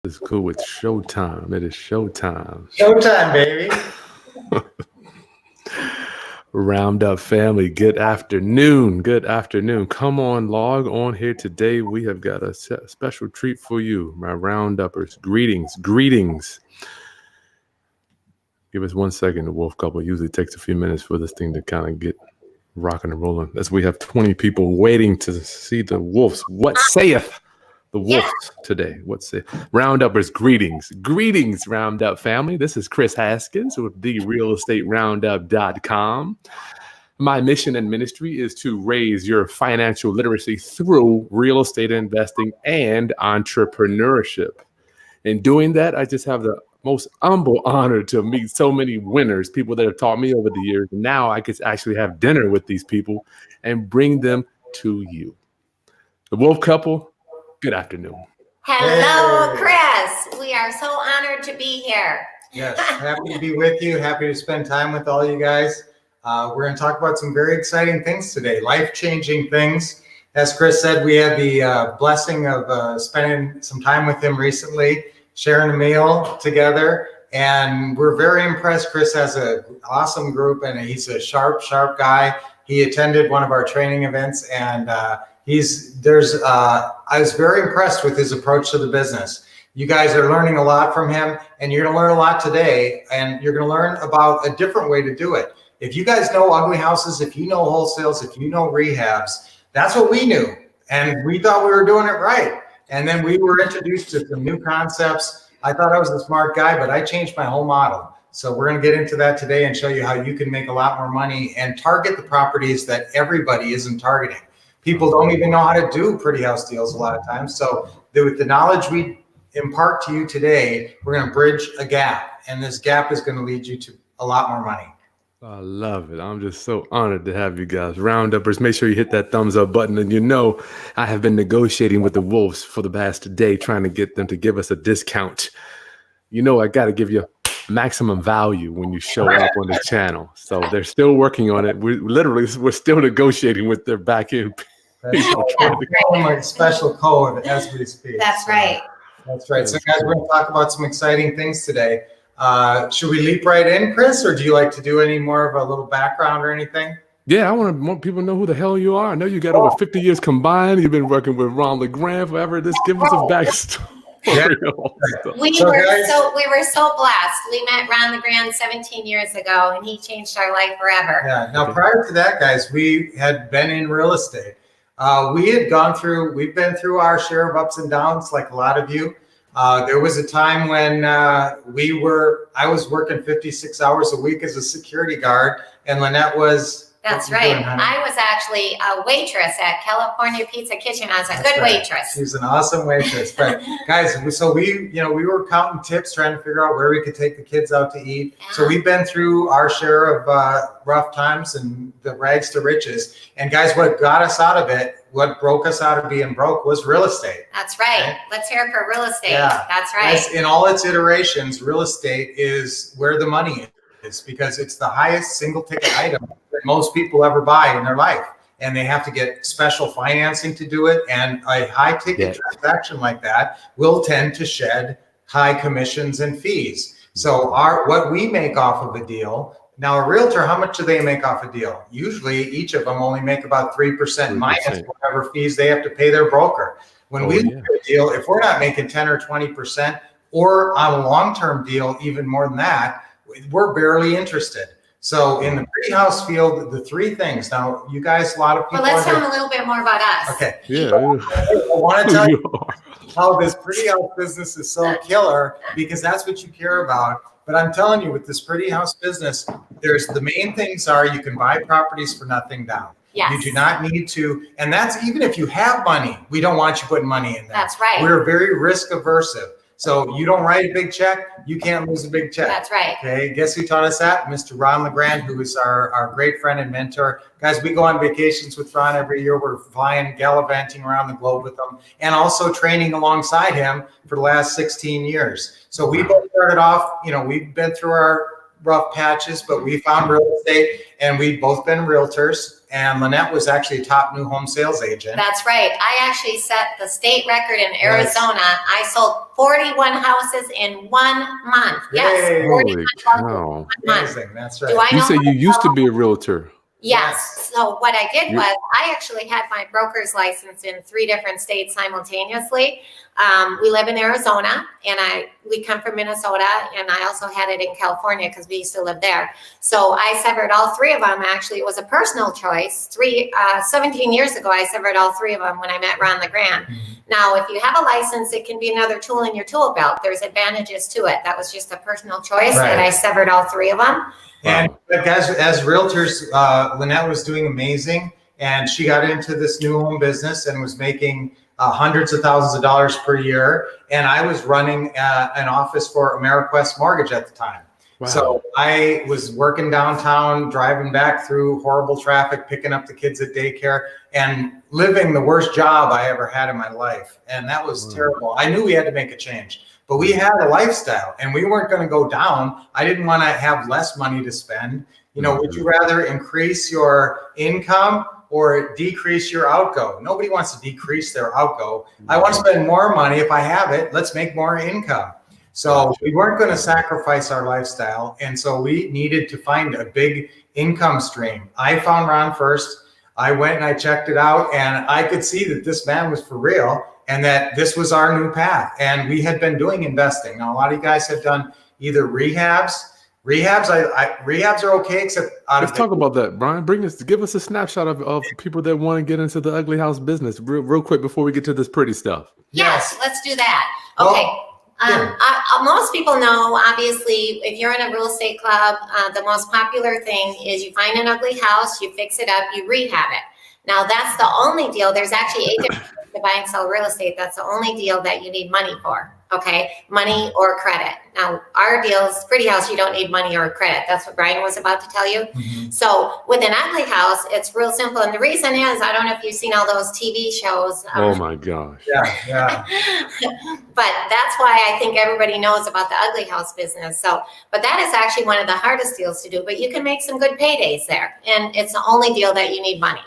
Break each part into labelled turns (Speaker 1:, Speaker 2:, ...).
Speaker 1: It's cool with showtime. It is showtime.
Speaker 2: Showtime, baby.
Speaker 1: Roundup family, good afternoon. Good afternoon. Come on, log on here today. We have got a special treat for you, my Rounduppers. Greetings. Give us 1 second. The Wolf couple usually takes a few minutes for this thing to kind of get rocking and rolling. As we have 20 people waiting to see the Wolves. What saith the Wolves today? What say Rounduppers? Greetings, Roundup family. This is Chris Haskins with therealestateroundup.com. My mission and ministry is to raise your financial literacy through real estate investing and entrepreneurship. In doing that, I just have the most humble honor to meet so many winners, people that have taught me over the years. Now I get to actually have dinner with these people and bring them to you. The Wolf couple, good afternoon.
Speaker 3: Hello, Chris. We are so honored to be here.
Speaker 2: Yes, happy to be with you. Happy to spend time with all you guys. We're going to talk about some very exciting things today, life-changing things. As Chris said, we had the blessing of spending some time with him recently, sharing a meal together, and we're very impressed. Chris has an awesome group, and he's a sharp guy. He attended one of our training events, and I was very impressed with his approach to the business. You guys are learning a lot from him, and you're going to learn a lot today, and you're going to learn about a different way to do it. If you guys know ugly houses, if you know wholesales, if you know rehabs, that's what we knew, and we thought we were doing it right. And then we were introduced to some new concepts. I thought I was a smart guy, but I changed my whole model. So we're going to get into that today and show you how you can make a lot more money and target the properties that everybody isn't targeting. People don't even know how to do pretty house deals a lot of times. So with the knowledge we impart to you today, we're going to bridge a gap, and this gap is going to lead you to a lot more money.
Speaker 1: I love it. I'm just so honored to have you guys. Rounduppers, make sure you hit that thumbs up button. And you know, I have been negotiating with the Wolves for the past day, trying to get them to give us a discount. You know, I got to give you maximum value when you show up on the channel. So they're still working on it. We're still negotiating with their back end.
Speaker 2: Like special code as we speak.
Speaker 3: That's right.
Speaker 2: That's right. So guys, we're going to talk about some exciting things today. Should we leap right in, Chris, or do you like to do any more of a little background or anything?
Speaker 1: Yeah, I want people to know who the hell you are. I know you got over 50 years combined. You've been working with Ron LeGrand forever. Just give us a backstory.
Speaker 3: Yeah. We were so blessed. We met Ron LeGrand 17 years ago, and he changed our life forever.
Speaker 2: Yeah. Now, prior to that, guys, we had been in real estate. We've been through our share of ups and downs, like a lot of you. There was a time when I was working 56 hours a week as a security guard, and Lynette was.
Speaker 3: That's right. I was actually a waitress at California Pizza Kitchen. I was a good waitress.
Speaker 2: She was an awesome waitress. But guys, so we were counting tips, trying to figure out where we could take the kids out to eat. Yeah. So we've been through our share of rough times and the rags to riches. And guys, what got us out of it, what broke us out of being broke, was real estate.
Speaker 3: That's right. Let's hear it for real estate.
Speaker 2: Yeah.
Speaker 3: That's right.
Speaker 2: Guys, in all its iterations, real estate is where the money is, because it's the highest single ticket item that most people ever buy in their life. And they have to get special financing to do it. And a high ticket transaction like that will tend to shed high commissions and fees. So what we make off of a deal, now a realtor, how much do they make off a deal? Usually each of them only make about 3% minus whatever fees they have to pay their broker. When we look at a deal, if we're not making 10 or 20%, or on a long-term deal, even more than that, we're barely interested. So in the pre-house field, the three things. Now, you guys, a lot of people.
Speaker 3: Well, let's tell them a little bit more about us.
Speaker 2: Okay.
Speaker 1: Yeah.
Speaker 2: I want to tell you how this pretty house business is so killer, because that's what you care about. But I'm telling you, with this pretty house business, the main things are you can buy properties for nothing down.
Speaker 3: Yes.
Speaker 2: You do not need to, and that's even if you have money, we don't want you putting money in there.
Speaker 3: That's right.
Speaker 2: We're very risk aversive. So you don't write a big check, you can't lose a big check.
Speaker 3: That's right.
Speaker 2: Okay, guess who taught us that? Mr. Ron LeGrand, who is our great friend and mentor. Guys, we go on vacations with Ron every year. We're flying, gallivanting around the globe with him, and also training alongside him for the last 16 years. So we both started off, we've been through our rough patches, but we found real estate, and we've both been realtors. And Lynette was actually a top new home sales agent.
Speaker 3: That's right. I actually set the state record in Arizona. Yes. I sold 41 houses in 1 month. Yes, 41 houses in 1 month.
Speaker 2: Amazing. That's right.
Speaker 1: You say you used to be a realtor.
Speaker 3: Yes. So what I did was I actually had my broker's license in 3 different states simultaneously. We live in Arizona, and we come from Minnesota, and I also had it in California because we used to live there. So I severed all 3 of them. Actually, it was a personal choice. 17 years ago, I severed all 3 of them when I met Ron LeGrand. Mm-hmm. Now, if you have a license, it can be another tool in your tool belt. There's advantages to it. That was just a personal choice, and I severed all 3 of them.
Speaker 2: And guys, as realtors, Lynette was doing amazing, and she got into this new home business and was making hundreds of thousands of dollars per year. And I was running an office for AmeriQuest Mortgage at the time. Wow. So I was working downtown, driving back through horrible traffic, picking up the kids at daycare, and living the worst job I ever had in my life. And that was terrible. I knew we had to make a change. But we had a lifestyle, and we weren't going to go down. I didn't want to have less money to spend. You know, would you rather increase your income or decrease your outgo? Nobody wants to decrease their outgo. I want to spend more money. If I have it, let's make more income. So we weren't going to sacrifice our lifestyle. And so we needed to find a big income stream. I found Ron first. I went and I checked it out, and I could see that this man was for real, and that this was our new path. And we had been doing investing. Now, a lot of you guys have done either rehabs. Rehabs are okay, except
Speaker 1: let's talk about that, Brian. Give us a snapshot of people that want to get into the ugly house business real quick before we get to this pretty stuff.
Speaker 3: Yes, let's do that. Okay. Most people know, obviously, if you're in a real estate club, the most popular thing is you find an ugly house, you fix it up, you rehab it. Now, that's the only deal. There's actually 8 different ways to buy and sell real estate. That's the only deal that you need money for. Okay, money or credit. Now, our deal is pretty house. You don't need money or credit. That's what Brian was about to tell you. Mm-hmm. So with an ugly house, it's real simple. And the reason is, I don't know if you've seen all those TV shows.
Speaker 1: Oh my gosh.
Speaker 2: Yeah.
Speaker 3: But that's why I think everybody knows about the ugly house business. So, but that is actually one of the hardest deals to do, but you can make some good paydays there. And it's the only deal that you need money.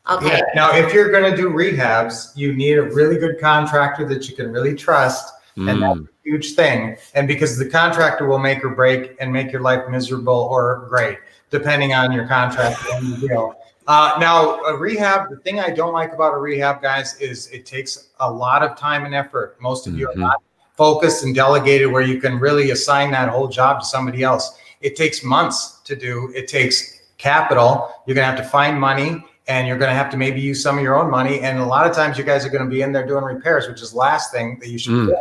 Speaker 3: Okay.
Speaker 2: Yeah. Now, if you're going to do rehabs, you need a really good contractor that you can really trust. And that's a huge thing. And because the contractor will make or break and make your life miserable or great, depending on your contract and the deal. Now, a rehab, the thing I don't like about a rehab, guys, is it takes a lot of time and effort. Most of you are not focused and delegated where you can really assign that whole job to somebody else. It takes months to do. It takes capital. You're going to have to find money, and you're going to have to maybe use some of your own money. And a lot of times you guys are going to be in there doing repairs, which is the last thing that you should do.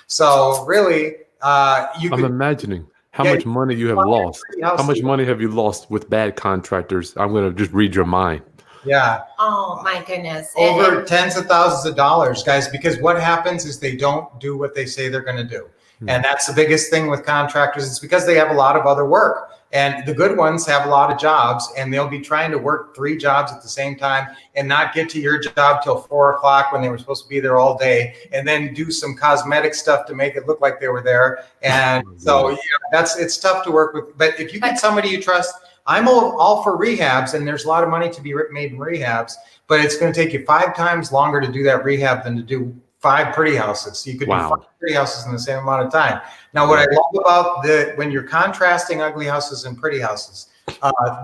Speaker 2: So really, I'm
Speaker 1: imagining how much money you have lost. How much money have you lost with bad contractors? I'm going to just read your mind.
Speaker 2: Yeah.
Speaker 3: Oh my goodness.
Speaker 2: Over tens of thousands of dollars, guys, because what happens is they don't do what they say they're going to do. And that's the biggest thing with contractors. It's because they have a lot of other work. And the good ones have a lot of jobs, and they'll be trying to work 3 jobs at the same time and not get to your job till 4 o'clock when they were supposed to be there all day, and then do some cosmetic stuff to make it look like they were there. And so it's tough to work with. But if you get somebody you trust, I'm all for rehabs, and there's a lot of money to be made in rehabs, but it's going to take you 5 times longer to do that rehab than to do 5 pretty houses. You could do 5 pretty houses in the same amount of time. Now, what I love about when you're contrasting ugly houses and pretty houses,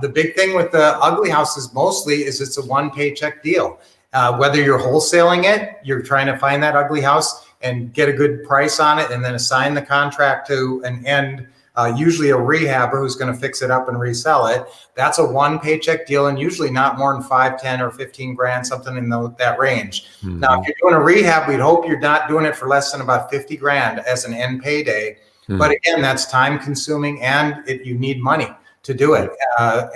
Speaker 2: the big thing with the ugly houses mostly is it's a 1 paycheck deal. Whether you're wholesaling it, you're trying to find that ugly house and get a good price on it, and then assign the contract to an end, usually a rehabber who's going to fix it up and resell it. That's a 1 paycheck deal, and usually not more than 5, 10, or 15 grand, something in that range. Now, if you're doing a rehab, we'd hope you're not doing it for less than about 50 grand as an end payday. But again, that's time consuming, and you need money to do it.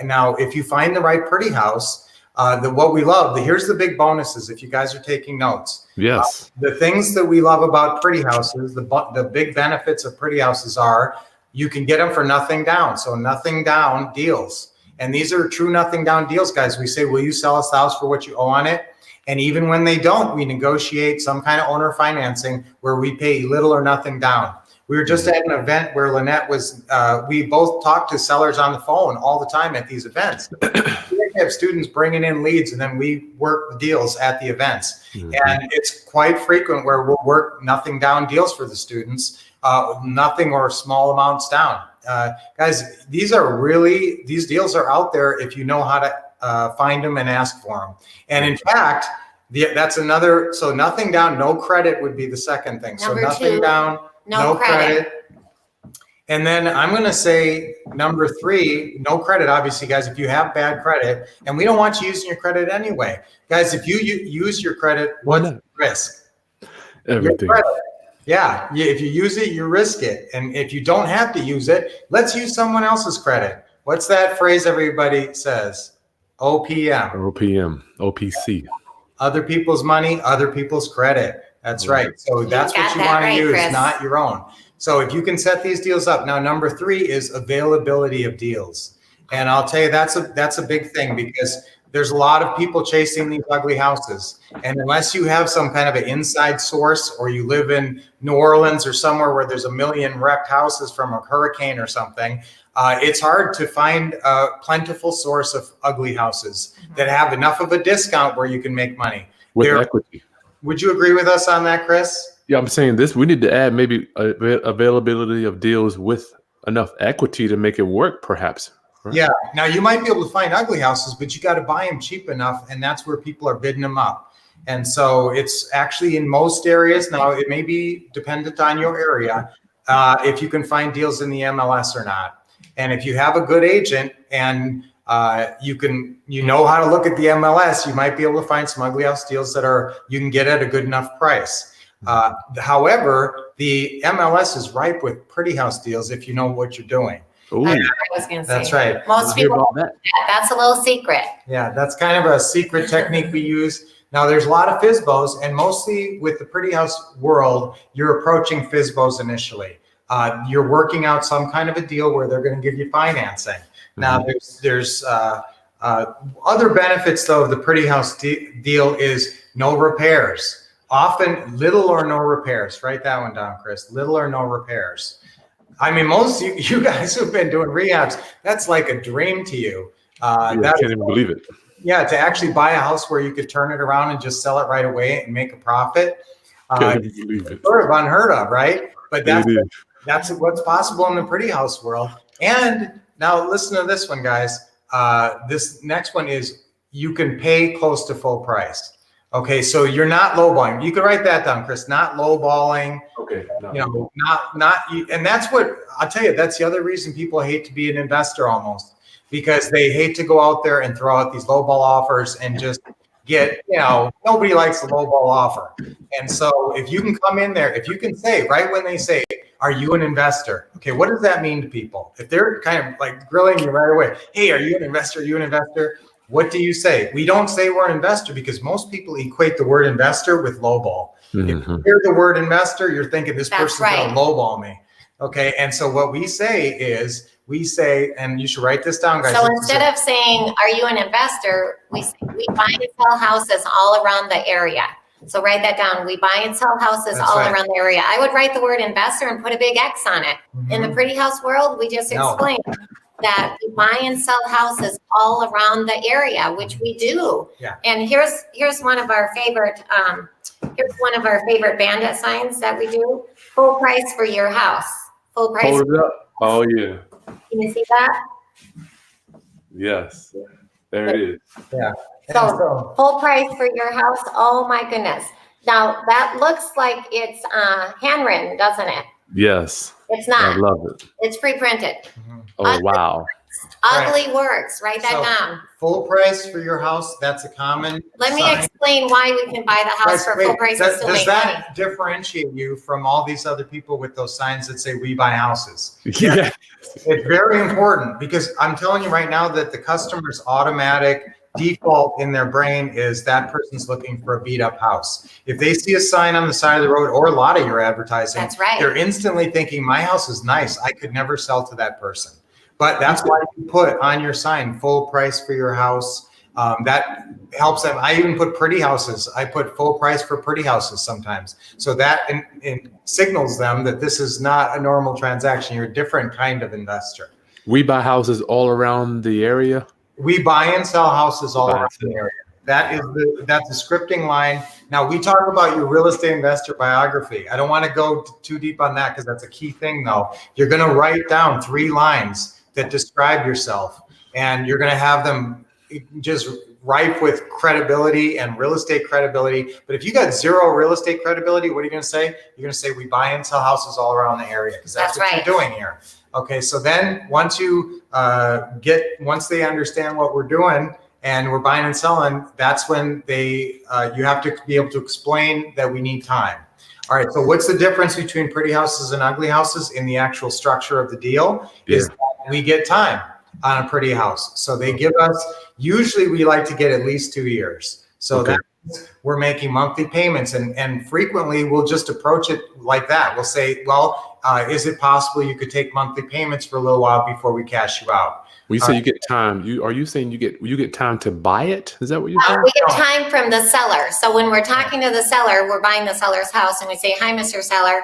Speaker 2: Now, if you find the right pretty house, what we love, here's the big bonuses if you guys are taking notes.
Speaker 1: Yes.
Speaker 2: The things that we love about pretty houses, the big benefits of pretty houses are you can get them for nothing down. So nothing down deals. And these are true nothing down deals, guys. We say, will you sell us the house for what you owe on it? And even when they don't, we negotiate some kind of owner financing where we pay little or nothing down. We were just at an event where Lynette was, we both talked to sellers on the phone all the time at these events. We have students bringing in leads, and then we work the deals at the events. And it's quite frequent where we'll work nothing down deals for the students, nothing or small amounts down. Guys, these deals are out there if you know how to find them and ask for them. And in fact, that's another, so nothing down, no credit would be the second thing.
Speaker 3: Number
Speaker 2: so nothing
Speaker 3: two,
Speaker 2: down, no credit. And then I'm going to say number 3, no credit. Obviously, guys, if you have bad credit, and we don't want you using your credit anyway. Guys, if you use your credit, what's the risk?
Speaker 1: Everything.
Speaker 2: Yeah, if you use it, you risk it. And if you don't have to use it, let's use someone else's credit. What's that phrase everybody says? OPM.
Speaker 1: OPM, OPC.
Speaker 2: Other people's money, other people's credit. That's right. So that's what you want to use, Chris. Not your own. So if you can set these deals up. Now, number 3 is availability of deals. And I'll tell you, that's a big thing, because there's a lot of people chasing these ugly houses. And unless you have some kind of an inside source, or you live in New Orleans or somewhere where there's a million wrecked houses from a hurricane or something, it's hard to find a plentiful source of ugly houses that have enough of a discount where you can make money.
Speaker 1: With equity.
Speaker 2: Would you agree with us on that, Chris?
Speaker 1: Yeah, I'm saying this. We need to add maybe availability of deals with enough equity to make it work, perhaps. Right?
Speaker 2: Yeah. Now, you might be able to find ugly houses, but you got to buy them cheap enough, and that's where people are bidding them up. And so it's actually in most areas. Now, it may be dependent on your area, if you can find deals in the MLS or not. And if you have a good agent and you know how to look at the MLS, you might be able to find some ugly house deals that you can get at a good enough price. However, the MLS is ripe with pretty house deals if you know what you're doing.
Speaker 3: That's what I was going to say.
Speaker 2: That's right.
Speaker 3: Most people, that's a little secret.
Speaker 2: Yeah, that's kind of a secret technique we use. Now, there's a lot of FSBOs, and mostly with the pretty house world, you're approaching FSBOs initially. You're working out some kind of a deal where they're going to give you financing. Now, there's other benefits, though, of the pretty house deal is no repairs. Often little or no repairs. Write that one down, Chris. Little or no repairs. I mean, most you guys who've been doing rehabs, that's like a dream to you.
Speaker 1: I can't even believe it.
Speaker 2: Yeah, to actually buy a house where you could turn it around and just sell it right away and make a profit.
Speaker 1: Can't even believe it.
Speaker 2: Sort of unheard of, right? But that's what's possible in the pretty house world. And now listen to this one, guys. This next one is you can pay close to full price. Okay, so you're not lowballing. You can write that down, Chris. Not lowballing. Okay. And that's what I'll tell you. That's the other reason people hate to be an investor almost, because they hate to go out there and throw out these lowball offers and just get, nobody likes the lowball offer. And so if you can come in there, if you can say right when they say, "Are you an investor?" Okay, what does that mean to people? If they're kind of like grilling you right away, "Hey, are you an investor? Are you an investor?" What do you say? We don't say we're an investor because most people equate the word investor with lowball. If you hear the word investor, you're thinking this person's going to lowball me. Okay, and so what we say, and you should write this down, guys.
Speaker 3: So instead of saying, "Are you an investor?" we buy and sell houses all around the area. So write that down. We buy and sell houses around the area. I would write the word investor and put a big X on it. In the pretty house world, we just explained that we buy and sell houses all around the area, which we do.
Speaker 2: Yeah.
Speaker 3: And here's one of our favorite Bandit signs that we do. Full price for your house. Full price.
Speaker 1: Hold it up. Oh yeah.
Speaker 3: Can you see that?
Speaker 1: Yes. There it is.
Speaker 2: Yeah.
Speaker 3: So full price for your house. Oh my goodness. Now that looks like it's handwritten, doesn't it?
Speaker 1: Yes.
Speaker 3: It's not.
Speaker 1: I love it.
Speaker 3: It's pre-printed.
Speaker 1: Oh, wow.
Speaker 3: Ugly works. Write that down.
Speaker 2: Full price for your house. That's a common
Speaker 3: Let me explain why we can buy the house for full price and still make money.
Speaker 2: Does that differentiate you from all these other people with those signs that say we buy houses?
Speaker 1: Yeah.
Speaker 2: It's very important because I'm telling you right now that the customer's automatic default in their brain is that person's looking for a beat up house. If they see a sign on the side of the road or a lot of your advertising, they're instantly thinking my house is nice. I could never sell to that person. But that's why you put on your sign full price for your house. That helps them. I even put pretty houses. I put full price for pretty houses sometimes. So that it signals them that this is not a normal transaction. You're a different kind of investor.
Speaker 1: We buy houses all around the area.
Speaker 2: We buy and sell houses all around the area. That's the scripting line. Now we talk about your real estate investor biography. I don't want to go too deep on that because that's a key thing though. You're going to write down 3 lines that describe yourself, and you're going to have them just ripe with credibility and real estate credibility. But if you got 0 real estate credibility, what are you going to say? You're going to say we buy and sell houses all around the area because that's what you're doing here. Okay, so then once you once they understand what we're doing and we're buying and selling, that's when you have to be able to explain that we need time. All right, so what's the difference between pretty houses and ugly houses in the actual structure of the deal? Is that we get time on a pretty house. So they give us, usually we like to get at least 2 years. So that means we're making monthly payments, and frequently we'll just approach it like that. We'll say, well, is it possible you could take monthly payments for a little while before we cash you out?
Speaker 1: When you say you get time, are you saying you get time to buy it? Is that what you're saying?
Speaker 3: We get time from the seller. So when we're talking to the seller, we're buying the seller's house, and we say, hi, Mr. Seller,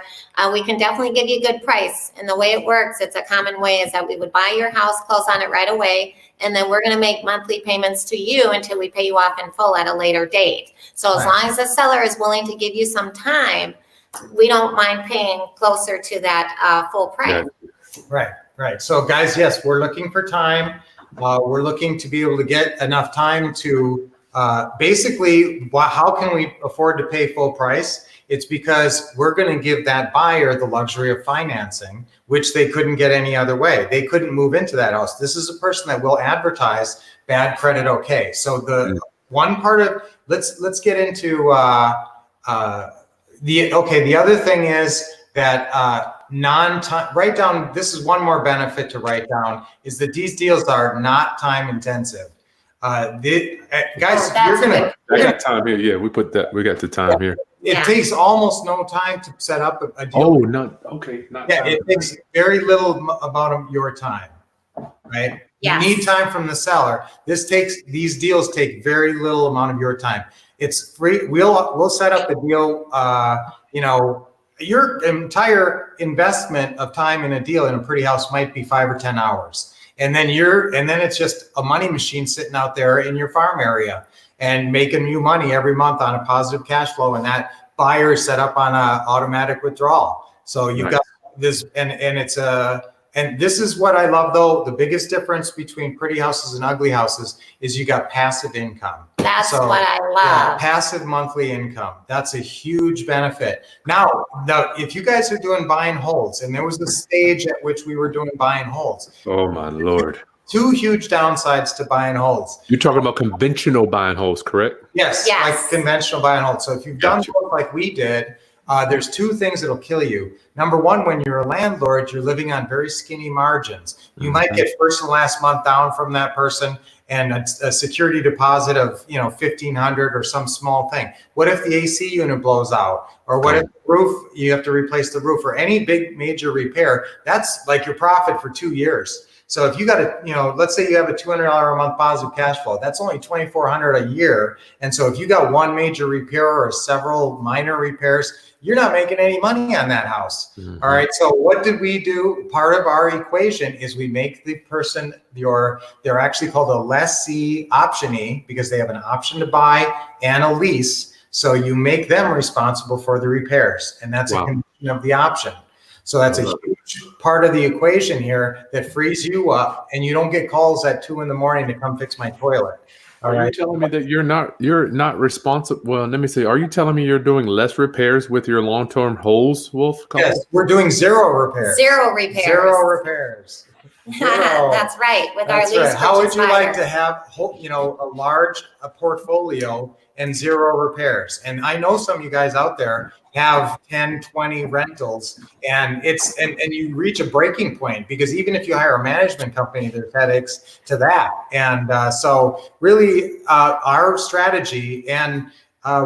Speaker 3: we can definitely give you a good price. And the way it works, it's a common way, is that we would buy your house, close on it right away, and then we're going to make monthly payments to you until we pay you off in full at a later date. So as long as the seller is willing to give you some time, we don't mind paying closer to that full price.
Speaker 2: Right. So guys, yes, we're looking for time. We're looking to be able to get enough time to basically, how can we afford to pay full price? It's because we're going to give that buyer the luxury of financing, which they couldn't get any other way. They couldn't move into that house. This is a person that will advertise bad credit. Okay. So the one part of, let's get into the other thing is that write down, this is one more benefit to write down, is that these deals are not time intensive. Guys,
Speaker 1: I got time here. Yeah, we got the time here.
Speaker 2: It takes almost no time to set up a deal.
Speaker 1: Oh, not time.
Speaker 2: It takes very little amount of your time, right?
Speaker 3: Yes.
Speaker 2: You need time from the seller. These deals take very little amount of your time. It's free. We'll set up a deal. Your entire investment of time in a deal in a pretty house might be 5 or 10 hours. And then it's just a money machine sitting out there in your farm area and making you money every month on a positive cash flow. And that buyer is set up on a automatic withdrawal. So you've got this, and this is what I love though. The biggest difference between pretty houses and ugly houses is you got passive income.
Speaker 3: That's what I love.
Speaker 2: Yeah, passive monthly income. That's a huge benefit. Now, if you guys are doing buy and holds, and there was a stage at which we were doing buy and holds.
Speaker 1: Oh my Lord.
Speaker 2: 2 huge downsides to buy and holds.
Speaker 1: You're talking about conventional buy and holds, correct?
Speaker 2: Yes. Like conventional buy and holds. So if you've done both like we did, there's 2 things that'll kill you. Number one, when you're a landlord, you're living on very skinny margins. You might get first and last month down from that person and a security deposit of $1,500 or some small thing. What if the AC unit blows out? Or what if the roof, you have to replace the roof, or any big major repair? That's like your profit for 2 years. So if you got let's say you have a $200 a month positive cash flow, that's only $2,400 a year. And so if you got one major repair or several minor repairs, you're not making any money on that house. All right. So what did we do? Part of our equation is we make the person they're actually called a lessee optionee because they have an option to buy and a lease. So you make them responsible for the repairs, and that's a condition of the option. So that's a huge part of the equation here that frees you up, and you don't get calls at 2 a.m. to come fix my toilet.
Speaker 1: Are you telling me that you're not responsible? Well, let me see. Are you telling me you're doing less repairs with your long-term holds, Wolf?
Speaker 2: Yes, we're doing 0 repairs.
Speaker 3: 0 repairs.
Speaker 2: 0 repairs. 0.
Speaker 3: That's right. With our lease.
Speaker 2: Right. How would you like to have a large portfolio and 0 repairs? And I know some of you guys out there have 10, 20 rentals, and you reach a breaking point, because even if you hire a management company, there's headaches to that. And so really our strategy, and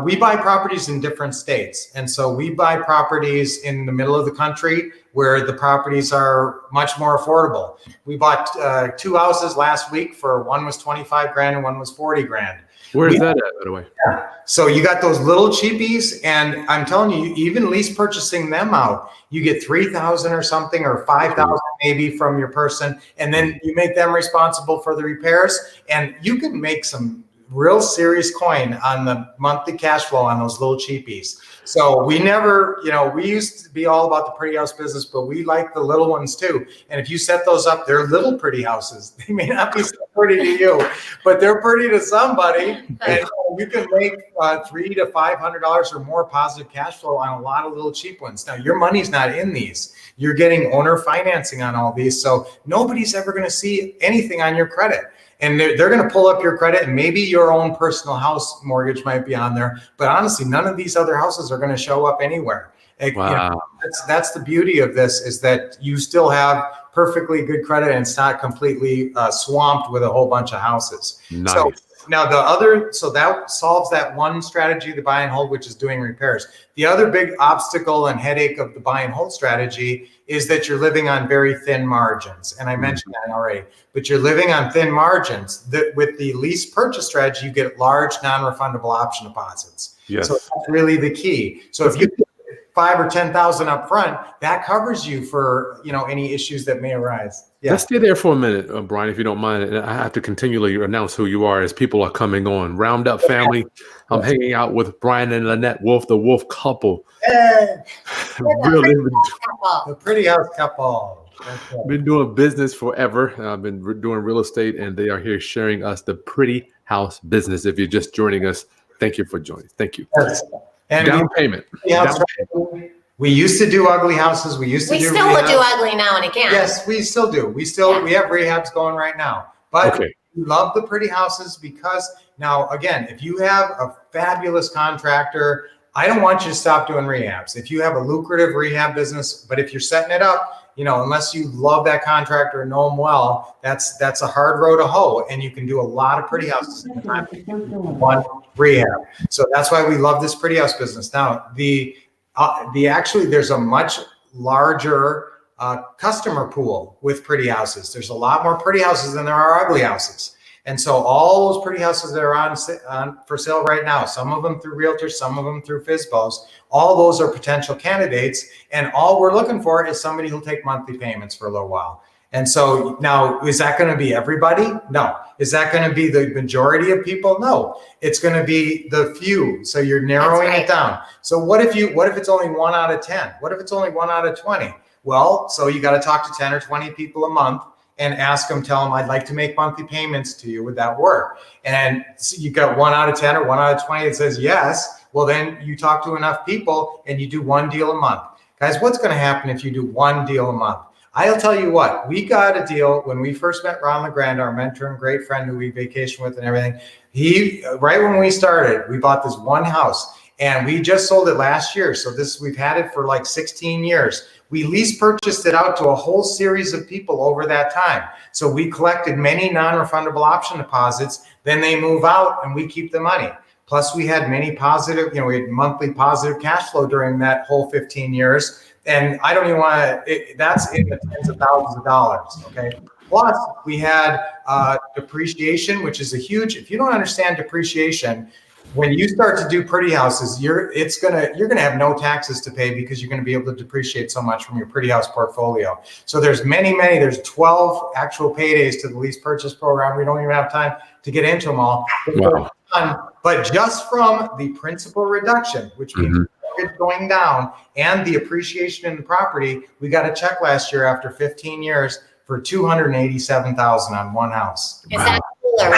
Speaker 2: we buy properties in different states. And so we buy properties in the middle of the country where the properties are much more affordable. We bought 2 houses last week for one was 25 grand and one was 40 grand.
Speaker 1: Where is that at, by the way?
Speaker 2: Yeah. So you got those little cheapies, and I'm telling you, even lease purchasing them out, you get 3,000 or something, or 5,000 maybe from your person, and then you make them responsible for the repairs, and you can make some real serious coin on the monthly cash flow on those little cheapies. So we never, we used to be all about the pretty house business, but we like the little ones too. And if you set those up, they're little pretty houses. They may not be so pretty to you, but they're pretty to somebody. And you can make $300 to $500 or more positive cash flow on a lot of little cheap ones. Now your money's not in these. You're getting owner financing on all these. So nobody's ever going to see anything on your credit. And they're going to pull up your credit, and maybe your own personal house mortgage might be on there. But honestly, none of these other houses are going to show up anywhere.
Speaker 1: Wow.
Speaker 2: That's the beauty of this, is that you still have perfectly good credit, and it's not completely swamped with a whole bunch of houses.
Speaker 1: Nice.
Speaker 2: So now so that solves that one strategy, the buy and hold, which is doing repairs. The other big obstacle and headache of the buy and hold strategy is that you're living on very thin margins. And I mentioned that already, but you're living on thin margins. With the lease purchase strategy, you get large non-refundable option deposits.
Speaker 1: Yes.
Speaker 2: So that's really the key. So if you get 5,000 or 10,000 up front, that covers you for any issues that may arise. Yeah.
Speaker 1: Let's stay there for a minute, Brian, if you don't mind. And I have to continually announce who you are as people are coming on. Round Up family. I'm hanging out with Brian and Lynette Wolff, the Wolff couple.
Speaker 2: Hey,
Speaker 1: The
Speaker 2: the pretty house couple.
Speaker 1: Been doing business forever. I've been doing real estate, and they are here sharing us the pretty house business. If you're just joining us, thank you for joining. Thank you.
Speaker 2: Yes. And
Speaker 1: Down payment.
Speaker 2: We used to do ugly houses. We still
Speaker 3: will do ugly now and again.
Speaker 2: Yes, we still do. We have rehabs going right now. But we love the pretty houses because now, again, if you have a fabulous contractor, I don't want you to stop doing rehabs. If you have a lucrative rehab business, but if you're setting it up, unless you love that contractor and know them well, that's a hard road to hoe. And you can do a lot of pretty houses in the time one rehab. So that's why we love this pretty house business. Now, there's a much larger customer pool with pretty houses. There's a lot more pretty houses than there are ugly houses. And so all those pretty houses that are on for sale right now, some of them through realtors, some of them through FSBOs, all those are potential candidates. And all we're looking for is somebody who'll take monthly payments for a little while. And so now, is that going to be everybody? No. Is that going to be the majority of people? No. It's going to be the few. So you're narrowing it down. So what if it's only 1 out of 10? What if it's only 1 out of 20? Well, so you got to talk to 10 or 20 people a month and tell them, I'd like to make monthly payments to you. Would that work? And so you got 1 out of 10 or 1 out of 20 that says yes. Well, then you talk to enough people and you do 1 deal a month. Guys, what's going to happen if you do 1 deal a month? I'll tell you what, we got a deal when we first met Ron LeGrand, our mentor and great friend who we vacation with and everything. Right when we started, we bought this one house and we just sold it last year. So we've had it for like 16 years. We lease purchased it out to a whole series of people over that time. So we collected many non-refundable option deposits. Then they move out and we keep the money. Plus we had many positive, we had monthly positive cash flow during that whole 15 years. And I don't even want to, that's in the tens of thousands of dollars, okay? Plus, we had depreciation, which is if you don't understand depreciation, when you start to do pretty houses, you're gonna have no taxes to pay because you're gonna be able to depreciate so much from your pretty house portfolio. So there's there's 12 actual paydays to the lease purchase program. We don't even have time to get into them all.
Speaker 1: Wow.
Speaker 2: But just from the principal reduction, which means mortgage going down and the appreciation in the property, we got a check last year after 15 years for $287,000 on one house.
Speaker 3: Is that cooler?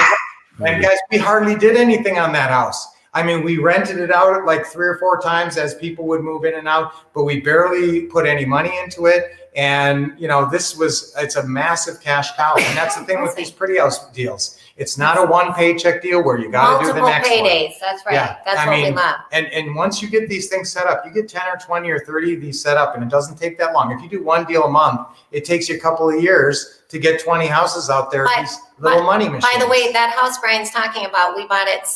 Speaker 2: And guys, we hardly did anything on that house. I mean, we rented it out like 3 or 4 times as people would move in and out, but we barely put any money into it. And it's a massive cash cow. And that's the thing with these pretty house deals. It's not a one paycheck deal where you got to do the next
Speaker 3: multiple paydays. That's right.
Speaker 2: Yeah.
Speaker 3: That's what we love.
Speaker 2: And once you get these things set up, you get 10 or 20 or 30 of these set up, and it doesn't take that long. If you do 1 deal a month, it takes you a couple of years to get 20 houses out there. These little money machines.
Speaker 3: By the way, that house Brian's talking about, we bought it.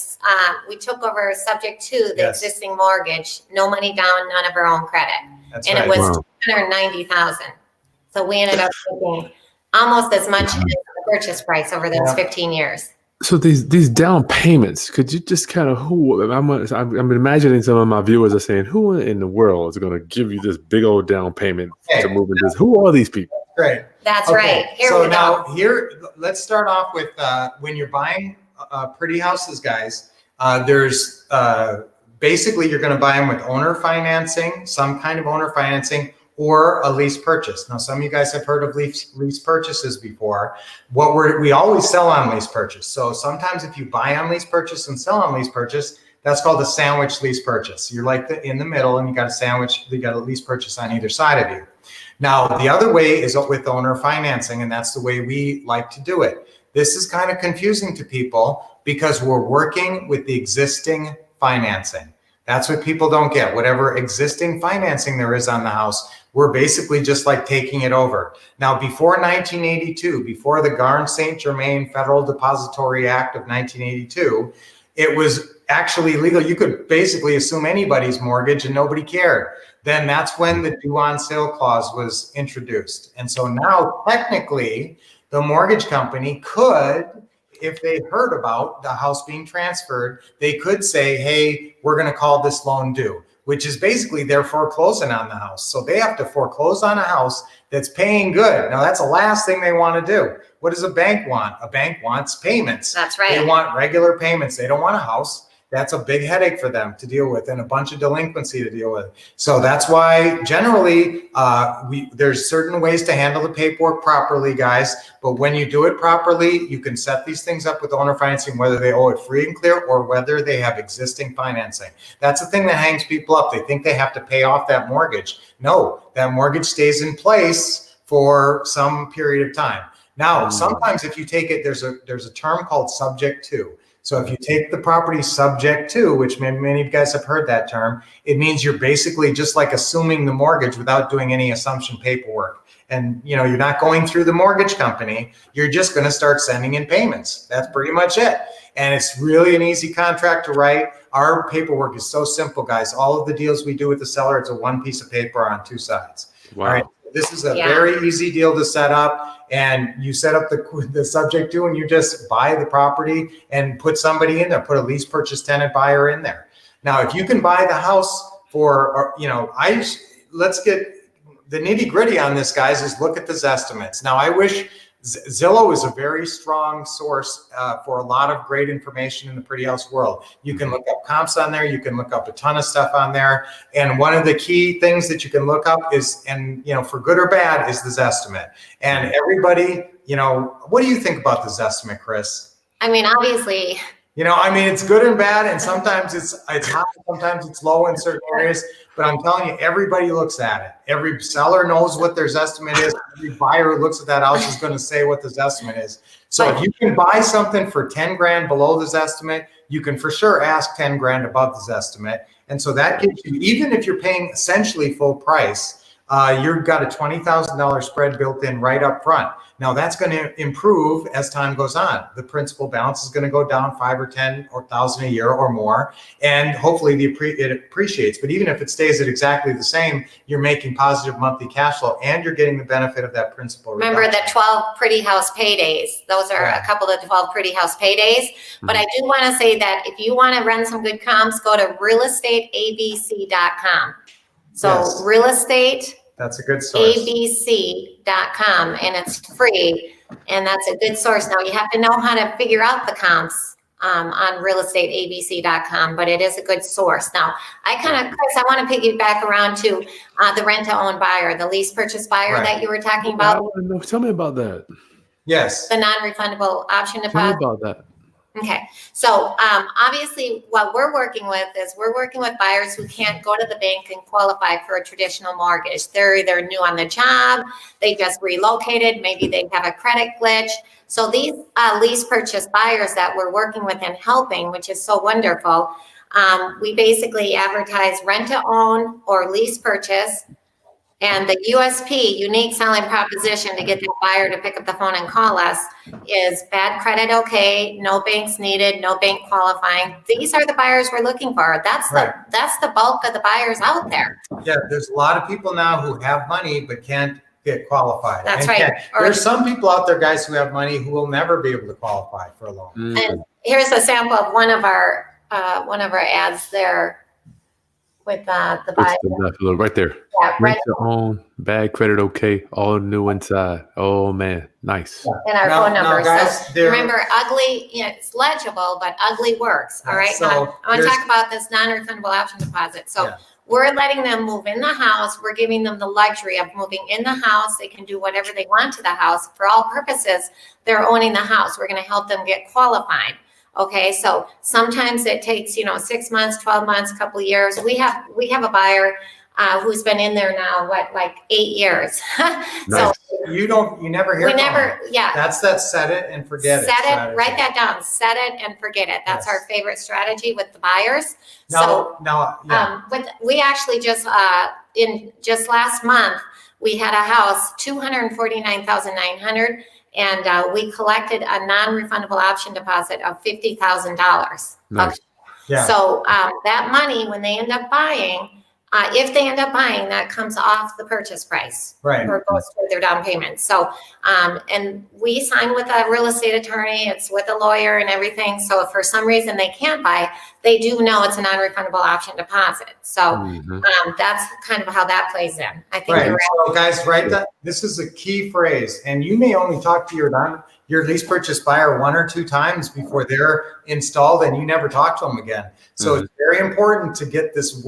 Speaker 3: We took over subject to the existing mortgage, no money down, none of our own credit.
Speaker 2: That's
Speaker 3: and
Speaker 2: right.
Speaker 3: it was
Speaker 1: Wow.
Speaker 3: $290,000. So we ended up taking almost as much as the purchase price over those 15 years.
Speaker 1: So these down payments, could you just kind of I'm imagining some of my viewers are saying, who in the world is going to give you this big old down payment to move into this? Who are these people?
Speaker 2: Great.
Speaker 3: That's
Speaker 2: Okay,
Speaker 3: right. Here
Speaker 2: so
Speaker 3: we
Speaker 2: now
Speaker 3: go.
Speaker 2: let's start off with when you're buying pretty houses, guys. There's basically you're going to buy them with owner financing, some kind of owner financing, or a lease purchase. Now, some of you guys have heard of lease purchases before. We always sell on lease purchase. So sometimes if you buy on lease purchase and sell on lease purchase, that's called a sandwich lease purchase. You're like in the middle, and you got a lease purchase on either side of you. Now, the other way is with owner financing, and that's the way we like to do it. This is kind of confusing to people because we're working with the existing financing. That's what people don't get. Whatever existing financing there is on the house, we're basically just like taking it over. Now, before 1982, before the Garn-St. Germain Federal Depository Act of 1982, it was actually legal. You could basically assume anybody's mortgage and nobody cared. Then that's when the due on sale clause was introduced. And so now technically the mortgage company could, if they heard about the house being transferred, they could say, hey, we're going to call this loan due, which is basically they're foreclosing on the house. So they have to foreclose on a house that's paying good. Now that's the last thing they want to do. What does a bank want? A bank wants payments.
Speaker 3: That's right.
Speaker 2: They want regular payments. They don't want a house. That's a big headache for them to deal with and a bunch of delinquency to deal with. So that's why generally there's certain ways to handle the paperwork properly, guys. But when you do it properly, you can set these things up with owner financing, whether they owe it free and clear or whether they have existing financing. That's the thing that hangs people up. They think they have to pay off that mortgage. No, that mortgage stays in place for some period of time. Now, sometimes if you take it, there's a term called subject to. So if you take the property subject to, which many of you guys have heard that term, it means you're basically just like assuming the mortgage without doing any assumption paperwork. And you're not going through the mortgage company. You're just going to start sending in payments. That's pretty much it. And it's really an easy contract to write. Our paperwork is so simple, guys. All of the deals we do with the seller, it's a one piece of paper on two sides.
Speaker 1: Wow.
Speaker 2: All right. This is a very easy deal to set up, and you set up the subject to, and you just buy the property and put somebody in there, put a lease purchase tenant buyer in there. Now, if you can buy the house for, let's get the nitty gritty on this, guys, is look at the Zestimates. Now, I wish Zillow is a very strong source for a lot of great information in the pretty house world. You can look up comps on there. You can look up a ton of stuff on there. And one of the key things that you can look up is, for good or bad, is the Zestimate. And everybody, what do you think about the Zestimate, Chris?
Speaker 3: I mean, obviously.
Speaker 2: It's good and bad, and sometimes it's high, sometimes it's low in certain areas. But I'm telling you, everybody looks at it. Every seller knows what their Zestimate is. Every buyer who looks at that house is going to say what the Zestimate is. So if you can buy something for 10 grand below the Zestimate, you can for sure ask 10 grand above the Zestimate. And so that gives you, even if you're paying essentially full price, you've got a $20,000 spread built in right up front. Now that's going to improve as time goes on. The principal balance is going to go down 5 or 10 or 1,000 a year or more, and hopefully it appreciates. But even if it stays at exactly the same, you're making positive monthly cash flow, and you're getting the benefit of that principal.
Speaker 3: Remember
Speaker 2: reduction.
Speaker 3: the 12 pretty house paydays? Those are a couple of the 12 pretty house paydays. But I do want to say that if you want to run some good comps, go to realestateabc.com. So real estate.
Speaker 2: That's a good source.
Speaker 3: abc.com, and it's free, and that's a good source. Now you have to know how to figure out the comps on realestateabc.com, but it is a good source. Now Chris, I want to piggyback around to the rent-to-own buyer, the lease purchase buyer that you were talking about.
Speaker 1: Tell me about that.
Speaker 2: Yes.
Speaker 3: The non-refundable option deposit.
Speaker 1: Tell me about that.
Speaker 3: Okay, so obviously what we're working with buyers who can't go to the bank and qualify for a traditional mortgage. They're either new on the job, they just relocated, maybe they have a credit glitch. So these lease purchase buyers that we're working with and helping, which is so wonderful, we basically advertise rent to own or lease purchase. And the USP, unique selling proposition, to get the buyer to pick up the phone and call us is bad credit okay, no banks needed, no bank qualifying. These are the buyers we're looking for. That's the bulk of the buyers out there.
Speaker 2: Yeah, there's a lot of people now who have money but can't get qualified.
Speaker 3: That's right.
Speaker 2: There's some people out there, guys, who have money who will never be able to qualify for a loan.
Speaker 3: And here's a sample of one of our ads there with the buyer.
Speaker 1: Right there.
Speaker 3: Yeah,
Speaker 1: Rent your own, bad credit okay, all new inside. Oh man, nice.
Speaker 3: And our phone number.
Speaker 2: Guys,
Speaker 3: so remember, ugly, it's legible, but ugly works. All right.
Speaker 2: So
Speaker 3: now, I want to talk about this non-refundable option deposit. So we're letting them move in the house. We're giving them the luxury of moving in the house. They can do whatever they want to the house. For all purposes, they're owning the house. We're going to help them get qualified. Okay, so sometimes it takes 6 months, 12 months, a couple of years. We have a buyer who's been in there now, like 8 years. So
Speaker 2: you never hear. That's that set it and forget it.
Speaker 3: Write that down. Set it and forget it. That's our favorite strategy with the buyers. We actually just last month we had a house $249,900. And we collected a non-refundable option deposit of $50,000.
Speaker 1: Nice.
Speaker 3: Okay. Yeah. So that money, when they end up buying, if they end up buying, that comes off the purchase price,
Speaker 2: right?
Speaker 3: Or goes toward their down payment. So, and we sign with a real estate attorney. It's with a lawyer and everything. So, if for some reason they can't buy, they do know it's a non-refundable option deposit. So, that's kind of how that plays in. I think.
Speaker 2: Right. So, guys, write that. This is a key phrase, and you may only talk to your lease purchase buyer 1 or 2 times before they're installed, and you never talk to them again. So it's very important to get this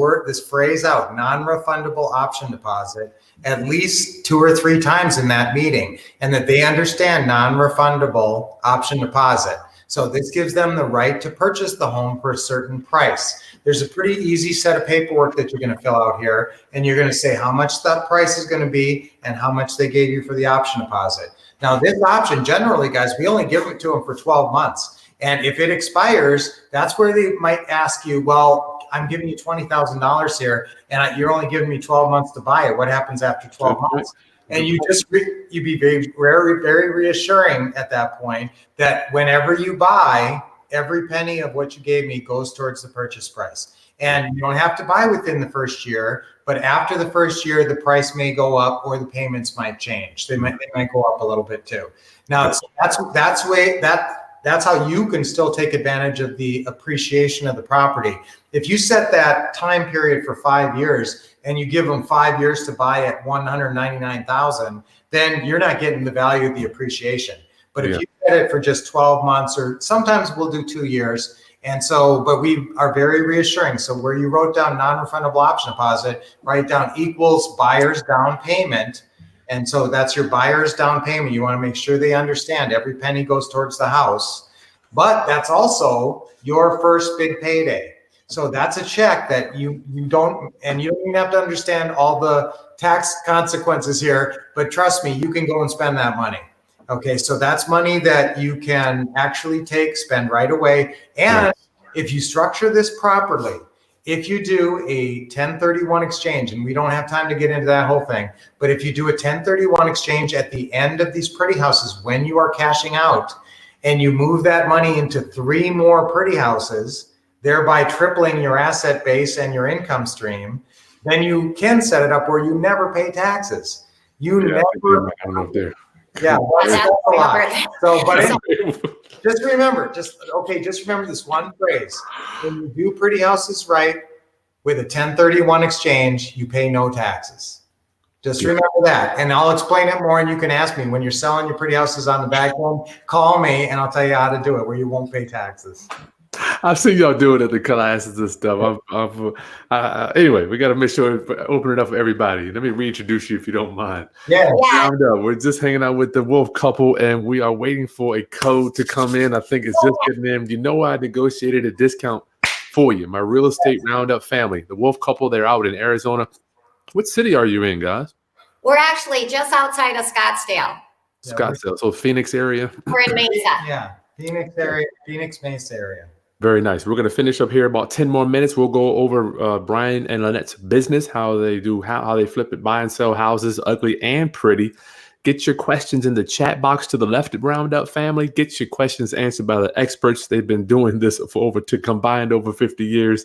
Speaker 2: phrase out, non-refundable option deposit, at least 2 or 3 times in that meeting, and that they understand non-refundable option deposit. So this gives them the right to purchase the home for a certain price. There's a pretty easy set of paperwork that you're going to fill out here, and you're going to say how much that price is going to be and how much they gave you for the option deposit. Now, this option, generally, guys, we only give it to them for 12 months. And if it expires, that's where they might ask you, well, I'm giving you $20,000 here, and you're only giving me 12 months to buy it. What happens after 12 months? And you be very, very, very reassuring at that point that whenever you buy, every penny of what you gave me goes towards the purchase price. And you don't have to buy within the first year, but after the first year, the price may go up or the payments might change. They might go up a little bit too. Now, that's how you can still take advantage of the appreciation of the property. If you set that time period for 5 years and you give them 5 years to buy at $199,000, then you're not getting the value of the appreciation. But if you set it for just 12 months, or sometimes we'll do 2 years. And so, but we are very reassuring. So where you wrote down non-refundable option deposit, write down equals buyer's down payment. And so that's your buyer's down payment. You want to make sure they understand every penny goes towards the house, but that's also your first big payday. So that's a check that you don't even have to understand all the tax consequences here, but trust me, you can go and spend that money. Okay, so that's money that you can actually spend right away. And if you structure this properly, if you do a 1031 exchange, and we don't have time to get into that whole thing, but if you do a 1031 exchange at the end of these pretty houses, when you are cashing out, and you move that money into 3 more pretty houses, thereby tripling your asset base and your income stream, then you can set it up where you never pay taxes. Yeah, that's a lot. So, but just remember this one phrase. When you do pretty houses right with a 1031 exchange, you pay no taxes. Just remember that. And I'll explain it more, and you can ask me when you're selling your pretty houses on the back end, call me and I'll tell you how to do it where you won't pay taxes.
Speaker 1: I've seen y'all do it at the classes and stuff. Anyway, we got to make sure open it up for everybody. Let me reintroduce you if you don't mind.
Speaker 2: Yeah.
Speaker 1: We're just hanging out with the Wolff couple, and we are waiting for a code to come in. I think it's just getting in. You know, I negotiated a discount for you. My real estate roundup family, the Wolff couple, they're out in Arizona. What city are you in, guys?
Speaker 3: We're actually just outside of Scottsdale.
Speaker 1: Scottsdale, so Phoenix area.
Speaker 3: We're in Mesa.
Speaker 2: Yeah, Phoenix Mesa area.
Speaker 1: Very nice. We're going to finish up here about 10 more minutes. We'll go over Brian and Lynette's business, how they flip it, buy and sell houses, ugly and pretty. Get your questions in the chat box to the left, Roundup family. Get your questions answered by the experts. They've been doing this for combined over 50 years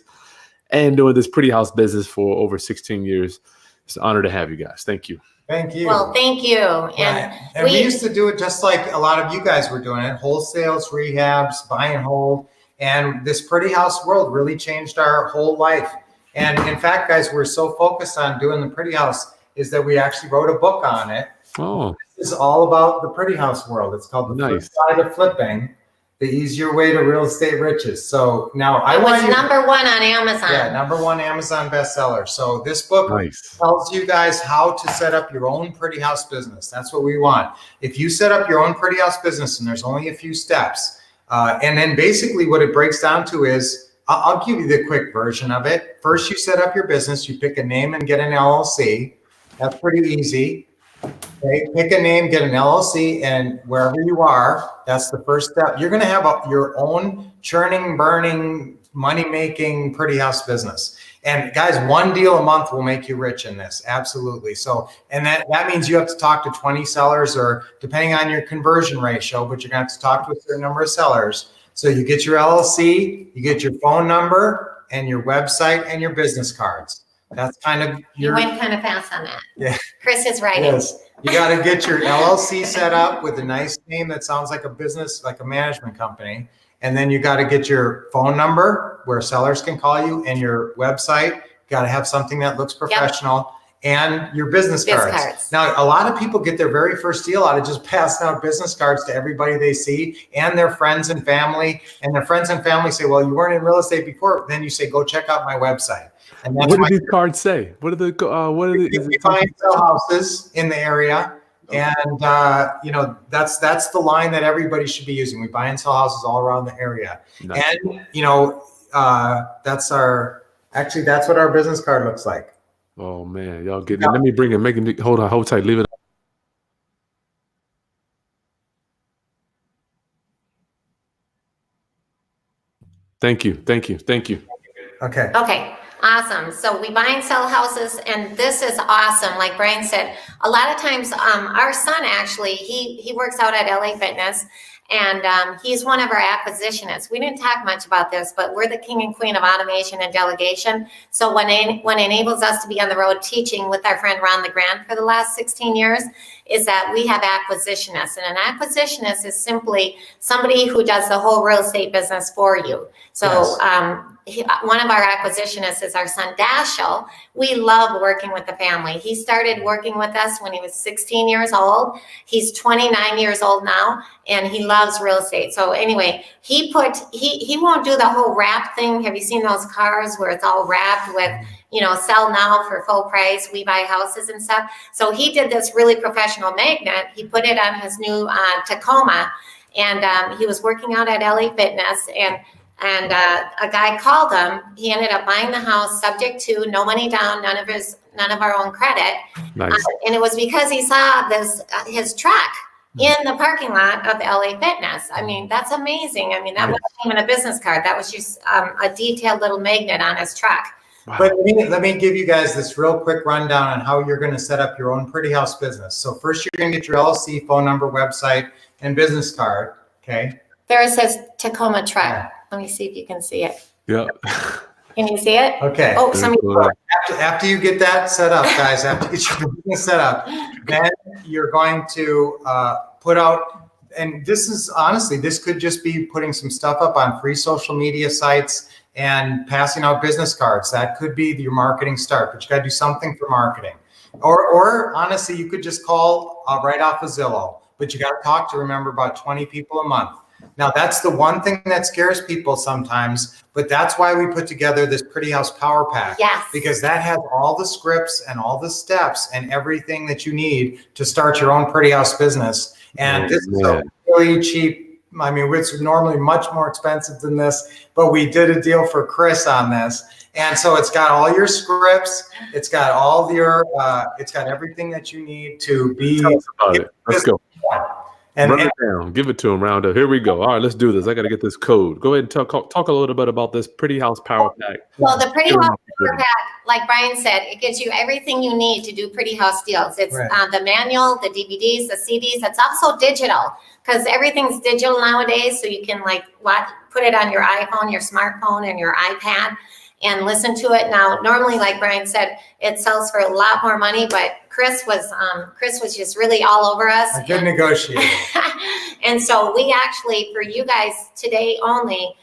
Speaker 1: and doing this pretty house business for over 16 years. It's an honor to have you guys. Thank you.
Speaker 2: Thank you.
Speaker 3: Well, thank you.
Speaker 2: And we used to do it just like a lot of you guys were doing it, wholesales, rehabs, buy and hold. And this pretty house world really changed our whole life. And in fact, guys, we're so focused on doing the pretty house is that we actually wrote a book on it.
Speaker 1: Oh,
Speaker 2: this is all about the pretty house world. It's called The Flip Side of Flipping, the easier way to real estate riches. So now
Speaker 3: it was number one on Amazon.
Speaker 2: Yeah, number one Amazon bestseller. So this book tells you guys how to set up your own pretty house business. That's what we want. If you set up your own pretty house business, and there's only a few steps, and then basically what it breaks down to is, I'll give you the quick version of it. First, you set up your business. You pick a name and get an LLC. That's pretty easy. Okay, pick a name, get an LLC, and wherever you are, that's the first step. You're going to have your own churning, burning, money-making pretty house business. And guys, one deal a month will make you rich in this. Absolutely. So, and that means you have to talk to 20 sellers, or depending on your conversion ratio, but you're going to have to talk to a certain number of sellers. So you get your LLC, you get your phone number and your website and your business cards. That's kind of
Speaker 3: you went kind of fast on that.
Speaker 2: Yeah.
Speaker 3: Chris is writing.
Speaker 2: Yes. You got to get your LLC set up with a nice name that sounds like a business, like a management company. And then you got to get your phone number where sellers can call you, and your website. You got to have something that looks professional, and your business cards. Now, a lot of people get their very first deal out of just passing out business cards to everybody they see and their friends and family. And their friends and family say, well, you weren't in real estate before. Then you say, go check out my website. And that's
Speaker 1: what do these cards say? What are the
Speaker 2: we buy and sell houses in the area, and that's the line that everybody should be using. We buy and sell houses all around the area, nice. And that's what our business card looks like.
Speaker 1: Oh man, y'all get it. Let me bring it. Hold on, hold tight, leave it. Thank you.
Speaker 2: Okay.
Speaker 3: Awesome. So we buy and sell houses, and this is awesome. Like Brian said, a lot of times, our son actually, he works out at LA Fitness, and he's one of our acquisitionists. We didn't talk much about this, but we're the king and queen of automation and delegation. So what enables us to be on the road teaching with our friend Ron LeGrand for the last 16 years is that we have acquisitionists. And an acquisitionist is simply somebody who does the whole real estate business for you. So one of our acquisitionists is our son Dashiell. We love working with the family. He started working with us when he was 16 years old. He's 29 years old now, and he loves real estate. So anyway, he won't do the whole wrap thing. Have you seen those cars where it's all wrapped with, sell now for full price, we buy houses and stuff? So he did this really professional magnet. He put it on his new Tacoma, and he was working out at LA Fitness, and a guy called him. He ended up buying the house subject to no money down, none of our own credit.
Speaker 1: Nice.
Speaker 3: And it was because he saw his truck in the parking lot of LA Fitness. I mean, that's amazing. I mean, that wasn't even a business card. That was just a detailed little magnet on his truck.
Speaker 1: Wow.
Speaker 2: But let me give you guys this real quick rundown on how you're going to set up your own pretty house business. So first, you're going to get your LLC, phone number, website, and business card. Okay.
Speaker 3: There it says Tacoma truck. Yeah. Let me see if you can see it.
Speaker 1: Yeah.
Speaker 3: Can you see it?
Speaker 2: Okay.
Speaker 3: Oh,
Speaker 2: after you get that set up, guys, after you get your business set up, then you're going to put out, and this could just be putting some stuff up on free social media sites and passing out business cards. That could be your marketing start, but you got to do something for marketing. Or honestly, you could just call right off of Zillow, but you got to talk to, remember, about 20 people a month. Now, that's the one thing that scares people sometimes, but that's why we put together this Pretty House Power Pack.
Speaker 3: Yes.
Speaker 2: Because that has all the scripts and all the steps and everything that you need to start your own pretty house business. And this is a really cheap. I mean, it's normally much more expensive than this, but we did a deal for Chris on this. And so it's got all your scripts. It's got all your, it's got everything that you need to be.
Speaker 1: Tell us about it. Let's go. Run it down. Give it to him. Round up. Here we go. All right, let's do this. I got to get this code. Go ahead and talk a little bit about this Pretty House Power Pack.
Speaker 3: Well, the Pretty House Power Pack, like Brian said, it gives you everything you need to do Pretty House deals. It's the manual, the DVDs, the CDs. It's also digital because everything's digital nowadays. So you can put it on your iPhone, your smartphone, and your iPad and listen to it. Now, normally, like Brian said, it sells for a lot more money, but Chris was just really all over us.
Speaker 2: A good negotiator.
Speaker 3: And so we actually, for you guys today only,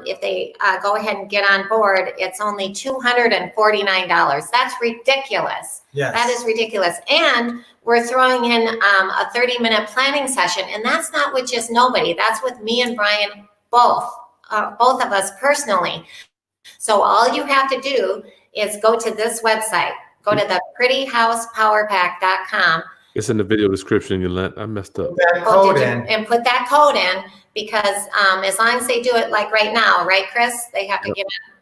Speaker 3: if they go ahead and get on board, it's only $249. That's ridiculous.
Speaker 2: Yes. That
Speaker 3: is ridiculous. And we're throwing in a 30-minute planning session. And that's not with just nobody. That's with me and Brian both of us personally. So all you have to do is go to this website. Go to the prettyhousepowerpack.com.
Speaker 1: It's in the video description, Lynette. I messed up.
Speaker 2: Put that code in.
Speaker 3: And put that code in because as long as they do it like right now, right, Chris? They have to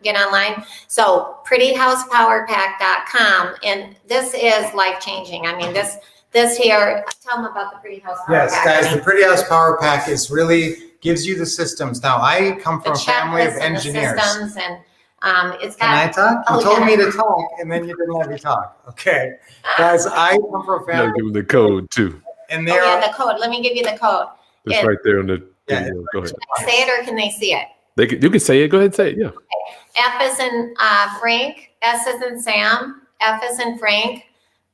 Speaker 3: get online. So prettyhousepowerpack.com. And this is life-changing. I mean, this here, tell them about the Pretty House Power Pack.
Speaker 2: Yes, guys, the Pretty House Power Pack gives you the systems. Now, I come from a family of engineers. It's got. Can I talk? You told me to talk, and then you didn't let me talk. Okay, guys, I come from a family.
Speaker 1: I'll give them the code too.
Speaker 2: And
Speaker 3: the code. Let me give you the code.
Speaker 1: It's right there on the video. Go ahead.
Speaker 3: Say it, or can they see it?
Speaker 1: You can say it. Go ahead and say it. Yeah.
Speaker 3: Okay. F is in Frank. S is in Sam. F is in Frank.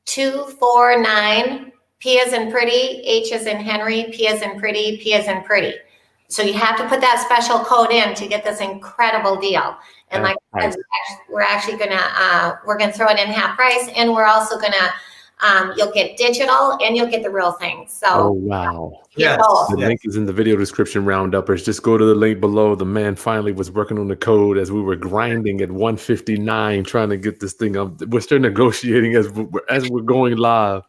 Speaker 3: 249. P is in pretty. H is in Henry. P is in pretty. P is in pretty. So you have to put that special code in to get this incredible deal. And like I said, we're actually gonna throw it in half price, and we're also gonna you'll get digital and you'll get the real thing. So
Speaker 1: oh wow.
Speaker 2: Yes.
Speaker 1: The link is in the video description, rounduppers. Just go to the link below. The man finally was working on the code as we were grinding at 159 trying to get this thing up. We're still negotiating as we're going live.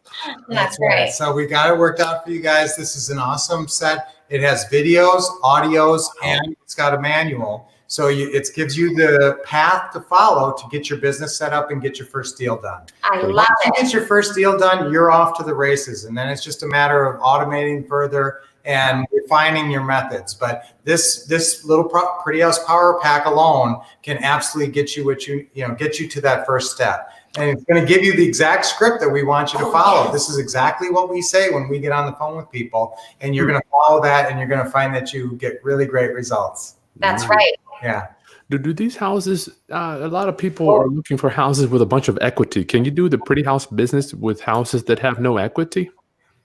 Speaker 3: That's right.
Speaker 2: So we got it worked out for you guys. This is an awesome set. It has videos, audios, and it's got a manual. So it gives you the path to follow to get your business set up and get your first deal done.
Speaker 3: I love it.
Speaker 2: Once you get your first deal done, you're off to the races. And then it's just a matter of automating further and refining your methods. But this little Pretty House Power Pack alone can absolutely get you get you to that first step. And it's going to give you the exact script that we want you to follow. Yes. This is exactly what we say when we get on the phone with people. And you're going to follow that, and you're going to find that you get really great results.
Speaker 3: That's right.
Speaker 2: Yeah.
Speaker 1: Do these houses, a lot of people are looking for houses with a bunch of equity. Can you do the Pretty House business with houses that have no equity?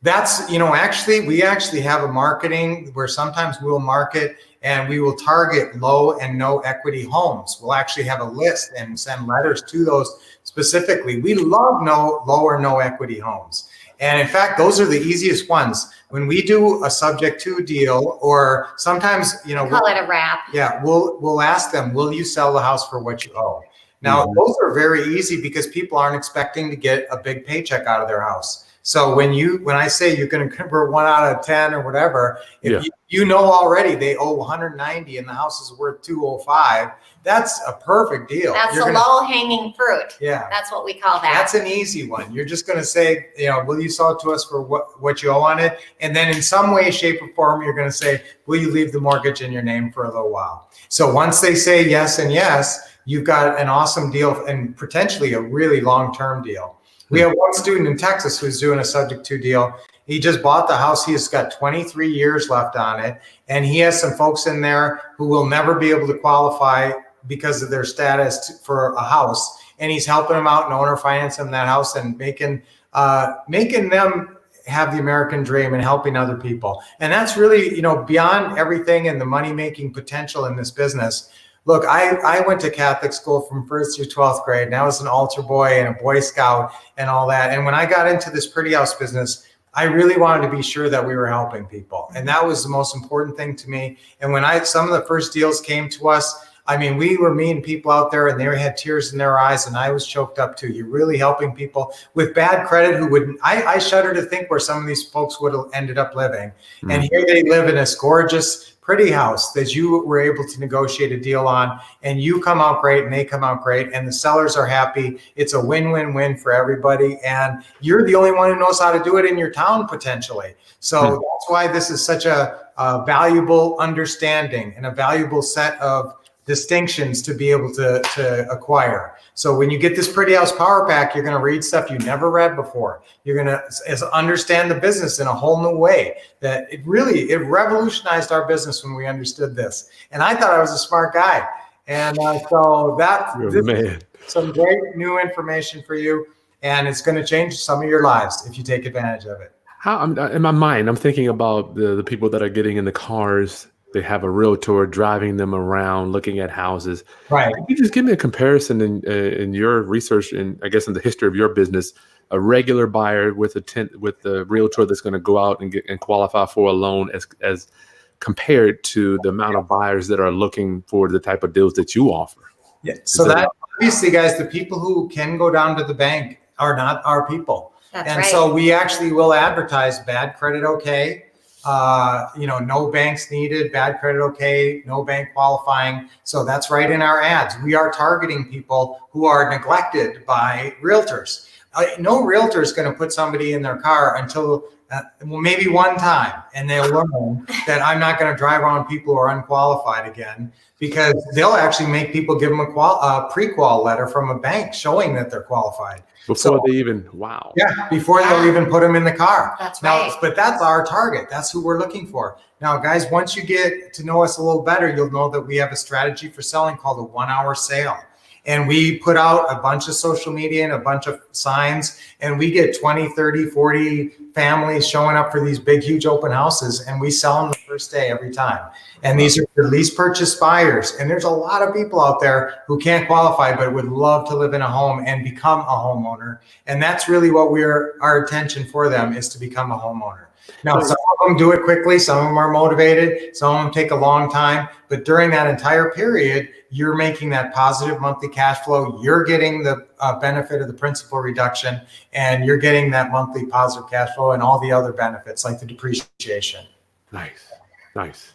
Speaker 2: That's, we actually have a marketing where sometimes we'll market and we will target low and no equity homes. We'll actually have a list and send letters to those specifically. We love low or no equity homes. And in fact, those are the easiest ones. When we do a subject to deal, or sometimes,
Speaker 3: call it a wrap.
Speaker 2: Yeah, we'll ask them, will you sell the house for what you owe? Now, those are very easy because people aren't expecting to get a big paycheck out of their house. So when I say you're going to convert 1 out of 10 or whatever, if you know already they owe 190 and the house is worth 205, that's a perfect deal.
Speaker 3: That's low-hanging fruit.
Speaker 2: Yeah.
Speaker 3: That's what we call that.
Speaker 2: That's an easy one. You're just going to say, will you sell it to us for what you owe on it? And then in some way, shape, or form, you're going to say, will you leave the mortgage in your name for a little while? So once they say yes and yes, you've got an awesome deal and potentially a really long-term deal. We have one student in Texas who's doing a subject to deal. He just bought the house. He's got 23 years left on it. And he has some folks in there who will never be able to qualify because of their status for a house. And he's helping them out and owner financing that house and making them have the American dream and helping other people. And that's really, beyond everything and the money-making potential in this business. Look, I went to Catholic school from 1st through 12th grade, and I was an altar boy and a Boy Scout and all that. And when I got into this Pretty House business, I really wanted to be sure that we were helping people. And that was the most important thing to me. And when some of the first deals came to us, I mean, we were meeting people out there and they had tears in their eyes and I was choked up too. You're really helping people with bad credit who wouldn't, I shudder to think where some of these folks would have ended up living. Mm-hmm. And here they live in this gorgeous, pretty house that you were able to negotiate a deal on, and you come out great and they come out great and the sellers are happy. It's a win-win-win for everybody. And you're the only one who knows how to do it in your town potentially. So that's why this is such a valuable understanding and a valuable set of distinctions to be able to acquire. So when you get this Pretty House Power Pack, you're going to read stuff you never read before. You're going to understand the business in a whole new way. That it revolutionized our business when we understood this. And I thought I was a smart guy. And so this is some great new information for you. And it's going to change some of your lives if you take advantage of it.
Speaker 1: In my mind, I'm thinking about the people that are getting in the cars. They have a realtor driving them around, looking at houses.
Speaker 2: Right.
Speaker 1: Can you just give me a comparison in your research and I guess in the history of your business, a regular buyer with the realtor that's going to go out and qualify for a loan as compared to the amount of buyers that are looking for the type of deals that you offer?
Speaker 2: Yeah. So that obviously, guys, the people who can go down to the bank are not our people.
Speaker 3: That's
Speaker 2: and
Speaker 3: right.
Speaker 2: So we actually will advertise bad credit okay. No banks needed, bad credit okay, no bank qualifying. So that's right in our ads. We are targeting people who are neglected by realtors. No realtor is going to put somebody in their car until maybe one time, and they'll learn that I'm not going to drive around people who are unqualified again, because they'll actually make people give them a pre-qual letter from a bank showing that they're qualified.
Speaker 1: Before they even, wow.
Speaker 2: Yeah, before they'll even put them in the car.
Speaker 3: That's right.
Speaker 2: But that's our target. That's who we're looking for. Now, guys, once you get to know us a little better, you'll know that we have a strategy for selling called a 1 hour sale. And we put out a bunch of social media and a bunch of signs, and we get 20, 30, 40 families showing up for these big, huge open houses, and we sell them the first day every time. And these are for lease purchase buyers. And there's a lot of people out there who can't qualify, but would love to live in a home and become a homeowner. And that's really what our intention for them is, to become a homeowner. Now, some of them do it quickly. Some of them are motivated. Some of them take a long time. But during that entire period, you're making that positive monthly cash flow. You're getting the benefit of the principal reduction, and you're getting that monthly positive cash flow and all the other benefits like the depreciation.
Speaker 1: Nice.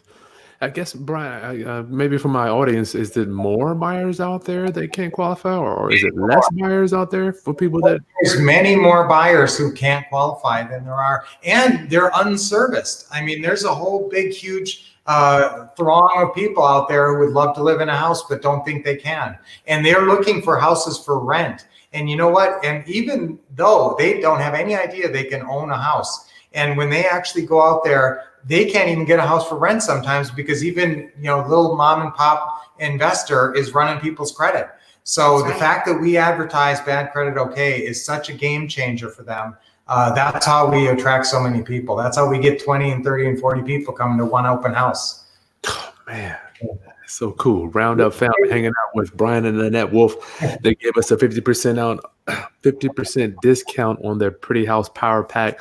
Speaker 1: I guess, Brian, maybe for my audience, is there more buyers out there that can't qualify, or is it less buyers out there for people that?
Speaker 2: There's many more buyers who can't qualify than there are, and they're unserviced. I mean, there's a whole big, huge throng of people out there who would love to live in a house but don't think they can. And they're looking for houses for rent. And you know what? And even though they don't have any idea they can own a house, and when they actually go out there, they can't even get a house for rent sometimes, because even, little mom and pop investor is running people's credit. So the fact that we advertise bad credit okay is such a game changer for them. That's how we attract so many people. That's how we get 20 and 30 and 40 people coming to one open house.
Speaker 1: Oh, man, that's so cool. Roundup family hanging out with Brian and Lynette Wolff. They gave us a 50% discount on their Pretty House Power Pack.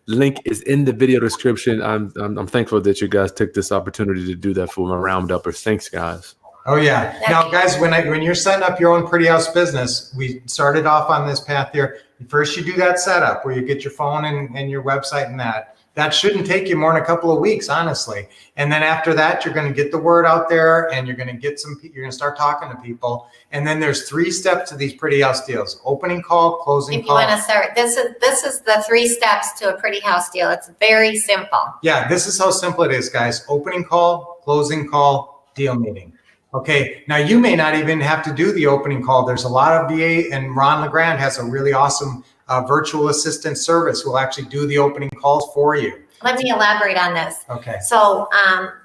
Speaker 1: Link is in the video description. I'm thankful that you guys took this opportunity to do that for my rounduppers. Thanks, guys.
Speaker 2: Oh yeah. Now, guys, when you're setting up your own Pretty House business, we started off on this path here. First, you do that setup where you get your phone and your website and that. That shouldn't take you more than a couple of weeks, honestly. And then after that, you're going to get the word out there, and you're going to start talking to people. And then there's 3 steps to these Pretty House deals: opening call, closing call.
Speaker 3: If you want to start, this is the 3 steps to a Pretty House deal. It's very simple.
Speaker 2: Yeah, this is how simple it is, guys. Opening call, closing call, deal meeting. Okay, now you may not even have to do the opening call. There's a lot of VA, and Ron LeGrand has a really awesome virtual assistant service who will actually do the opening calls for you.
Speaker 3: Let me elaborate on this.
Speaker 2: Okay.
Speaker 3: So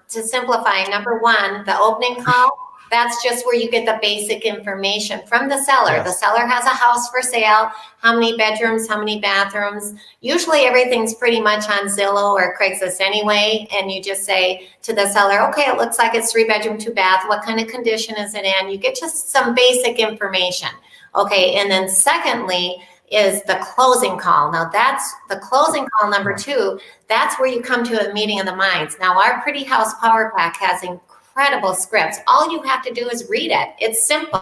Speaker 3: to simplify, number 1, the opening call, that's just where you get the basic information from the seller.
Speaker 2: Yes.
Speaker 3: The seller has a house for sale, how many bedrooms, how many bathrooms. Usually everything's pretty much on Zillow or Craigslist anyway. And you just say to the seller, okay, it looks like it's 3 bedroom, 2 bath. What kind of condition is it in? You get just some basic information. Okay. And then secondly is the closing call. Now that's the closing call number 2. That's where you come to a meeting of the minds. Now our Pretty House Power Pack has incredible incredible scripts. All you have to do is read it. It's simple.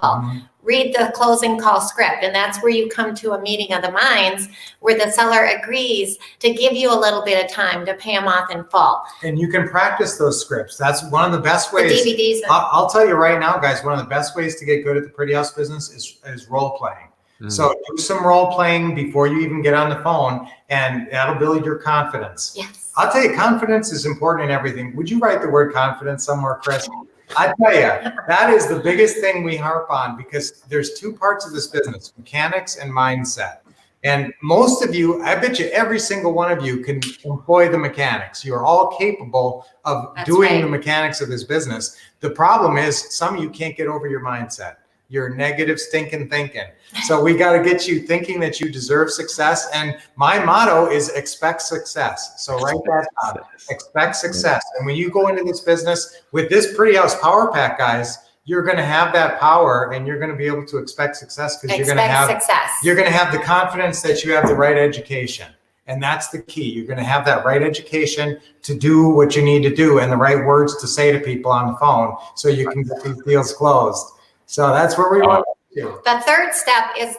Speaker 3: Read the closing call script. And that's where you come to a meeting of the minds where the seller agrees to give you a little bit of time to pay them off in full.
Speaker 2: And you can practice those scripts. That's one of the best ways.
Speaker 3: The DVDs.
Speaker 2: I'll tell you right now, guys, one of the best ways to get good at the pretty house business is role playing. So do some role playing before you even get on the phone, and that'll build your confidence.
Speaker 3: Yes.
Speaker 2: I'll tell you, confidence is important in everything. Would you write the word confidence somewhere, Chris? I tell you, that is the biggest thing we harp on, because there's two parts of this business, mechanics and mindset. And most of you, I bet you every single one of you can employ the mechanics. You're all capable of doing the mechanics of this business. The problem is some of you can't get over your mindset. Your negative stinking thinking. So we got to get you thinking that you deserve success. And my motto is expect success. So write that down. Expect success. And when you go into this business with this Pretty House Power Pack, guys, you're going to have that power, and you're going to be able to expect success, because you're going to have the confidence that you have the right education. And that's the key. You're going to have that right education to do what you need to do, and the right words to say to people on the phone, so you can get these deals closed. So that's where we want to do.
Speaker 3: The third step is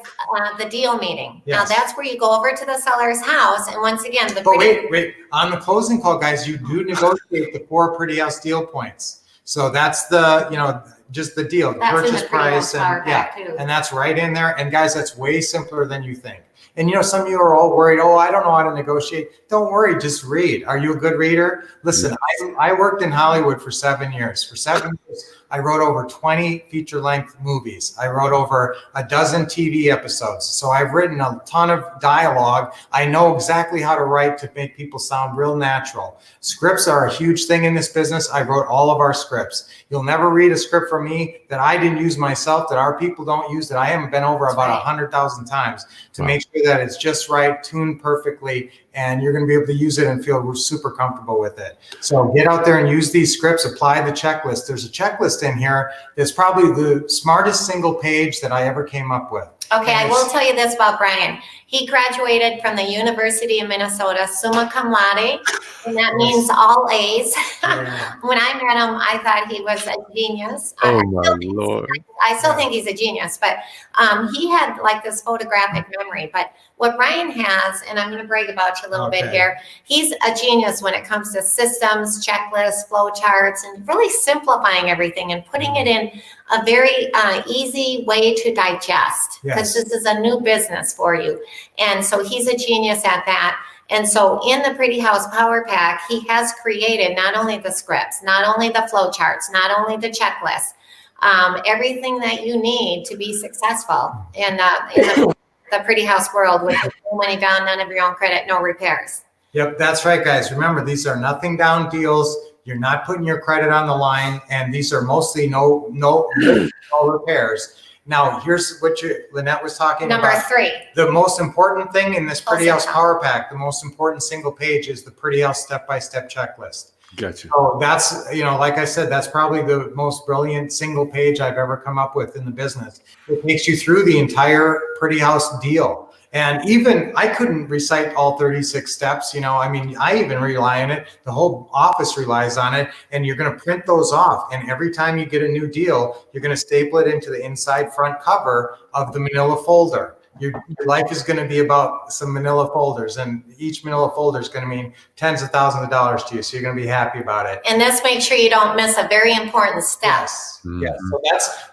Speaker 3: the deal meeting.
Speaker 2: Yes.
Speaker 3: Now that's where you go over to the seller's house, and once again,
Speaker 2: wait. On the closing call, guys, you do negotiate the 4 Pretty House deal points. So that's the, just the deal, the purchase price, and that's right in there. And guys, that's way simpler than you think. And some of you are all worried, I don't know how to negotiate. Don't worry, just read. Are you a good reader? Listen, I worked in Hollywood for 7 years. For 7 years, I wrote over 20 feature-length movies. I wrote over a dozen TV episodes. So I've written a ton of dialogue. I know exactly how to write to make people sound real natural. Scripts are a huge thing in this business. I wrote all of our scripts. You'll never read a script from me that I didn't use myself, that our people don't use, that I haven't been over about 100,000 times to make sure that it's just right, tuned perfectly, and you're going to be able to use it and feel super comfortable with it. So get out there and use these scripts, apply the checklist. There's a checklist in here that's probably the smartest single page that I ever came up with.
Speaker 3: Okay, I will tell you this about Brian. He graduated from the University of Minnesota, summa cum laude, and that means all A's. When I met him, I thought he was a genius.
Speaker 1: Oh my Lord.
Speaker 3: I still think he's a genius, but he had like this photographic memory. But what Brian has, and I'm going to brag about you a little bit here, he's a genius when it comes to systems, checklists, flow charts, and really simplifying everything and putting it in a very easy way to digest, because this is a new business for you. And so he's a genius at that. And so in the Pretty House Power Pack, he has created not only the scripts, not only the flow charts, not only the checklist, everything that you need to be successful in the Pretty House world with no money down, none of your own credit, no repairs.
Speaker 2: Yep, that's right, guys. Remember, these are nothing down deals. You're not putting your credit on the line, and these are mostly no repairs. Now, here's what Lynette was talking about.
Speaker 3: Number 3.
Speaker 2: The most important thing in this Pretty House Power Pack, the most important single page, is the Pretty House step-by-step checklist.
Speaker 1: Gotcha.
Speaker 2: So that's, like I said, that's probably the most brilliant single page I've ever come up with in the business. It takes you through the entire Pretty House deal. And even I couldn't recite all 36 steps. I even rely on it. The whole office relies on it. And you're going to print those off. And every time you get a new deal, you're going to staple it into the inside front cover of the manila folder. Your life is going to be about some manila folders, and each manila folder is going to mean tens of thousands of dollars to you. So you're going to be happy about it.
Speaker 3: And this makes sure you don't miss a very important step.
Speaker 2: Yes. So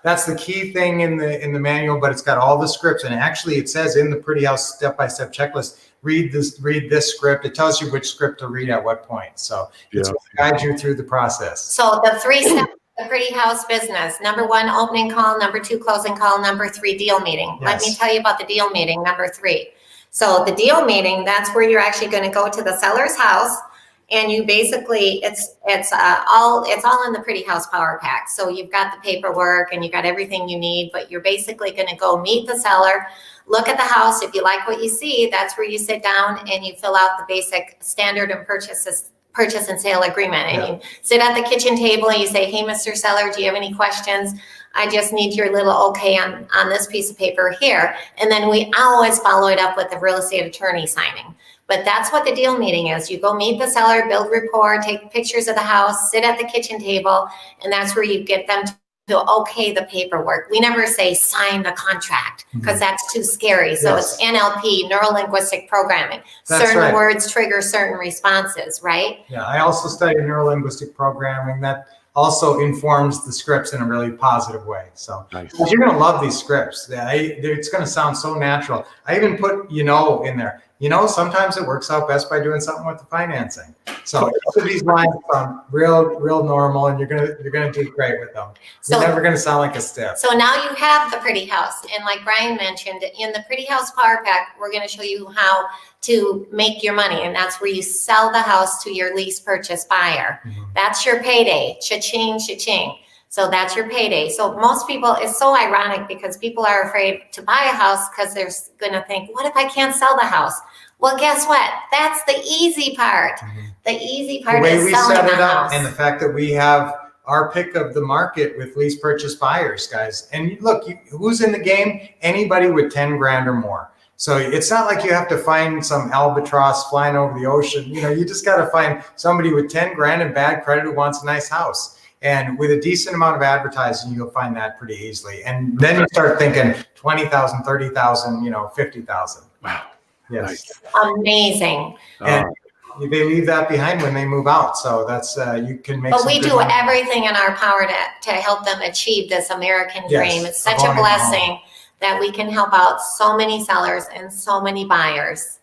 Speaker 2: that's the key thing in the manual, but it's got all the scripts. And actually it says in the Pretty House step-by-step checklist, read this script. It tells you which script to read at what point. So it's going to guide you through the process.
Speaker 3: So the 3 steps. The Pretty House business. Number 1, opening call. Number 2, closing call. Number 3, deal meeting. Let me tell you about the deal meeting. Number 3. So the deal meeting, that's where you're actually going to go to the seller's house, and you basically it's all in the Pretty House Power Pack. So you've got the paperwork and you got everything you need, but you're basically going to go meet the seller, look at the house. If you like what you see, that's where you sit down and you fill out the basic standard and purchase and sale agreement. And you sit at the kitchen table and you say, hey, Mr. Seller, do you have any questions? I just need your little okay on this piece of paper here. And then we always follow it up with the real estate attorney signing. But that's what the deal meeting is. You go meet the seller, build rapport, take pictures of the house, sit at the kitchen table, and that's where you get them to okay the paperwork. We never say sign the contract because that's too scary. So it's NLP, neuro-linguistic programming.
Speaker 2: That's
Speaker 3: certain
Speaker 2: right.
Speaker 3: words trigger certain responses, right?
Speaker 2: Yeah, I also study neuro-linguistic programming that also informs the scripts in a really positive way. So
Speaker 1: Nice.
Speaker 2: you're going to love these scripts. It's going to sound so natural. I even put, in there. Sometimes it works out best by doing something with the financing. So each of these lines sound real normal, and you're gonna do great with them.
Speaker 3: So-
Speaker 2: You're never gonna sound like a stiff.
Speaker 3: So now you have the pretty house. And like Brian mentioned, in the pretty house power pack, we're going to show you how to make your money. And that's where you sell the house to your lease purchase buyer. That's your payday. Cha-ching, cha-ching. So that's your payday. So most people, it's so ironic because people are afraid to buy a house because they're going to think, what if I can't sell the house? Well, guess what? That's the easy part. The easy part
Speaker 2: The way
Speaker 3: is
Speaker 2: we
Speaker 3: selling
Speaker 2: set
Speaker 3: the
Speaker 2: it up
Speaker 3: house.
Speaker 2: and the fact that we have our pick of the market with lease purchase buyers, guys. And look, who's in the game? Anybody with 10 grand or more. So it's not like you have to find some albatross flying over the ocean. You just got to find somebody with 10 grand and bad credit who wants a nice house. And with a decent amount of advertising, you'll find that pretty easily. And then you start thinking 20,000, 30,000, 50,000.
Speaker 1: Wow.
Speaker 2: Yes.
Speaker 1: Nice.
Speaker 3: Amazing.
Speaker 2: And they leave that behind when they move out. So that's, you can make
Speaker 3: But
Speaker 2: some
Speaker 3: we
Speaker 2: good
Speaker 3: do
Speaker 2: money.
Speaker 3: everything in our power to help them achieve this American
Speaker 2: Yes,
Speaker 3: dream. It's such
Speaker 2: owning
Speaker 3: a
Speaker 2: a
Speaker 3: blessing that we can help out so many sellers and so many buyers.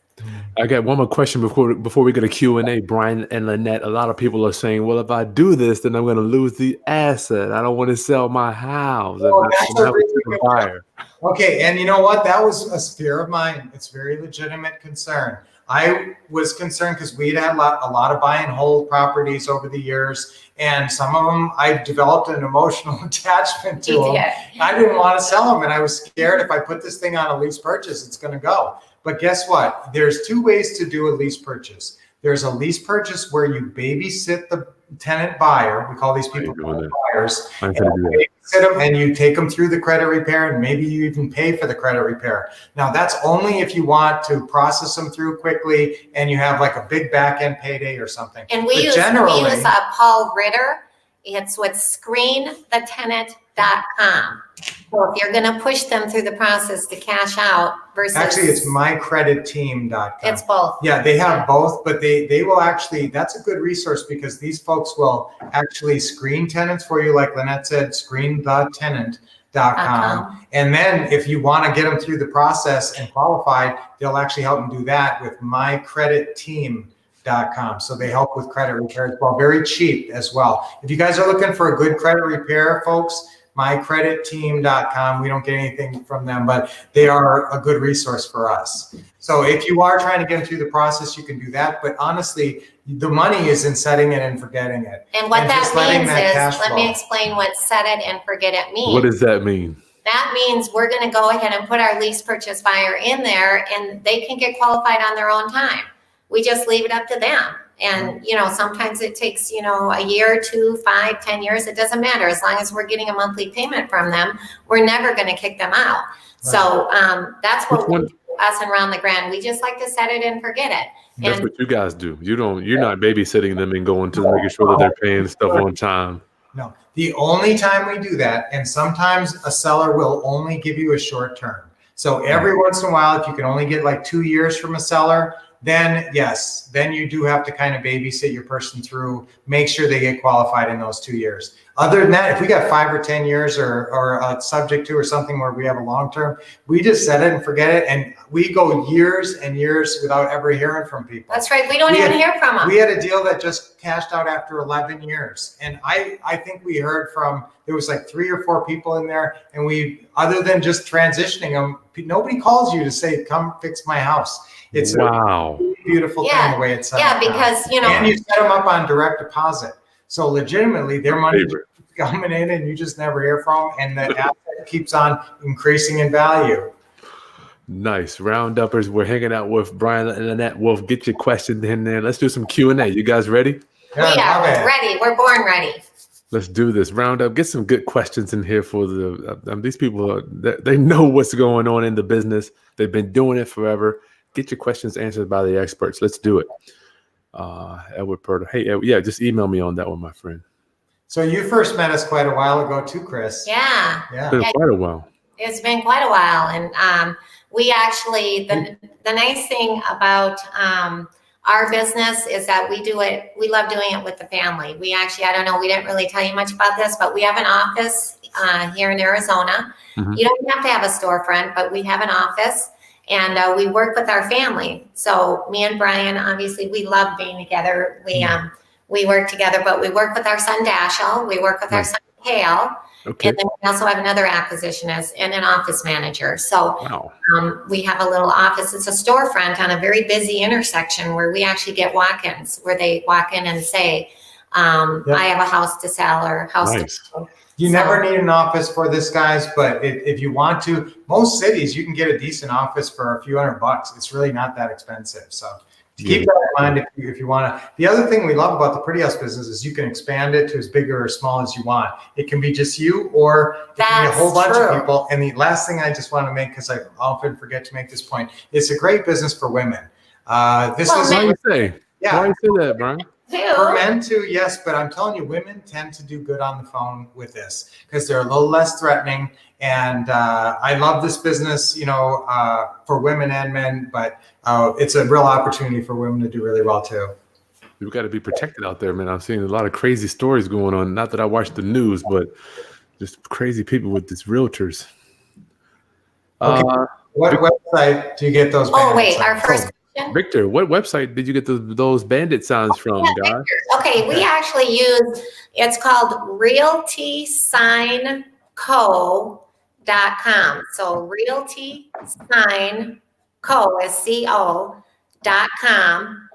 Speaker 1: I got one more question before we go to Q&A. Brian and Lynette, a lot of people are saying, well, if I do this, then I'm going to lose the asset. I don't want to sell my house.
Speaker 2: Oh,
Speaker 1: And
Speaker 2: that's
Speaker 1: I
Speaker 2: a
Speaker 1: have
Speaker 2: really
Speaker 1: a
Speaker 2: good
Speaker 1: buyer.
Speaker 2: Okay, and you know what? That was a fear of mine. It's very legitimate concern. I was concerned because we'd had a lot of buy and hold properties over the years, and some of them I developed an emotional attachment to them. I didn't want to sell them, and I was scared if I put this thing on a lease purchase, it's going to go. But guess what? There's two ways to do a lease purchase. There's a lease purchase where you babysit the tenant buyer. We call these people tenant buyers. And you babysit them and you take them through the credit repair, and maybe you even pay for the credit repair. Now that's only if you want to process them through quickly and you have like a big back end payday or something.
Speaker 3: And we use Paul Ritter. It's with screenthetenant.com. So if you're going to push them through the process to cash out versus...
Speaker 2: Actually, it's mycreditteam.com.
Speaker 3: It's both.
Speaker 2: Yeah, they have both, but they will actually, that's a good resource because these folks will actually screen tenants for you. Like Lynette said, screenthetenant.com. And then if you want to get them through the process and qualified, they'll actually help them do that with mycreditteam.com. So they help with credit repair as well. Very cheap as well. If you guys are looking for a good credit repair, folks, mycreditteam.com. We don't get anything from them, but they are a good resource for us. So if you are trying to get through the process, you can do that. But honestly, the money is in setting it and forgetting it.
Speaker 3: And what that means is, let me
Speaker 2: flow.
Speaker 3: explain what set it and forget it means.
Speaker 1: What does that mean?
Speaker 3: That means we're going to go ahead and put our lease purchase buyer in there, and they can get qualified on their own time. We just leave it up to them. And, sometimes it takes, a year, 2, 5, 10 years. It doesn't matter. As long as we're getting a monthly payment from them, we're never going to kick them out. Right. So that's what us and Ron LeGrand, we just like to set it and forget it.
Speaker 1: That's what you guys do. You're not babysitting them and going to making sure that they're paying stuff on time.
Speaker 2: No, the only time we do that, and sometimes a seller will only give you a short term. So every once in a while, if you can only get like 2 years from a seller, then yes, then you do have to kind of babysit your person through, make sure they get qualified in those 2 years. Other than that, if we got 5 or 10 years or a subject to or something where we have a long term, we just set it and forget it. And we go years and years without ever hearing from people.
Speaker 3: That's right. We don't even hear from them.
Speaker 2: We had a deal that just cashed out after 11 years. And I think we heard from, there was like 3 or 4 people in there. And we, other than just transitioning them, nobody calls you to say, come fix my house. It's a beautiful thing the way it's set up.
Speaker 3: Because,
Speaker 2: and you set them up on direct deposit. So legitimately their money is coming in and you just never hear from them, and the asset keeps on increasing in value.
Speaker 1: Nice. Rounduppers, we're hanging out with Brian and Lynette. Wolff, get your question in there. Let's do some Q&A. You guys ready?
Speaker 3: We are ready. We're born ready.
Speaker 1: Let's do this. Roundup. Get some good questions in here for these people. They know what's going on in the business. They've been doing it forever. get your questions answered by the experts. Let's do it. Edward Purtle. Hey, yeah, just email me on that one, my friend.
Speaker 2: So you first met us quite a while ago too, Chris.
Speaker 3: Yeah.
Speaker 2: Yeah.
Speaker 1: It's been quite a while.
Speaker 3: It's been quite a while. And we actually, the nice thing about our business is that we love doing it with the family. We actually, I don't know, we didn't really tell you much about this, but we have an office here in Arizona.
Speaker 1: Mhm.
Speaker 3: You don't have to have a storefront, but we have an office. And we work with our family. So me and Brian, obviously, we love being together. We work together, but we work with our son Dashiell. We work with our son Hale.
Speaker 1: Okay.
Speaker 3: And then we also have another acquisitionist and an office manager. So
Speaker 1: Wow.
Speaker 3: we have a little office. It's a storefront on a very busy intersection where we actually get walk-ins, where they walk in and say, I have a house to sell or house
Speaker 1: Nice.
Speaker 3: to sell.
Speaker 2: You never need an office for this, guys, but if you want to, most cities, you can get a decent office for a few $100. It's really not that expensive. So to keep that in mind if you want to. The other thing we love about the Pretty House business is you can expand it to as big or as small as you want. It can be just you, or it can be a whole bunch of people. And the last thing I just want to make, because I often forget to make this point, it's a great business for women.
Speaker 1: Why do you say?
Speaker 2: Yeah.
Speaker 1: Why do you say that, Brian?
Speaker 2: For men too, yes, but I'm telling you, women tend to do good on the phone with this because they're a little less threatening. And I love this business, for women and men, but it's a real opportunity for women to do really well too.
Speaker 1: We've got to be protected out there, man. I'm seeing a lot of crazy stories going on. Not that I watch the news, but just crazy people with these realtors.
Speaker 2: Okay. What website do you get those?
Speaker 3: Oh, wait,
Speaker 2: on?
Speaker 3: our first question.
Speaker 1: Victor, what website did you get those Bandit signs from, guys?
Speaker 3: Okay, we actually use, it's called realtysignco.com. So realtysignco is co.com.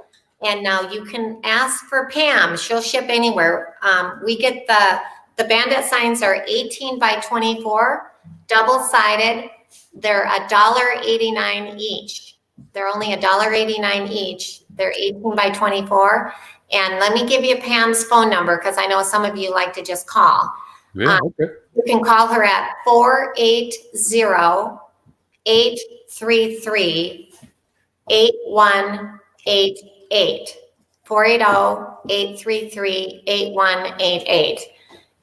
Speaker 3: And now you can ask for Pam. She'll ship anywhere. We get the Bandit signs are 18 by 24, double-sided. They're $1.89 each. They're only $1.89 each. They're 18 by 24. And let me give you Pam's phone number because I know some of you like to just call.
Speaker 1: Yeah, okay.
Speaker 3: You can call her at 480-833-8188. 480-833-8188.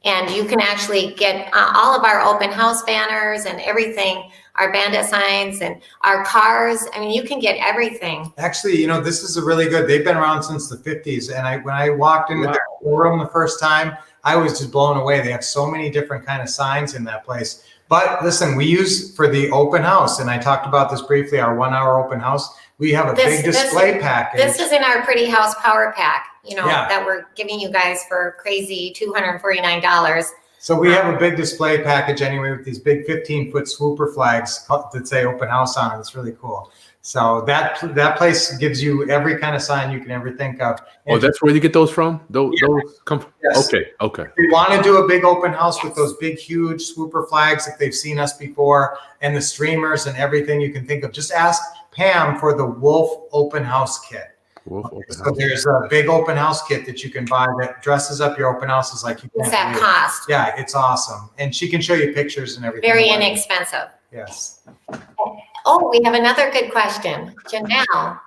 Speaker 3: And you can actually get all of our open house banners and everything, our Bandit signs and our cars. I mean, you can get everything.
Speaker 2: Actually, this is a really good, they've been around since the 50s. And when I walked into their showroom the first time, I was just blown away. They have so many different kind of signs in that place. But listen, we use for the open house, and I talked about this briefly, our 1 hour open house. We have a big display package.
Speaker 3: This is in our Pretty House Power Pack, that we're giving you guys for crazy $249.
Speaker 2: So we have a big display package anyway with these big 15-foot swooper flags that say open house on it. It's really cool. So that place gives you every kind of sign you can ever think of. And
Speaker 1: that's where you get those from? Those come.
Speaker 2: Yes.
Speaker 1: Okay.
Speaker 2: If you want to do a big open house with those big, huge swooper flags, if they've seen us before, and the streamers and everything you can think of, just ask Pam for the Wolff Open House Kit. So there's a big open house kit that you can buy that dresses up your open houses like you can.
Speaker 3: What's that cost?
Speaker 2: Yeah, it's awesome. And she can show you pictures and everything.
Speaker 3: Very inexpensive.
Speaker 2: Yes.
Speaker 3: Oh, we have another good question. Janelle.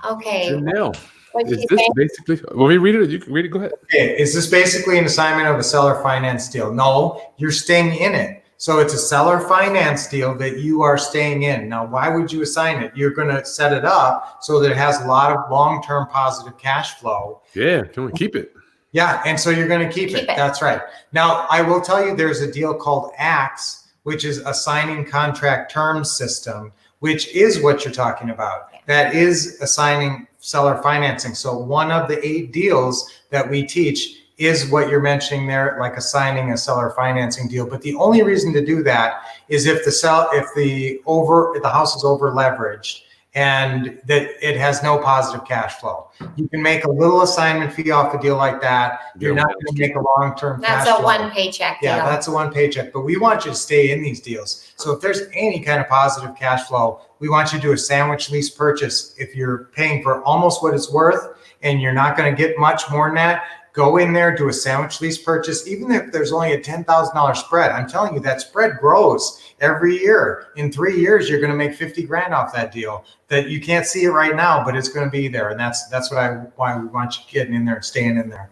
Speaker 3: Okay.
Speaker 1: Janelle.
Speaker 3: What'd
Speaker 1: Is
Speaker 3: you
Speaker 1: this
Speaker 3: say?
Speaker 1: basically, when we read it, you can read it, go ahead.
Speaker 2: Okay, is this basically an assignment of a seller finance deal? No, you're staying in it. So it's a seller finance deal that you are staying in. Now, why would you assign it? You're going to set it up so that it has a lot of long-term positive cash flow.
Speaker 1: Yeah, can we keep it?
Speaker 2: Yeah, and so you're going to keep it. That's right. Now, I will tell you there's a deal called ACTS, which is assigning contract terms system, which is what you're talking about. That is assigning seller financing. So one of the 8 deals that we teach is what you're mentioning there, like assigning a seller financing deal. But the only reason to do that is if the house is over leveraged and that it has no positive cash flow. You can make a little assignment fee off a deal like that. You're not going to make a long-term cash flow.
Speaker 3: That's a one paycheck deal.
Speaker 2: Yeah, that's a one paycheck. But we want you to stay in these deals. So if there's any kind of positive cash flow, we want you to do a sandwich lease purchase. If you're paying for almost what it's worth and you're not going to get much more than that, go in there, do a sandwich lease purchase, even if there's only a $10,000 spread. I'm telling you, that spread grows every year. In 3 years, you're going to make 50 grand off that deal. That you can't see it right now, but it's going to be there. And that's why we want you getting in there and staying in there.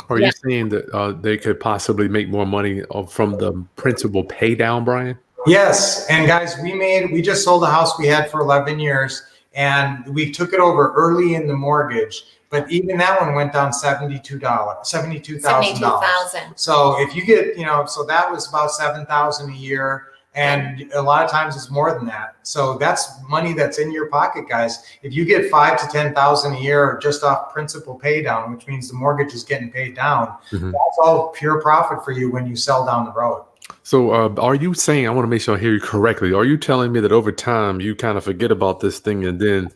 Speaker 1: Are you saying that they could possibly make more money from the principal pay down, Brian?
Speaker 2: Yes. And guys, we just sold a house we had for 11 years and we took it over early in the mortgage. But even that one went down $72,000. So if you get, so that was about $7,000 a year. And a lot of times it's more than that. So that's money that's in your pocket, guys. If you get $5,000 to $10,000 a year just off principal pay down, which means the mortgage is getting paid down, that's all pure profit for you when you sell down the road.
Speaker 1: So are you saying, I want to make sure I hear you correctly, are you telling me that over time you kind of forget about this thing and then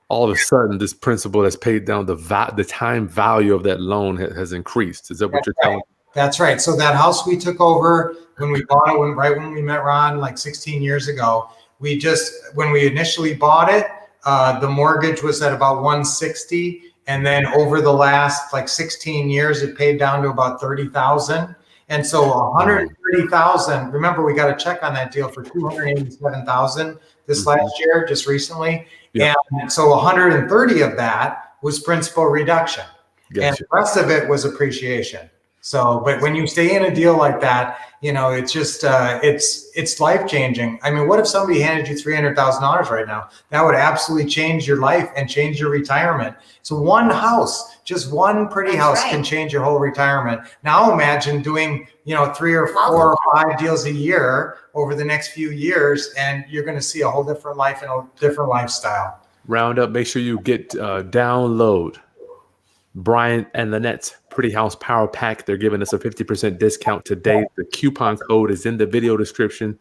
Speaker 1: all of a sudden this principal that's paid down, the time value of that loan has increased? Is that what you're telling me?
Speaker 2: That's right. So that house we took over when we bought it, right when we met Ron, like 16 years ago, when we initially bought it, the mortgage was at about 160. And then over the last like 16 years, it paid down to about 30,000. And so 130,000, remember we got a check on that deal for 287,000 this last year, just recently. Yeah. And so 130 of that was principal reduction. Gotcha. And the rest of it was appreciation. So, but when you stay in a deal like that, it's just, it's life-changing. I mean, what if somebody handed you $300,000 right now? That would absolutely change your life and change your retirement. So one house, just one pretty house can change your whole retirement. Now imagine doing, 3 or 4 or 5 deals a year over the next few years, and you're going to see a whole different life and a different lifestyle.
Speaker 1: Round up, make sure you download Brian and Lynette's Pretty House Power Pack. They're giving us a 50% discount today. The coupon code is in the video description.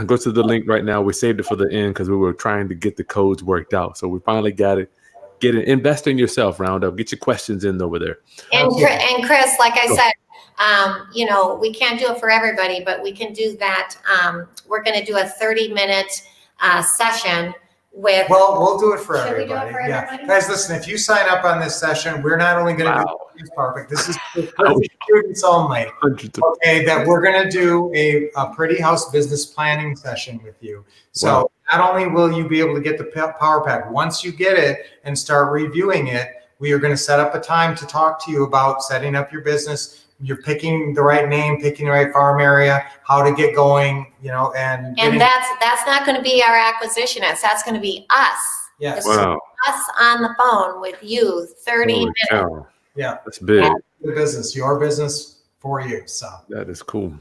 Speaker 1: Go to the link right now. We saved it for the end because we were trying to get the codes worked out. So we finally got it. Get it. Invest in yourself, Roundup. Get your questions in over there. And
Speaker 3: Chris, like I said, we can't do it for everybody, but we can do that. We're going to do a 30-minute session with.
Speaker 2: Well, we'll do it for everybody. Yeah, guys, listen. If you sign up on this session, we're not only going to do this perfect. This is students only. Okay, that we're going to do a pretty house business planning session with you. So not only will you be able to get the Power Pack, once you get it and start reviewing it, we are going to set up a time to talk to you about setting up your business. You're picking the right name, picking the right farm area, how to get going, and
Speaker 3: that's not going to be our acquisitionist. That's going to be us.
Speaker 2: Yes.
Speaker 3: Us on the phone with you, 30 minutes.
Speaker 1: Cow.
Speaker 2: Yeah.
Speaker 1: That's big.
Speaker 2: The business, your business for you. So
Speaker 1: that is cool.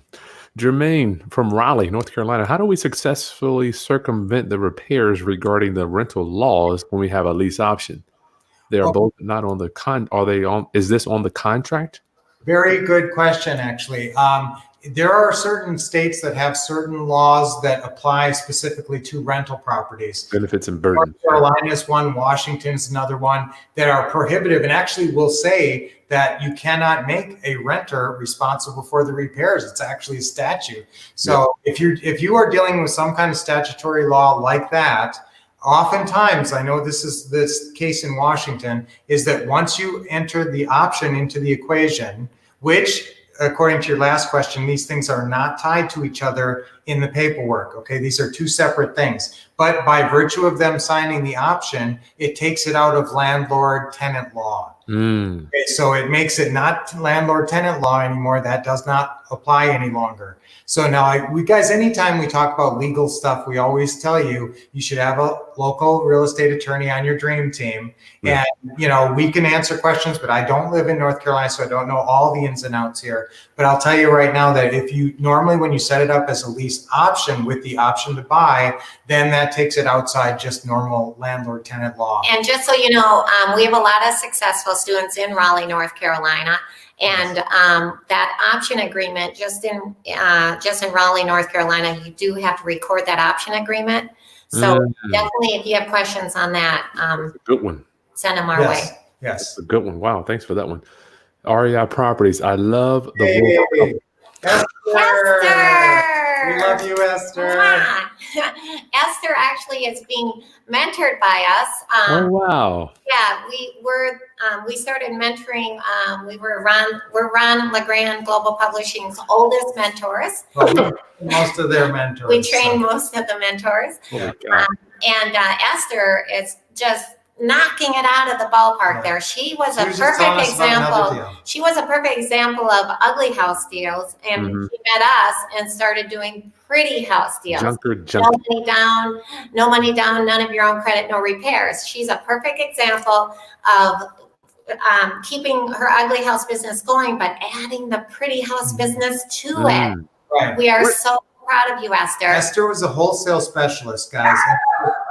Speaker 1: Jermaine from Raleigh, North Carolina. How do we successfully circumvent the repairs regarding the rental laws when we have a lease option? They are both not on the is this on the contract?
Speaker 2: Very good question, actually. There are certain states that have certain laws that apply specifically to rental properties.
Speaker 1: Benefits and burdens.
Speaker 2: North Carolina is one, Washington is another one that are prohibitive and actually will say that you cannot make a renter responsible for the repairs. It's actually a statute. So if you are dealing with some kind of statutory law like that, oftentimes, I know this case in Washington, is that once you enter the option into the equation, which according to your last question, these things are not tied to each other in the paperwork. Okay, these are two separate things. But by virtue of them signing the option, it takes it out of landlord-tenant law. Okay, so it makes it not landlord-tenant law anymore. That does not apply any longer. So now, we guys, anytime we talk about legal stuff, we always tell you should have a local real estate attorney on your dream team. And, we can answer questions, but I don't live in North Carolina, so I don't know all the ins and outs here. But I'll tell you right now that if you normally, when you set it up as a lease option with the option to buy, then that takes it outside just normal landlord-tenant law.
Speaker 3: And just so you know, we have a lot of successful students in Raleigh, North Carolina. And that option agreement, just in Raleigh, North Carolina, you do have to record that option agreement. So definitely, if you have questions on that,
Speaker 1: good one.
Speaker 3: Send them our way.
Speaker 2: Yes,
Speaker 1: that's a good one. Wow, thanks for that one. REI Properties. I love the
Speaker 3: Esther. Esther.
Speaker 2: We love you, Esther.
Speaker 3: Mwah. Esther actually is being mentored by us.
Speaker 1: Oh, wow.
Speaker 3: Yeah, we started mentoring. We're Ron LeGrand Global Publishing's oldest mentors.
Speaker 2: Well, most of their mentors.
Speaker 3: We train most of the mentors.
Speaker 1: Oh my God.
Speaker 3: And Esther is just knocking it out of the ballpark there. She was a perfect example. She was a perfect example of ugly house deals, and she met us and started doing pretty house deals.
Speaker 1: Junker.
Speaker 3: No money down, none of your own credit, no repairs. She's a perfect example of keeping her ugly house business going, but adding the pretty house business to it.
Speaker 2: Right.
Speaker 3: We are so proud of you, Esther.
Speaker 2: Esther was a wholesale specialist, guys.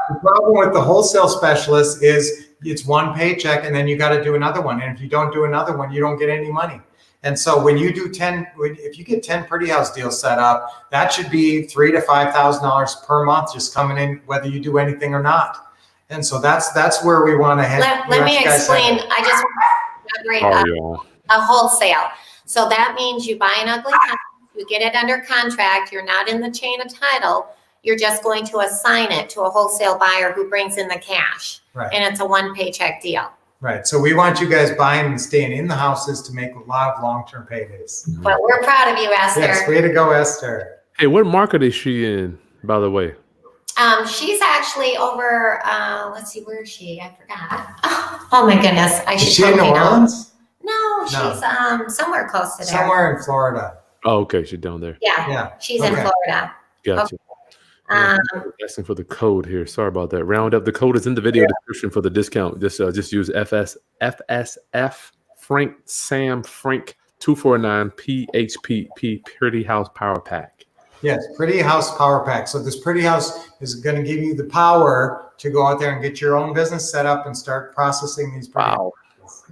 Speaker 2: The problem with the wholesale specialist is it's one paycheck and then you got to do another one. And if you don't do another one, you don't get any money. And so when you do if you get 10 pretty house deals set up, that should be $3,000 to $5,000 per month just coming in, whether you do anything or not. And so that's where we want to head.
Speaker 3: Let me explain. I just want to elaborate a wholesale. So that means you buy an ugly house, you get it under contract, you're not in the chain of title. You're just going to assign it to a wholesale buyer who brings in the cash.
Speaker 2: Right.
Speaker 3: And it's a one paycheck deal.
Speaker 2: Right. So we want you guys buying and staying in the houses to make a lot of long-term paydays.
Speaker 3: But we're proud of you, Esther.
Speaker 2: Yes, way to go, Esther.
Speaker 1: Hey, what market is she in, by the way?
Speaker 3: She's actually over, let's see, where is she? I forgot. Oh my goodness.
Speaker 2: Is she in New Orleans?
Speaker 3: No, she's somewhere close to there.
Speaker 2: Somewhere in Florida.
Speaker 1: Oh, okay. She's down there.
Speaker 3: Yeah. She's in Florida.
Speaker 1: Gotcha.
Speaker 3: Okay.
Speaker 1: Asking for the code here. Sorry about that. Round up. The code is in the video description for the discount. Just use FSF Frank Sam Frank 249 PHP Pretty House Power Pack.
Speaker 2: Yes, Pretty House Power Pack. So this Pretty House is going to give you the power to go out there and get your own business set up and start processing these.
Speaker 1: Wow.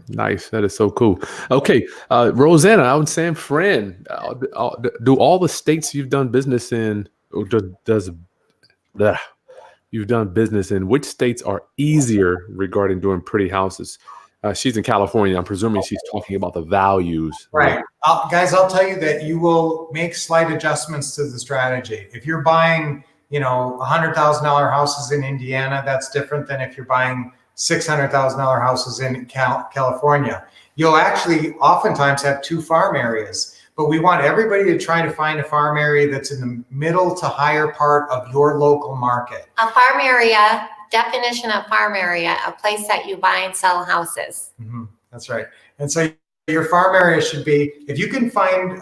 Speaker 1: Nice. That is so cool. Okay. Rosanna, out in San Fran, do all the states you've done business in, or you've done business in, which states are easier regarding doing pretty houses? She's in California. I'm presuming she's talking about the values.
Speaker 2: Right. Guys, I'll tell you that you will make slight adjustments to the strategy. If you're buying, $100,000 houses in Indiana, that's different than if you're buying $600,000 houses in California. You'll actually oftentimes have two farm areas, but we want everybody to try to find a farm area that's in the middle to higher part of your local market.
Speaker 3: A farm area, definition of farm area, a place that you buy and sell houses.
Speaker 2: Mm-hmm. That's right. And so your farm area should be, if you can find,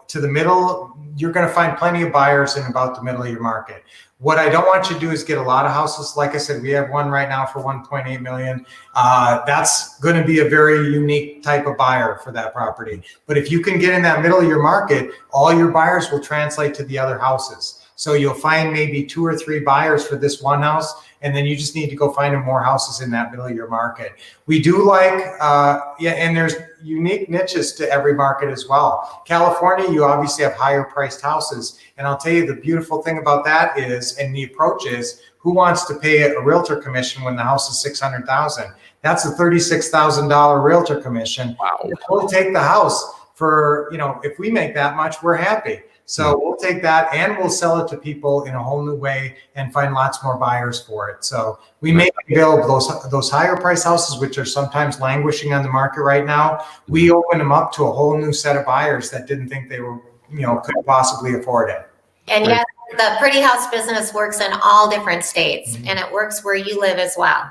Speaker 2: to the middle, you're going to find plenty of buyers in about the middle of your market. What I don't want you to do is get a lot of houses. Like I said, we have one right now for 1.8 million. That's going to be a very unique type of buyer for that property. But if you can get in that middle of your market, all your buyers will translate to the other houses. So you'll find maybe 2 or 3 buyers for this one house, and then you just need to go find more houses in that middle of your market. We do like, and there's unique niches to every market as well. California, you obviously have higher priced houses. And I'll tell you the beautiful thing about that is, and the approach is, who wants to pay a realtor commission when the house is $600,000? That's a $36,000 realtor commission.
Speaker 1: Wow.
Speaker 2: We'll take the house for, if we make that much, we're happy. So we'll take that and we'll sell it to people in a whole new way and find lots more buyers for it. So we make available those higher price houses, which are sometimes languishing on the market right now. We open them up to a whole new set of buyers that didn't think they were, could possibly afford it.
Speaker 3: And yes, the pretty house business works in all different states, and it works where you live as well.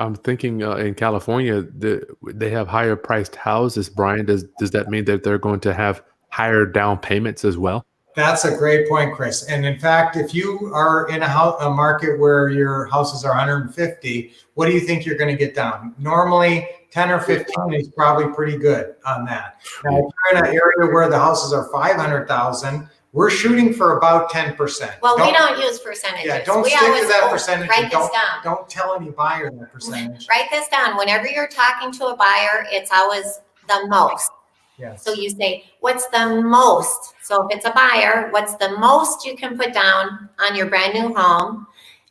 Speaker 1: I'm thinking in California, they have higher priced houses. Brian, does that mean that they're going to have higher down payments as well?
Speaker 2: That's a great point, Chris. And in fact, if you are in a market where your houses are 150, what do you think you're going to get down? Normally 10 or 15 is probably pretty good on that. Now, if you're in an area where the houses are 500,000, we're shooting for about 10%.
Speaker 3: Well, we don't use percentages.
Speaker 2: Yeah, don't stick to that percentage.
Speaker 3: Write this down.
Speaker 2: Don't tell any buyer that percentage.
Speaker 3: Write this down. Whenever you're talking to a buyer, it's always the most.
Speaker 2: Yes.
Speaker 3: So you say, what's the most? So if it's a buyer, what's the most you can put down on your brand new home?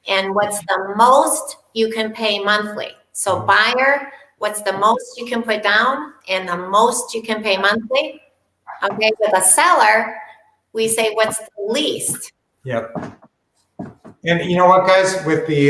Speaker 3: And what's the most you can pay monthly? So buyer, what's the most you can put down and the most you can pay monthly? Okay, with a seller, we say, what's the least?
Speaker 2: Yep. And you know what, guys, with the,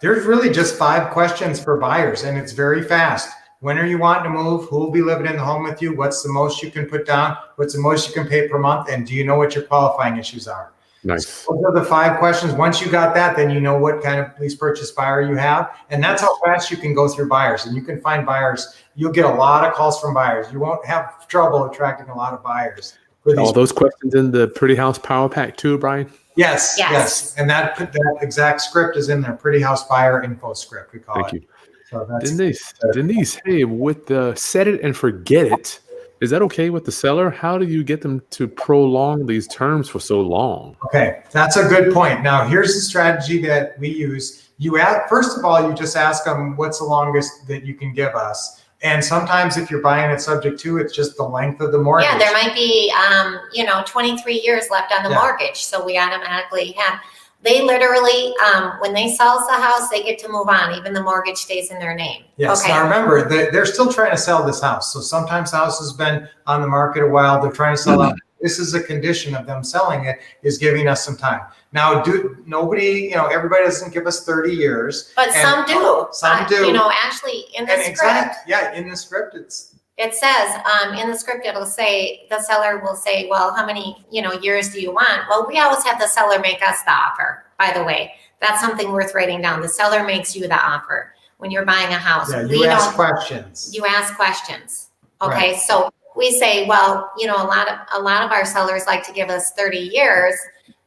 Speaker 2: there's really just 5 questions for buyers, and it's very fast. When are you wanting to move? Who will be living in the home with you? What's the most you can put down? What's the most you can pay per month? And do you know what your qualifying issues are?
Speaker 1: Nice.
Speaker 2: So those are the 5 questions. Once you got that, then you know what kind of lease purchase buyer you have. And that's how fast you can go through buyers. And you can find buyers. You'll get a lot of calls from buyers. You won't have trouble attracting a lot of buyers.
Speaker 1: All those questions in the Pretty House Power Pack too, Brian?
Speaker 2: Yes. And that exact script is in there. Pretty House Buyer Info Script, we call it.
Speaker 1: Thank you.
Speaker 2: So that's
Speaker 1: Denise, hey, with the set it and forget it, is that okay with the seller? How do you get them to prolong these terms for so long?
Speaker 2: Okay, that's a good point. Now, here's the strategy that we use. First of all, you just ask them, what's the longest that you can give us? And sometimes if you're buying it subject to, it's just the length of the mortgage.
Speaker 3: Yeah, there might be, 23 years left on the mortgage. So we automatically have, they literally, when they sell the house, they get to move on. Even the mortgage stays in their name.
Speaker 2: Yes.
Speaker 3: Okay.
Speaker 2: Now remember, they're still trying to sell this house. So sometimes the house has been on the market a while. They're trying to sell it. This is a condition of them selling it, is giving us some time. Now, everybody doesn't give us 30 years.
Speaker 3: But some do.
Speaker 2: Some do.
Speaker 3: Actually, in the script.
Speaker 2: In the script,
Speaker 3: it says, in the script, it'll say, the seller will say, well, how many, years do you want? Well, we always have the seller make us the offer, by the way. That's something worth writing down. The seller makes you the offer when you're buying a house.
Speaker 2: Yeah, you ask questions.
Speaker 3: You ask questions. Okay,
Speaker 2: Right.
Speaker 3: So we say, well, a lot of our sellers like to give us 30 years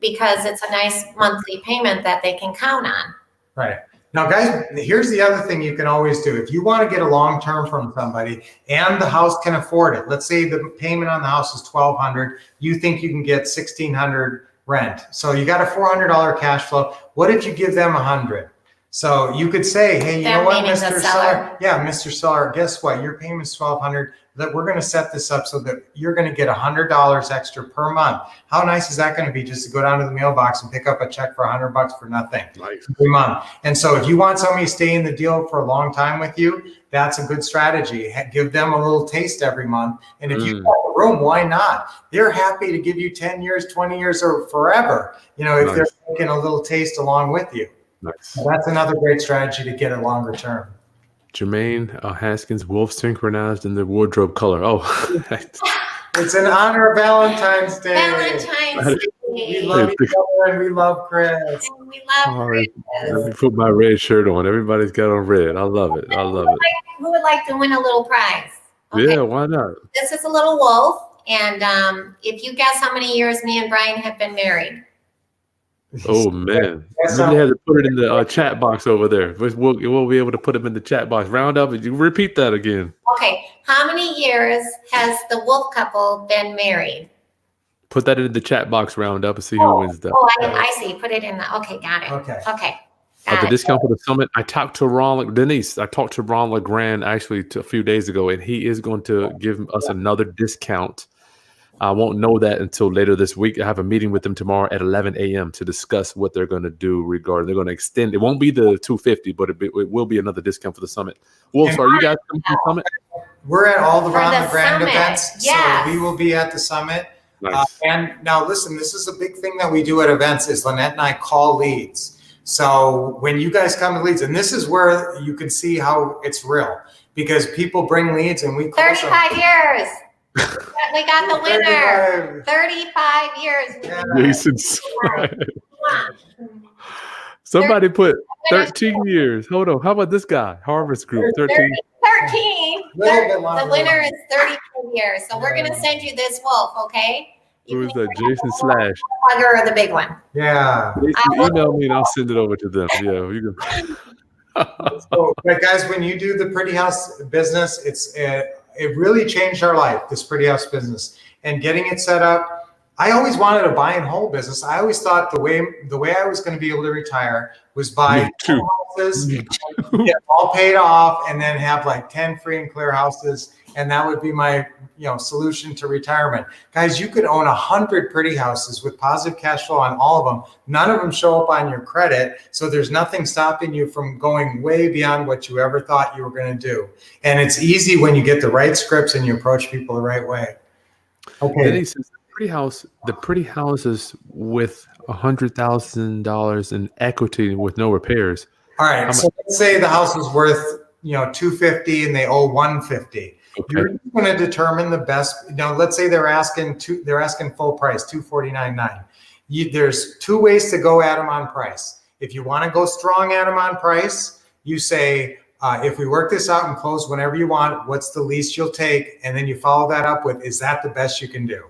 Speaker 3: because it's a nice monthly payment that they can count on.
Speaker 2: Right. Now, guys, here's the other thing you can always do. If you want to get a long-term from somebody and the house can afford it, let's say the payment on the house is $1,200, you think you can get $1,600 rent. So you got a $400 cash flow. What if you give them $100? So you could say, hey, you know what, Mr. Seller? Yeah, Mr. Seller, guess what? Your payment's $1,200. That we're going to set this up so that you're going to get $100 extra per month. How nice is that going to be, just to go down to the mailbox and pick up a check for $100 for nothing every month? And so if you want somebody to stay in the deal for a long time with you, that's a good strategy. Give them a little taste every month. And if you have a room, why not? They're happy to give you 10 years, 20 years, or forever, if they're taking a little taste along with you.
Speaker 1: Nice.
Speaker 2: So that's another great strategy to get a longer term.
Speaker 1: Jermaine Haskins, wolf synchronized in the wardrobe color. Oh,
Speaker 2: it's in honor of Valentine's Day.
Speaker 3: Valentine's Day.
Speaker 2: We love each other and we love Chris.
Speaker 3: And we love Chris.
Speaker 1: Let me put my red shirt on. Everybody's got on red. I love it.
Speaker 3: Who would like to win a little prize? Okay.
Speaker 1: Yeah, why not?
Speaker 3: This is a little wolf. And if you guess how many years me and Brian have been married.
Speaker 1: Oh, man. Maybe have to put it in the chat box over there. We'll be able to put them in the chat box. Round up. You repeat that again.
Speaker 3: Okay. How many years has the wolf couple been married?
Speaker 1: Put that in the chat box, round up, and see who wins that.
Speaker 3: Oh, I see. Put it in the, okay, got it. Okay.
Speaker 1: The discount for the summit. I talked to Denise. I talked to Ron LeGrand actually a few days ago, and he is going to give us another discount. I won't know that until later this week. I have a meeting with them tomorrow at 11 a.m. to discuss what they're going to do regarding. They're going to extend. It won't be the $250, but it will be another discount for the summit. Wolf, are you guys coming to the summit?
Speaker 2: We're at all the Ron LeGrand events,
Speaker 3: yes.
Speaker 2: So we will be at the summit.
Speaker 1: Nice.
Speaker 2: And now listen, this is a big thing that we do at events is Lynette and I call leads. So when you guys come to leads, and this is where you can see how it's real, because people bring leads and we call
Speaker 3: 35 years. We got the winner. 35 years.
Speaker 2: Yeah.
Speaker 1: Jason. Somebody put 13 years. Hold on. How about this guy? Harvest Group, 13.
Speaker 3: 13. The winner is 32 years. So we're going to send you this wolf, okay?
Speaker 1: Who's that? Jason Slash.
Speaker 3: Or the big one.
Speaker 2: Yeah.
Speaker 1: Jason, email me and I'll send it over to them. Yeah, you can.
Speaker 2: But guys, when you do the Pretty House business, it really changed our life, this Pretty House business, and getting it set up. I always wanted a buy and hold business. I always thought the way I was going to be able to retire was buy two houses, get all paid off, and then have like 10 free and clear houses, and that would be my solution to retirement. Guys, you could own 100 pretty houses with positive cash flow on all of them. None of them show up on your credit, so there's nothing stopping you from going way beyond what you ever thought you were going to do. And it's easy when you get the right scripts and you approach people the right way. Okay.
Speaker 1: the pretty houses with $100,000 in equity with no repairs.
Speaker 2: All right. So let's say the house is worth, $250 and they owe $150.
Speaker 1: Okay.
Speaker 2: You're going to determine the best. Let's say they're asking full price, $249.9. There's two ways to go at them on price. If you want to go strong at them on price, you say, if we work this out and close whenever you want, what's the least you'll take? And then you follow that up with, is that the best you can do?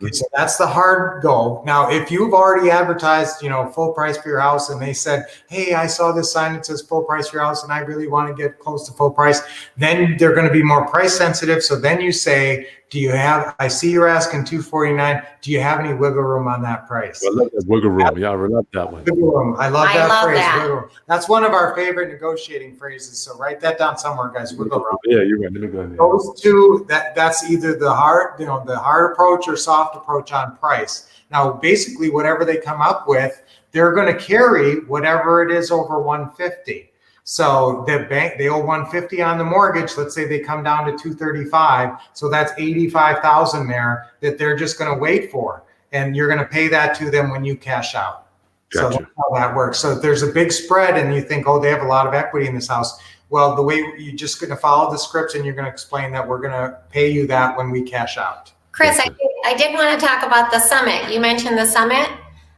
Speaker 2: Okay, so that's the hard go. Now, if you've already advertised, full price for your house, and they said, hey, I saw this sign that says full price for your house, and I really want to get close to full price, then they're going to be more price sensitive. So then you say, I see you're asking $249. Do you have any wiggle room on that price?
Speaker 1: I love that wiggle room. Yeah, I love that one.
Speaker 2: Wiggle room. I love that phrase.
Speaker 3: That.
Speaker 2: Wiggle room. That's one of our favorite negotiating phrases. So write that down somewhere, guys. Wiggle room.
Speaker 1: Yeah, you're right. Let me go ahead.
Speaker 2: Those two, that's either the hard approach or soft approach on price. Now, basically, whatever they come up with, they're going to carry whatever it is over $150. So the bank, they owe $150 on the mortgage. Let's say they come down to $235. So that's $85,000 there that they're just going to wait for, and you're going to pay that to them when you cash out.
Speaker 1: Gotcha.
Speaker 2: So that's how that works. So if there's a big spread and you think, oh, they have a lot of equity in this house. Well, the way you're just going to follow the scripts, and you're going to explain that we're going to pay you that when we cash out.
Speaker 3: Chris, I did want to talk about the summit. You mentioned the summit.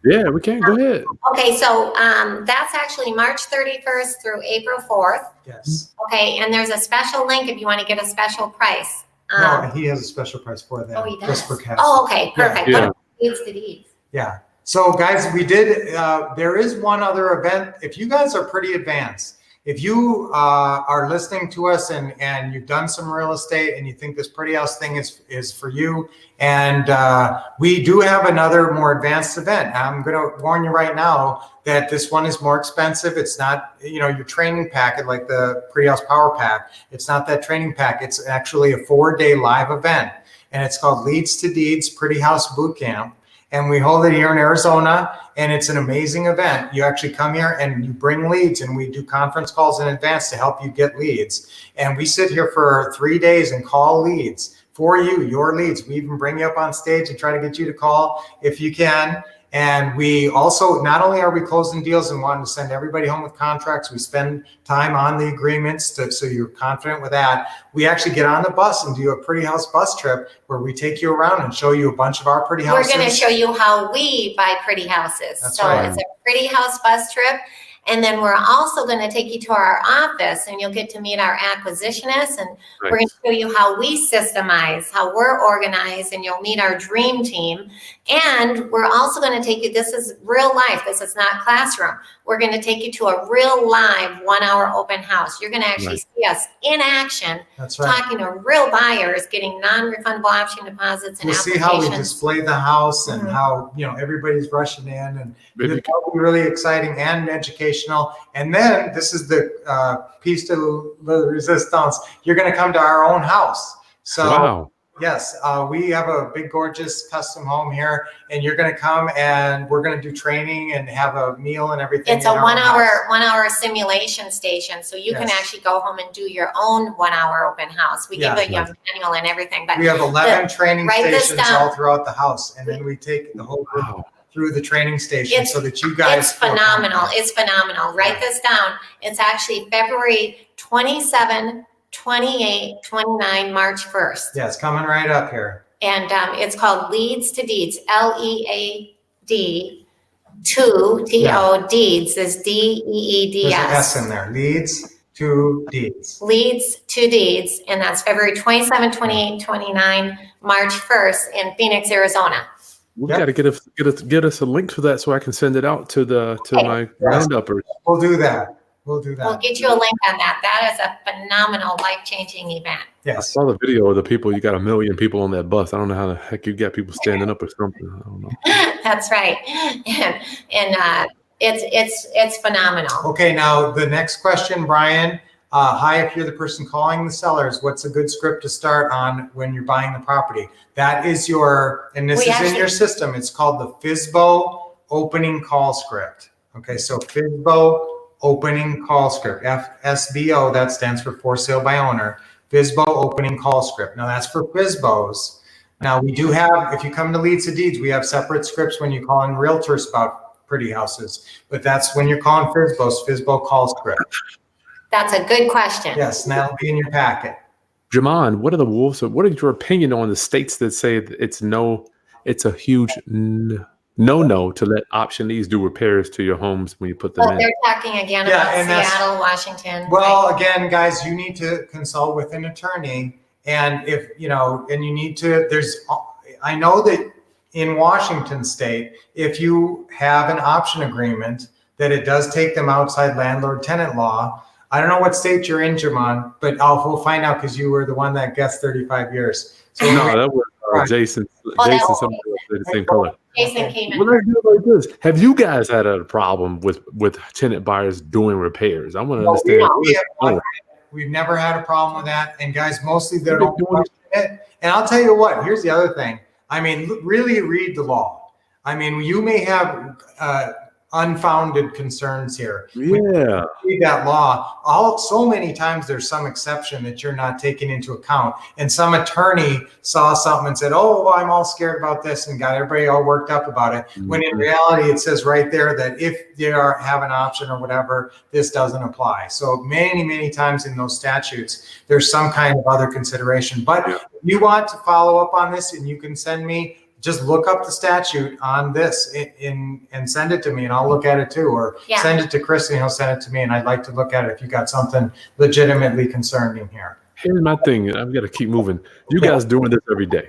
Speaker 1: Yeah, we can. Go ahead.
Speaker 3: Okay, so that's actually March 31st through April 4th.
Speaker 2: Yes.
Speaker 3: Okay, and there's a special link if you want to get a special price.
Speaker 2: No, he has a special price for that.
Speaker 3: Oh, he does.
Speaker 2: Just for cash.
Speaker 3: Oh, okay, perfect.
Speaker 1: Yeah.
Speaker 3: What leads to these?
Speaker 2: Yeah. So guys, we did, there is one other event. If you guys are pretty advanced, if you are listening to us and you've done some real estate and you think this pretty house thing is for you, and we do have another more advanced event. I'm going to warn you right now that this one is more expensive. It's not, your training packet like the Pretty House Power Pack. It's not that training pack. It's actually a 4-day live event, and it's called Leads to Deeds Pretty House Bootcamp. And we hold it here in Arizona, and it's an amazing event. You actually come here and you bring leads, and we do conference calls in advance to help you get leads. And we sit here for 3 days and call leads for you, your leads. We even bring you up on stage and try to get you to call if you can. And we also, not only are we closing deals and wanting to send everybody home with contracts, we spend time on the agreements so you're confident with that. We actually get on the bus and do a Pretty House bus trip where we take you around and show you a bunch of our pretty houses.
Speaker 3: We're going to show you how we buy pretty houses.
Speaker 2: That's
Speaker 3: so
Speaker 2: right.
Speaker 3: It's a Pretty House bus trip. And then we're also going to take you to our office, and you'll get to meet our acquisitionists, and we're going to show you how we systemize, how we're organized, and you'll meet our dream team. And we're also going to take you, this is real life. This is not classroom. We're going to take you to a real live 1-hour open house. You're going to actually see us in action,
Speaker 2: That's right.
Speaker 3: talking to real buyers, getting non-refundable option deposits and
Speaker 2: We'll
Speaker 3: applications.
Speaker 2: see how we display the house and how, everybody's rushing in, and it'll be really exciting and educational. And then this is the piece to the resistance. You're going to come to our own house. So
Speaker 1: Wow.
Speaker 2: yes, we have a big, gorgeous custom home here, and you're going to come and we're going to do training and have a meal and everything.
Speaker 3: It's a
Speaker 2: in our own house.
Speaker 3: 1-hour simulation station, so you can
Speaker 2: Yes.
Speaker 3: actually go home and do your own 1-hour open house. We
Speaker 2: Yeah.
Speaker 3: give you a manual and everything, but
Speaker 2: We have 11 training
Speaker 3: write this
Speaker 2: stations
Speaker 3: down.
Speaker 2: all throughout the house, and then we take the whole group
Speaker 1: Wow.
Speaker 2: through the training station
Speaker 3: It's-
Speaker 2: so that you guys
Speaker 3: it's
Speaker 2: feel
Speaker 3: phenomenal.
Speaker 2: comfortable.
Speaker 3: It's phenomenal. Write this down. It's actually February 27, 28, 29, March 1st.
Speaker 2: Yeah, it's coming right up here.
Speaker 3: And it's called Leads to Deeds, LEAD, to TO Deeds, is
Speaker 2: There's an S
Speaker 3: DEEDS.
Speaker 2: in there. Leads to Deeds.
Speaker 3: Leads to Deeds, and that's February 27, 28, 29, March 1st in Phoenix, Arizona.
Speaker 1: We
Speaker 2: Yep.
Speaker 1: got to get us a link for that so I can send it out to my round-uppers.
Speaker 2: We'll do that. We'll do
Speaker 3: We'll
Speaker 2: that.
Speaker 3: get you a link on that. That is a phenomenal, life-changing event.
Speaker 1: I
Speaker 2: Yes.
Speaker 1: saw the video of the people. You got 1 million people on that bus. I don't know how the heck you got people standing up or something. I don't know.
Speaker 3: That's right. And it's phenomenal.
Speaker 2: Okay, now the next question, Brian. Hi, if you're the person calling the sellers, what's a good script to start on when you're buying the property? That is and this is in your system. It's called the FSBO opening call script. Okay, so FSBO opening call script, FSBO, that stands for for sale by owner. FSBO opening call script. Now that's for FSBOs. Now we do have, if you come to Leads to Deeds, we have separate scripts when you call in realtors about pretty houses, but that's when you're calling FSBOs, FSBO call script.
Speaker 3: That's a good question.
Speaker 2: Yes, and that'll be in your packet.
Speaker 1: Jamon, what are the wolves? What is your opinion on the states that say that it's a huge no to let optionees do repairs to your homes when you put them in?
Speaker 3: They're talking again about Seattle, Washington.
Speaker 2: Well,
Speaker 3: right?
Speaker 2: again, guys, you need to consult with an attorney, and if you know, and you need to. I know that in Washington State, if you have an option agreement, that it does take them outside landlord-tenant law. I don't know what state you're in, Jamon, but we'll find out because you were the one that guessed 35 years. So
Speaker 1: no, that was Jason. Jason, somebody the same color.
Speaker 3: Jason came in.
Speaker 1: Well, let's do it like this. Have you guys had a problem with tenant buyers doing repairs? I want to understand.
Speaker 2: We've never had a problem with that. And guys, mostly they don't question it. And I'll tell you what, here's the other thing. I mean, really read the law. I mean, you may have unfounded concerns here.
Speaker 1: Yeah.
Speaker 2: Read that law. So many times there's some exception that you're not taking into account. And some attorney saw something and said, oh, well, I'm all scared about this, and got everybody all worked up about it. Mm-hmm. When in reality, it says right there that if they have an option or whatever, this doesn't apply. So many, many times in those statutes, there's some kind of other consideration. But if you want to follow up on this, and you can send me, just look up the statute on this and send it to me, and I'll look at it too, or send it to Chris and he'll send it to me, and I'd like to look at it if you got something legitimately concerning here.
Speaker 1: Here's my thing. I've got to keep moving. You guys doing this every day.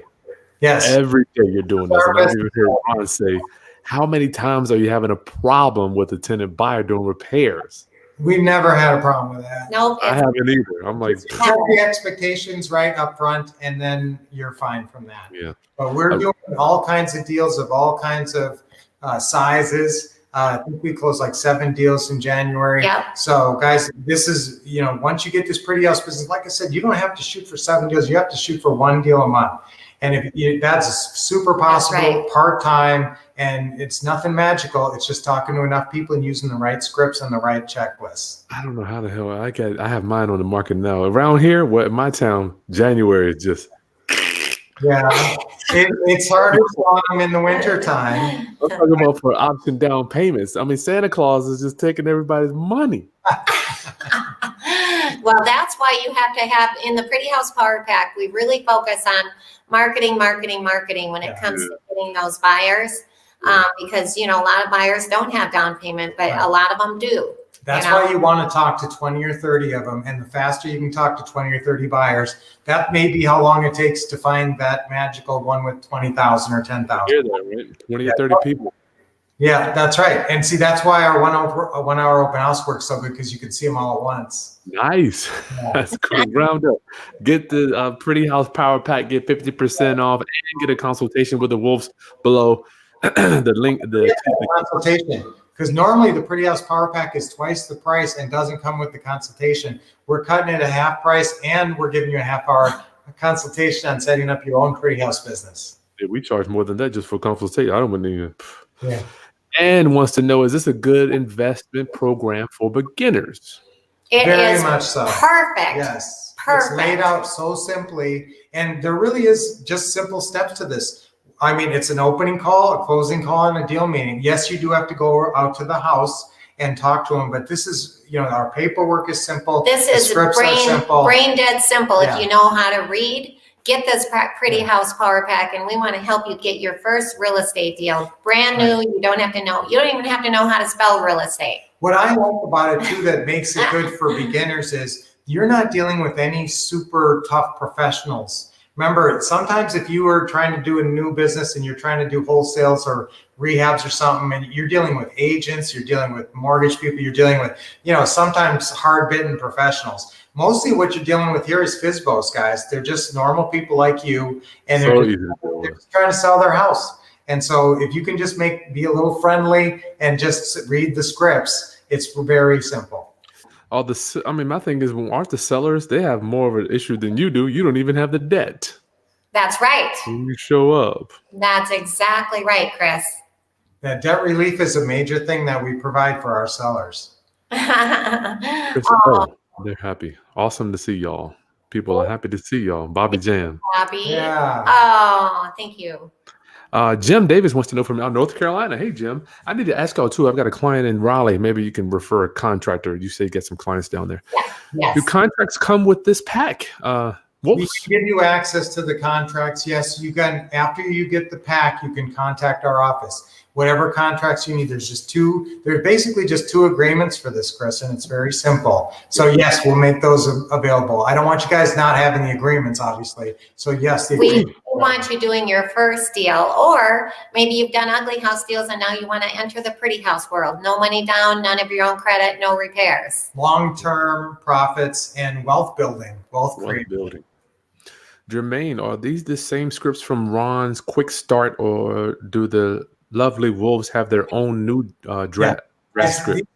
Speaker 2: Yes.
Speaker 1: Every day you're doing this. And I even hear Ron say, how many times are you having a problem with a tenant buyer doing repairs?
Speaker 2: We've never had a problem with that.
Speaker 3: Nope.
Speaker 1: I haven't either. I'm like,
Speaker 2: set the expectations right up front, and then you're fine from that.
Speaker 1: Yeah.
Speaker 2: But we're doing all kinds of deals of all kinds of sizes. I think we closed like 7 deals in January.
Speaker 3: Yep.
Speaker 2: So guys, this is, once you get this pretty house business, like I said, you don't have to shoot for 7 deals. You have to shoot for 1 deal a month. And that's super possible, part-time, and it's nothing magical. It's just talking to enough people and using the right scripts and the right checklists.
Speaker 1: I don't know how the hell I have mine on the market now. Around here, in my town, January is just.
Speaker 2: Yeah, it's hard to sell them in the winter time.
Speaker 1: I'm talking about for option down payments. I mean, Santa Claus is just taking everybody's money.
Speaker 3: Well, that's why you have to have in the Pretty House Power Pack. We really focus on marketing when it comes to getting those buyers, because a lot of buyers don't have down payment, but a lot of them do.
Speaker 2: That's why you want to talk to 20 or 30 of them, and the faster you can talk to 20 or 30 buyers, that may be how long it takes to find that magical one with 20,000 or 10,000.
Speaker 1: Hear that, right? 20 or 30 people.
Speaker 2: Yeah, that's right. And see, that's why our 1 hour open house works so good, because you can see them all at once.
Speaker 1: Nice. Yeah. That's cool. Round up. Get the Pretty House Power Pack, get 50% off, and get a consultation with the Wolves below. The link, the
Speaker 2: consultation. Because normally the Pretty House Power Pack is twice the price and doesn't come with the consultation. We're cutting it at half price, and we're giving you a half-hour consultation on setting up your own Pretty House business.
Speaker 1: Yeah, we charge more than that just for consultation. I don't even.
Speaker 2: Yeah.
Speaker 1: And wants to know, is this a good investment program for beginners?
Speaker 3: It
Speaker 2: Very
Speaker 3: is
Speaker 2: much so.
Speaker 3: Perfect.
Speaker 2: Yes.
Speaker 3: Perfect.
Speaker 2: It's laid out so simply, and there really is just simple steps to this. I mean, it's an opening call, a closing call, and a deal meeting. Yes, you do have to go out to the house and talk to them, but this is, our paperwork is simple.
Speaker 3: This is brain dead simple.
Speaker 2: Yeah.
Speaker 3: If you know how to read, get this Pretty House Power Pack, and we want to help you get your first real estate deal. Brand new. You don't even have to know how to spell real estate.
Speaker 2: What I like about it too that makes it good for beginners is you're not dealing with any super tough professionals. Remember, sometimes if you are trying to do a new business and you're trying to do wholesales or rehabs or something, and you're dealing with agents, you're dealing with mortgage people, you're dealing with, sometimes hard-bitten professionals. Mostly what you're dealing with here is FSBOs, guys. They're just normal people like you, and they're just trying to sell their house. And so if you can just be a little friendly and just read the scripts, it's very simple.
Speaker 1: My thing is, aren't the sellers, they have more of an issue than you do. You don't even have the debt.
Speaker 3: That's right.
Speaker 1: When you show up.
Speaker 3: That's exactly right, Chris.
Speaker 2: That debt relief is a major thing that we provide for our sellers.
Speaker 1: They're happy. Awesome to see y'all. People are happy to see y'all. Bobby Jam.
Speaker 3: Bobby.
Speaker 2: Yeah.
Speaker 3: Oh, thank you.
Speaker 1: Jim Davis wants to know from out North Carolina. Hey, Jim. I need to ask y'all too. I've got a client in Raleigh. Maybe you can refer a contractor. You say get some clients down there.
Speaker 3: Yes.
Speaker 1: Do contracts come with this pack?
Speaker 2: We can give you access to the contracts. Yes, you can. After you get the pack, you can contact our office. Whatever contracts you need, there's basically just two agreements for this, Chris, and it's very simple. So yes, we'll make those available. I don't want you guys not having the agreements, obviously. So yes,
Speaker 3: we want you doing your first deal, or maybe you've done ugly house deals and now you want to enter the pretty house world. No money down, none of your own credit, no repairs.
Speaker 2: Long-term profits and wealth building, wealth creating.
Speaker 1: Jermaine, are these the same scripts from Ron's Quick Start, or do the lovely wolves have their own new draft script?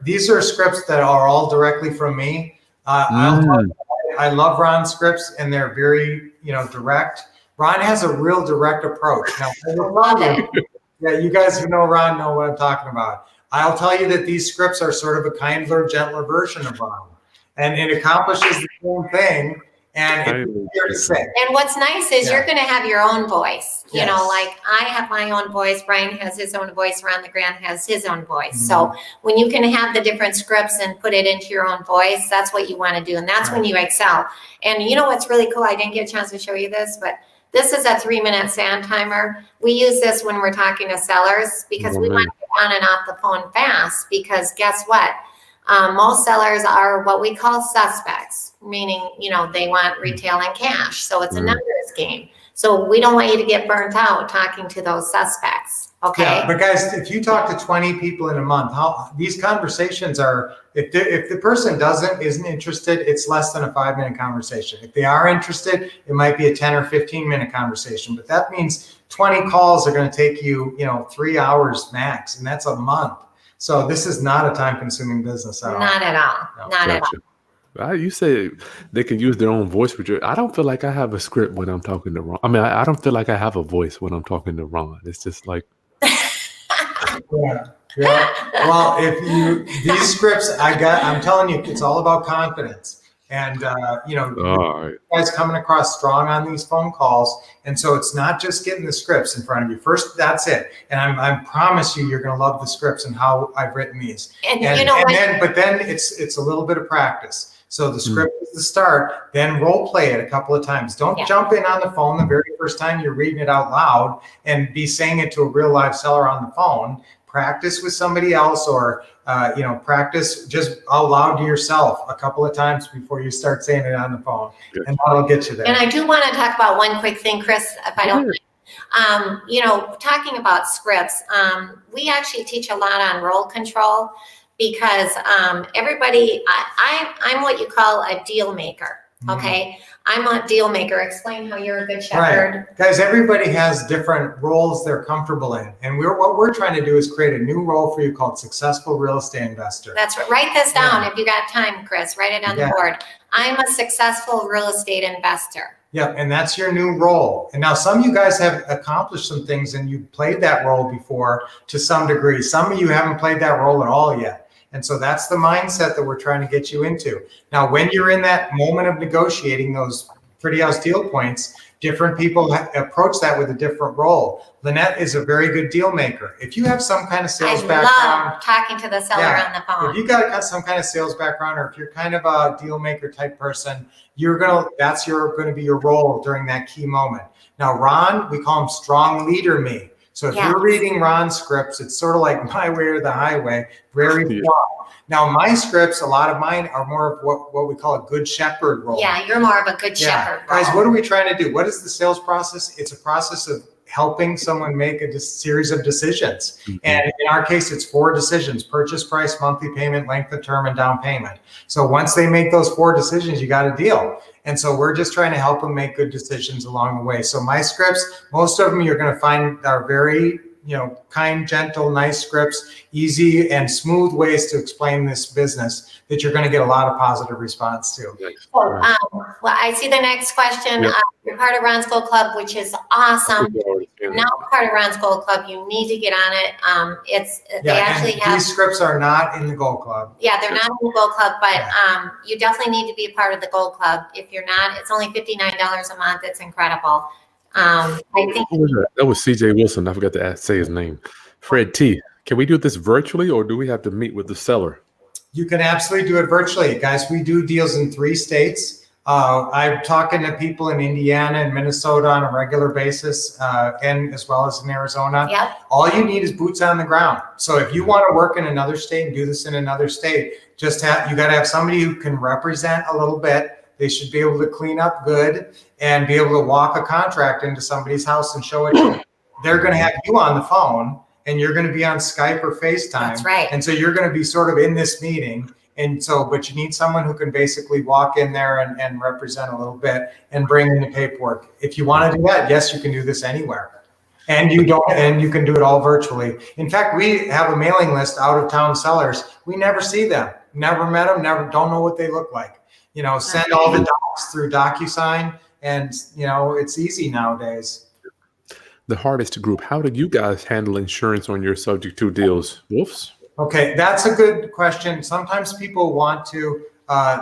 Speaker 2: These are scripts that are all directly from me. I love Ron's scripts, and they're very, direct. Ron has a real direct approach. Now, you guys who know Ron know what I'm talking about. I'll tell you that these scripts are sort of a kinder, gentler version of Ron, and it accomplishes the same thing. And it's easier to say.
Speaker 3: And what's nice is you're going to have your own voice. You know, like I have my own voice. Brian has his own voice. Ron LeGrand has his own voice. Mm-hmm. So when you can have the different scripts and put it into your own voice, that's what you want to do. And that's when you excel. And you know what's really cool? I didn't get a chance to show you this, but this is a 3-minute sand timer. We use this when we're talking to sellers because we want to get on and off the phone fast, because guess what? Most sellers are what we call suspects, meaning, they want retail and cash. So it's a numbers game. So we don't want you to get burnt out talking to those suspects. Okay.
Speaker 2: Yeah, but guys, if you talk to 20 people in a month, these conversations are, if the person isn't interested, it's less than a 5-minute conversation. If they are interested, it might be a 10 or 15-minute conversation, but that means 20 calls are going to take you, 3 hours max, and that's a month. So this is not a time-consuming business at all.
Speaker 3: Not at all. Not at all.
Speaker 1: You say they can use their own voice, but I don't feel like I have a script when I'm talking to Ron. I mean, I don't feel like I have a voice when I'm talking to Ron. It's just like.
Speaker 2: Yeah. Well, these scripts I'm telling you, it's all about confidence. And, you guys coming across strong on these phone calls. And so it's not just getting the scripts in front of you. First, that's it. And I promise you're going to love the scripts and how I've written these. But then it's a little bit of practice. So the script is the start, then role play it a couple of times. Don't jump in on the phone the very first time you're reading it out loud and be saying it to a real live seller on the phone. Practice with somebody else, or practice just out loud to yourself a couple of times before you start saying it on the phone, and that'll get you there.
Speaker 3: And I do want to talk about one quick thing, Chris, if I don't mind. Talking about scripts, we actually teach a lot on role control, because everybody, I'm what you call a deal maker. Okay. I'm a deal maker. Explain how you're a good shepherd.
Speaker 2: Right. Guys, everybody has different roles they're comfortable in. And what we're trying to do is create a new role for you called successful real estate investor.
Speaker 3: That's right. Write this down if you got time, Chris. Write it on the board. I'm a successful real estate investor.
Speaker 2: Yeah, and that's your new role. And now some of you guys have accomplished some things and you played that role before to some degree. Some of you haven't played that role at all yet. And so that's the mindset that we're trying to get you into. Now, when you're in that moment of negotiating those pretty house deal points, different people approach that with a different role. Lynette is a very good deal maker. If you have some kind of sales background.
Speaker 3: I love talking to the seller on the phone.
Speaker 2: If you got some kind of sales background, or if you're kind of a deal maker type person, that's going to be your role during that key moment. Now, Ron, we call him strong leader me. So if you're reading Ron's scripts, it's sort of like my way or the highway, very strong. Now, my scripts, a lot of mine are more of what we call a good shepherd role.
Speaker 3: Yeah, you're more of a good shepherd role.
Speaker 2: Guys, what are we trying to do? What is the sales process? It's a process of helping someone make a series of decisions. Mm-hmm. And in our case, it's 4 decisions: purchase price, monthly payment, length of term, and down payment. So once they make those 4 decisions, you got a deal. And so we're just trying to help them make good decisions along the way. So my scripts, most of them you're going to find are very, kind, gentle, nice scripts, easy and smooth ways to explain this business that you're going to get a lot of positive response to.
Speaker 3: Well, I see the next question.
Speaker 1: Yep.
Speaker 3: You're part of Ron's Gold Club, which is awesome. Not part of Ron's Gold Club, you need to get on it. They actually have
Speaker 2: these scripts are not in the Gold Club.
Speaker 3: Yeah, they're not in the Gold Club, but you definitely need to be a part of the Gold Club. If you're not, it's only $59 a month. It's incredible. I think
Speaker 1: That was CJ Wilson. I forgot to say his name. Fred T. Can we do this virtually, or do we have to meet with the seller?
Speaker 2: You can absolutely do it virtually. Guys, we do deals in 3 states. I'm talking to people in Indiana and Minnesota on a regular basis, and as well as in Arizona.
Speaker 3: Yep.
Speaker 2: All you need is boots on the ground. So if you want to work in another state and do this in another state, you got to have somebody who can represent a little bit. They should be able to clean up good and be able to walk a contract into somebody's house and show it to them. They're going to have you on the phone, and you're going to be on Skype or FaceTime.
Speaker 3: That's right.
Speaker 2: And so you're going to be sort of in this meeting. And so, but you need someone who can basically walk in there and represent a little bit and bring in the paperwork. If you want to do that, yes, you can do this anywhere. And you can do it all virtually. In fact, we have a mailing list out of town sellers. We never see them, never met them, don't know what they look like. Send all the docs through DocuSign, and it's easy nowadays.
Speaker 1: The hardest group. How did you guys handle insurance on your subject to deals? Wolves?
Speaker 2: Okay, that's a good question. Sometimes people want to,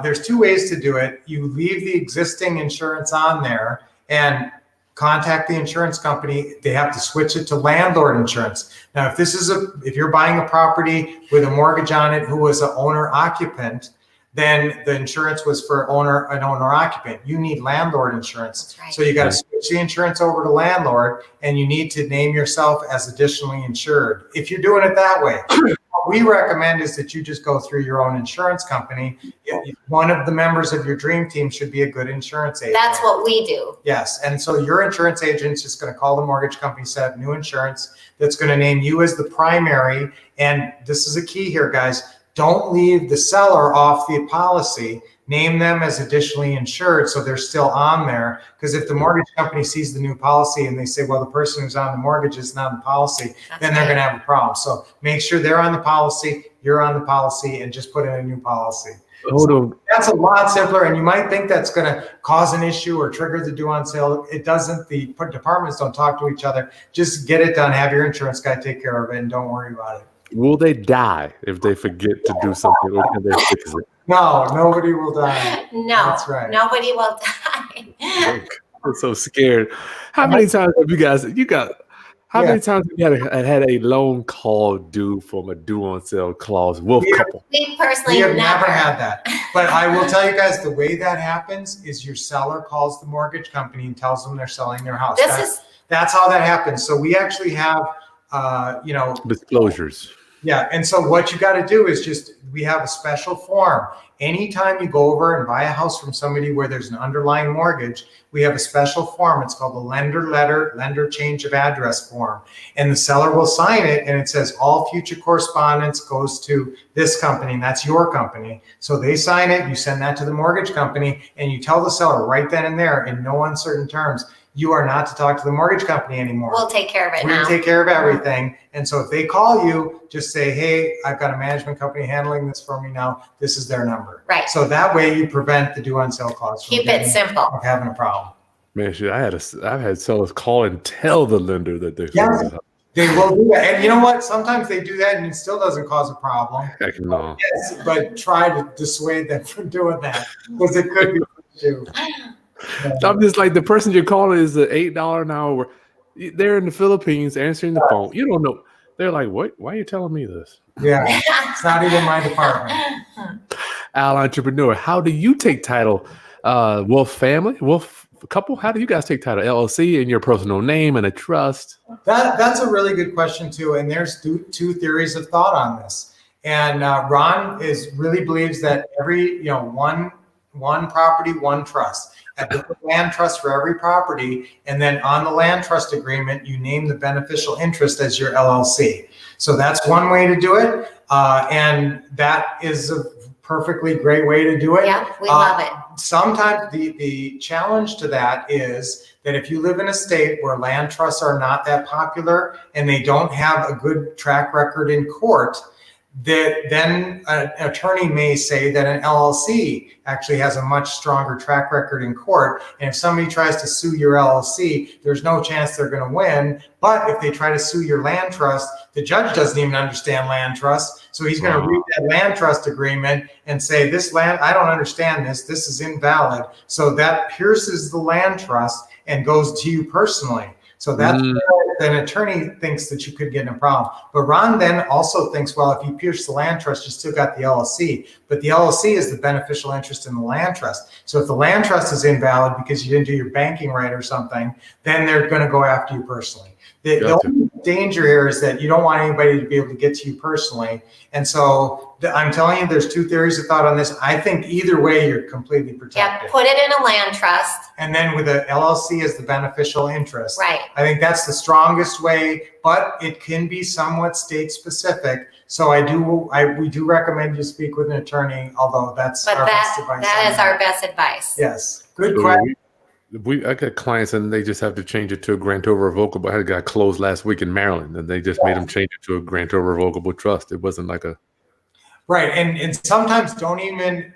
Speaker 2: there's 2 ways to do it. You leave the existing insurance on there and contact the insurance company. They have to switch it to landlord insurance. Now, if you're buying a property with a mortgage on it who was an owner occupant, then the insurance was for an owner occupant. You need landlord insurance.
Speaker 3: That's right.
Speaker 2: So you got to switch the insurance over to landlord, and you need to name yourself as additionally insured. If you're doing it that way, what we recommend is that you just go through your own insurance company. One of the members of your dream team should be a good insurance agent.
Speaker 3: that's what we do.
Speaker 2: Yes. And so your insurance agent is just going to call the mortgage company, set up new insurance that's going to name you as the primary. And this is a key here, guys. Don't leave the seller off the policy. Name them as additionally insured so they're still on there. Because if the mortgage company sees the new policy and they say, well, the person who's on the mortgage is not on the policy, then they're going to have a problem. So make sure they're on the policy, you're on the policy, and just put in a new policy.
Speaker 1: Hold on.
Speaker 2: That's a lot simpler, and you might think that's going to cause an issue or trigger the due on sale. It doesn't. The departments don't talk to each other. Just get it done. Have your insurance guy take care of it, and don't worry about it.
Speaker 1: Will they die if they forget to do something, or can they fix it?
Speaker 2: No, nobody will die.
Speaker 3: No,
Speaker 2: That's right.
Speaker 3: Nobody will die.
Speaker 1: I'm so scared. How many times have you guys? How many times have you had a loan call due from a due on sale clause? Wolf couple.
Speaker 3: We personally
Speaker 2: We have
Speaker 3: never
Speaker 2: had that. But I will tell you guys, the way that happens is your seller calls the mortgage company and tells them they're selling their house. That's how that happens. So we actually have,
Speaker 1: disclosures.
Speaker 2: Yeah. And so what you got to do is we have a special form. Anytime you go over and buy a house from somebody where there's an underlying mortgage, we have a special form. It's called the lender change of address form. And the seller will sign it, and it says all future correspondence goes to this company, and that's your company. So they sign it, you send that to the mortgage company, and you tell the seller right then and there in no uncertain terms, you are not to talk to the mortgage company anymore.
Speaker 3: We'll take care of it now.
Speaker 2: We'll take care of everything. And so if they call you, just say, hey, I've got a management company handling this for me now. This is their number.
Speaker 3: Right.
Speaker 2: So that way you prevent the due on sale clause from
Speaker 3: Keep it simple.
Speaker 2: of having a problem.
Speaker 1: Man, shit, I've had sellers call and tell the lender that they're
Speaker 2: Yes.
Speaker 1: selling the house.
Speaker 2: They will do that. And you know what? Sometimes they do that and it still doesn't cause a problem.
Speaker 1: Heck no.
Speaker 2: Yes, but try to dissuade them from doing that because it could be an issue.
Speaker 1: I'm just like, the person you're calling is an $8 an hour. They're in the Philippines answering the phone. You don't know. They're like, what? Why are you telling me this?
Speaker 2: Yeah, it's not even my department.
Speaker 1: Al Entrepreneur, how do you take title? Wolf family? Wolf couple? How do you guys take title? LLC in your personal name and a trust?
Speaker 2: That's a really good question too. And there's two theories of thought on this. And Ron really believes that every, one property, one trust. At the land trust for every property, and then on the land trust agreement, you name the beneficial interest as your LLC. So that's one way to do it, and that is a perfectly great way to do it.
Speaker 3: Yeah, we love it.
Speaker 2: Sometimes the challenge to that is that if you live in a state where land trusts are not that popular and they don't have a good track record in court, that then an attorney may say that an LLC actually has a much stronger track record in court. And if somebody tries to sue your LLC, there's no chance they're going to win. But if they try to sue your land trust, the judge doesn't even understand land trust. So he's going to read that land trust agreement and say, this land, I don't understand this. This is invalid. So that pierces the land trust and goes to you personally. So that's an attorney thinks that you could get in a problem. But Ron then also thinks, well, if you pierce the land trust, you still got the LLC. But the LLC is the beneficial interest in the land trust. So if the land trust is invalid because you didn't do your banking right or something, then they're going to go after you personally. The only danger here is that you don't want anybody to be able to get to you personally. And so I'm telling you, there's two theories of thought on this. I think either way, you're completely protected.
Speaker 3: Yeah, put it in a land trust.
Speaker 2: And then with the LLC as the beneficial interest.
Speaker 3: Right.
Speaker 2: I think that's the strongest way, but it can be somewhat state specific. So we do recommend you speak with an attorney, although that's our best advice.
Speaker 3: That is our best advice.
Speaker 2: Yes. Good question.
Speaker 1: I got clients and they just have to change it to a grantor revocable. I had a guy closed last week in Maryland and they just made him change it to a grantor revocable trust. It wasn't like a...
Speaker 2: Right. And sometimes don't even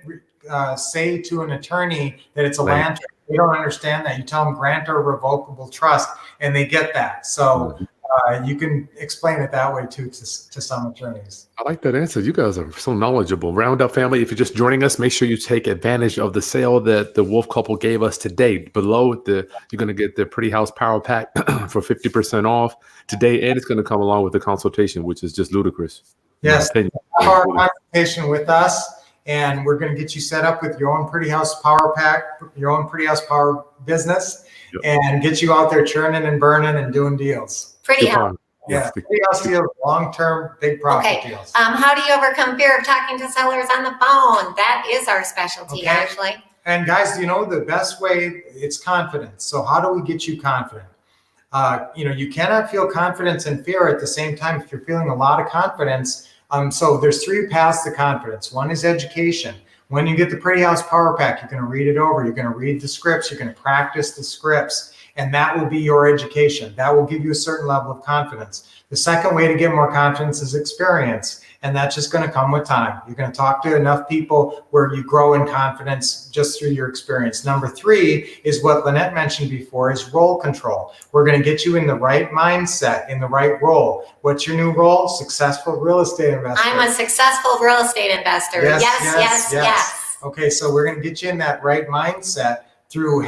Speaker 2: say to an attorney that it's a land trust. They don't understand that. You tell them grantor revocable trust and they get that. So you can explain it that way too to some attorneys.
Speaker 1: I like that answer. You guys are so knowledgeable. Roundup family, if you're just joining us, make sure you take advantage of the sale that the Wolff couple gave us today. Below you're going to get the Pretty House Power Pack for 50% off today, and it's going to come along with the consultation, which is just ludicrous.
Speaker 2: Yes, our consultation with us, and we're going to get you set up with your own Pretty House Power Pack, your own Pretty House Power business, and get you out there churning and burning and doing deals.
Speaker 3: Pretty House.
Speaker 2: Yeah, Pretty House deals, long-term, big profit deals.
Speaker 3: How do you overcome fear of talking to sellers on the phone? That is our specialty, actually.
Speaker 2: And guys, the best way, it's confidence. So how do we get you confident? You cannot feel confidence and fear at the same time if you're feeling a lot of confidence. So there's three paths to confidence. One is education. When you get the Pretty House Power Pack, you're going to read it over. You're going to read the scripts. You're going to practice the scripts. And that will be your education. That will give you a certain level of confidence. The second way to get more confidence is experience. And that's just going to come with time. You're going to talk to enough people where you grow in confidence just through your experience. Number three is what Lynette mentioned before, is role control. We're going to get you in the right mindset, in the right role. What's your new role? Successful real estate investor.
Speaker 3: I'm a successful real estate investor. Yes.
Speaker 2: Okay, so we're going to get you in that right mindset through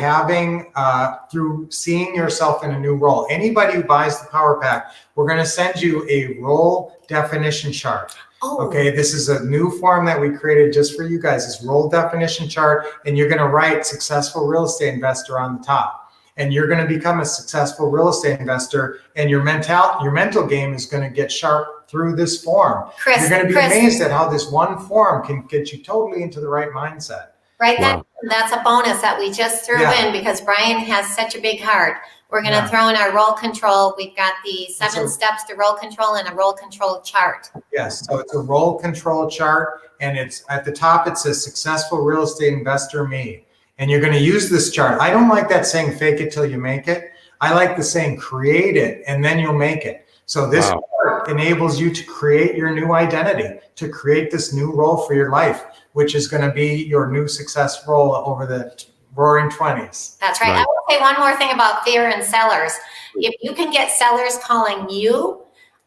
Speaker 2: through seeing yourself in a new role. Anybody who buys the Power Pack, we're going to send you a role definition chart. Okay, this is a new form that we created just for you guys, this role definition chart, and you're going to write successful real estate investor on the top. And you're going to become a successful real estate investor, and your mental game is going to get sharp through this form. You're going to be amazed at how this one form can get you totally into the right mindset.
Speaker 3: Right, that's a bonus that we just threw in because Brian has such a big heart. We're going to throw in our role control. We've got the 7 steps to role control and a role control chart.
Speaker 2: Yes, so it's a role control chart, and it's at the top it says successful real estate investor me. And you're going to use this chart. I don't like that saying fake it till you make it. I like the saying create it and then you'll make it. So this chart enables you to create your new identity, to create this new role for your life, which is going to be your new success role over the roaring 20s.
Speaker 3: That's right. I will say one more thing about fear and sellers. If you can get sellers calling you,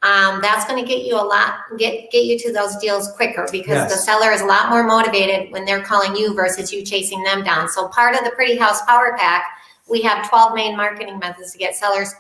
Speaker 3: that's going to get you get you to those deals quicker because the seller is a lot more motivated when they're calling you versus you chasing them down. So part of the Pretty House Power Pack, we have 12 main marketing methods to get sellers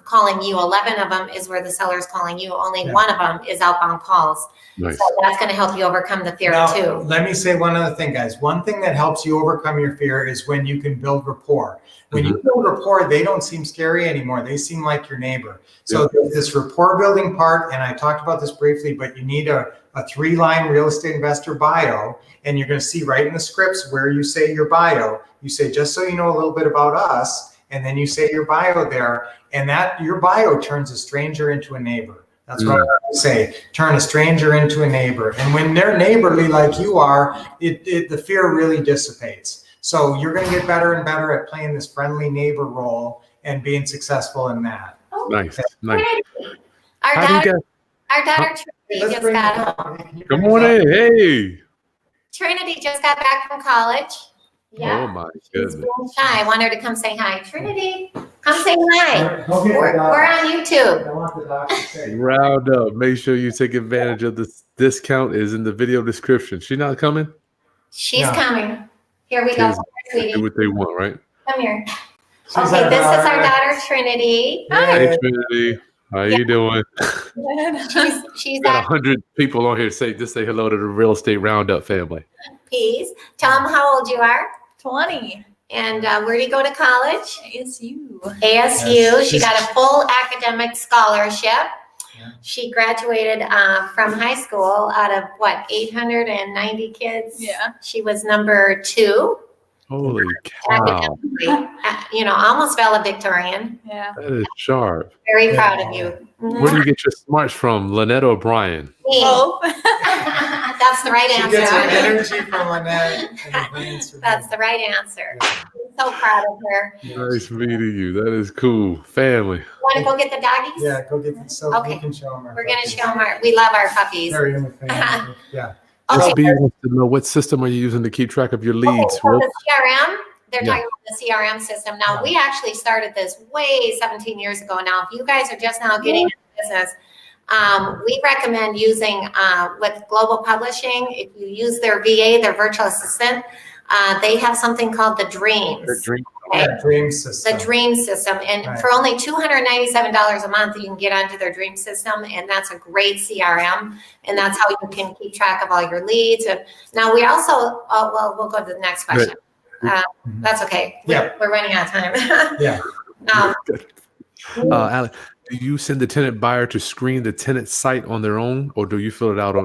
Speaker 3: calling you. 11 of them is where the seller's calling you. Only one of them is outbound calls. Nice. So that's going to help you overcome the fear too.
Speaker 2: Let me say one other thing, guys. One thing that helps you overcome your fear is when you can build rapport. When you build rapport, they don't seem scary anymore. They seem like your neighbor. So there's this rapport building part, and I talked about this briefly, but you need a 3-line real estate investor bio, and you're going to see right in the scripts where you say your bio. You say, just so you know a little bit about us, and then you say your bio there, and that your bio turns a stranger into a neighbor. That's what I would say. Turn a stranger into a neighbor. And when they're neighborly like you are, the fear really dissipates. So you're going to get better and better at playing this friendly neighbor role and being successful in that.
Speaker 1: Nice, nice.
Speaker 3: Our daughter Trinity just got home.
Speaker 1: Come on in. Hey.
Speaker 3: Trinity just got back from college. Yeah.
Speaker 1: Oh my
Speaker 3: She's
Speaker 1: goodness.
Speaker 3: being shy. I want her to come say hi. Trinity, come say hi. We're on YouTube.
Speaker 2: I want the doctor to say.
Speaker 1: Round up. Make sure you take advantage of this discount is in the video description. She not coming?
Speaker 3: She's coming. Here we go.
Speaker 1: Kids
Speaker 3: Sweetie.
Speaker 1: do what they want, right?
Speaker 3: Come here.
Speaker 2: She's
Speaker 3: Okay,
Speaker 2: our
Speaker 3: this is our
Speaker 2: daughter.
Speaker 3: daughter Trinity.
Speaker 1: Hey Trinity. How you doing?
Speaker 3: She's
Speaker 1: Got
Speaker 3: at
Speaker 1: 100 people on here say hello to the real estate roundup family.
Speaker 3: Peace. Tell them how old you are.
Speaker 4: 20.
Speaker 3: And where do you go to college?
Speaker 4: ASU.
Speaker 3: ASU.
Speaker 2: Yes.
Speaker 3: She got a full academic scholarship.
Speaker 2: Yeah.
Speaker 3: She graduated from high school out of 890 kids.
Speaker 4: Yeah.
Speaker 3: She was number 2.
Speaker 1: Holy cow.
Speaker 3: Almost valedictorian.
Speaker 4: Yeah.
Speaker 1: That is sharp.
Speaker 3: Very proud of you.
Speaker 1: Where do you get your smarts from, Lynette or Brian?
Speaker 3: Me.
Speaker 4: Both.
Speaker 3: That's the right
Speaker 2: She
Speaker 3: answer.
Speaker 2: gets her energy from Lynette and the brains from
Speaker 3: That's
Speaker 2: me.
Speaker 3: the right answer. I'm so proud of her.
Speaker 1: Nice meeting you. That is cool. Family.
Speaker 3: Want to go get the doggies?
Speaker 2: Yeah, go get them so
Speaker 3: Okay.
Speaker 2: we can show them.
Speaker 3: We're going to show them we love our puppies.
Speaker 2: They're in the family. Yeah.
Speaker 3: Okay.
Speaker 1: SB wants to know what system are you using to keep track of your
Speaker 3: Okay,
Speaker 1: leads?
Speaker 3: so
Speaker 1: Wolf?
Speaker 3: the CRM, they're
Speaker 1: Yeah.
Speaker 3: talking about the CRM system. Now, we actually started this way 17 years ago now. If you guys are just now getting into business, we recommend using with Global Publishing, if you use their VA, their virtual assistant, they have something called the Dreams.
Speaker 1: Your drink.
Speaker 3: Okay?
Speaker 2: Yeah, dream system.
Speaker 3: The Dream System. And
Speaker 2: Right.
Speaker 3: for only $297 a month, you can get onto their Dream System. And that's a great CRM. And that's how you can keep track of all your leads. And now we also, we'll go to the next question. That's okay.
Speaker 2: Yeah.
Speaker 3: We're running out of time.
Speaker 2: Yeah.
Speaker 1: Alex, do you send the tenant buyer to screen the tenant site on their own, or do you fill it out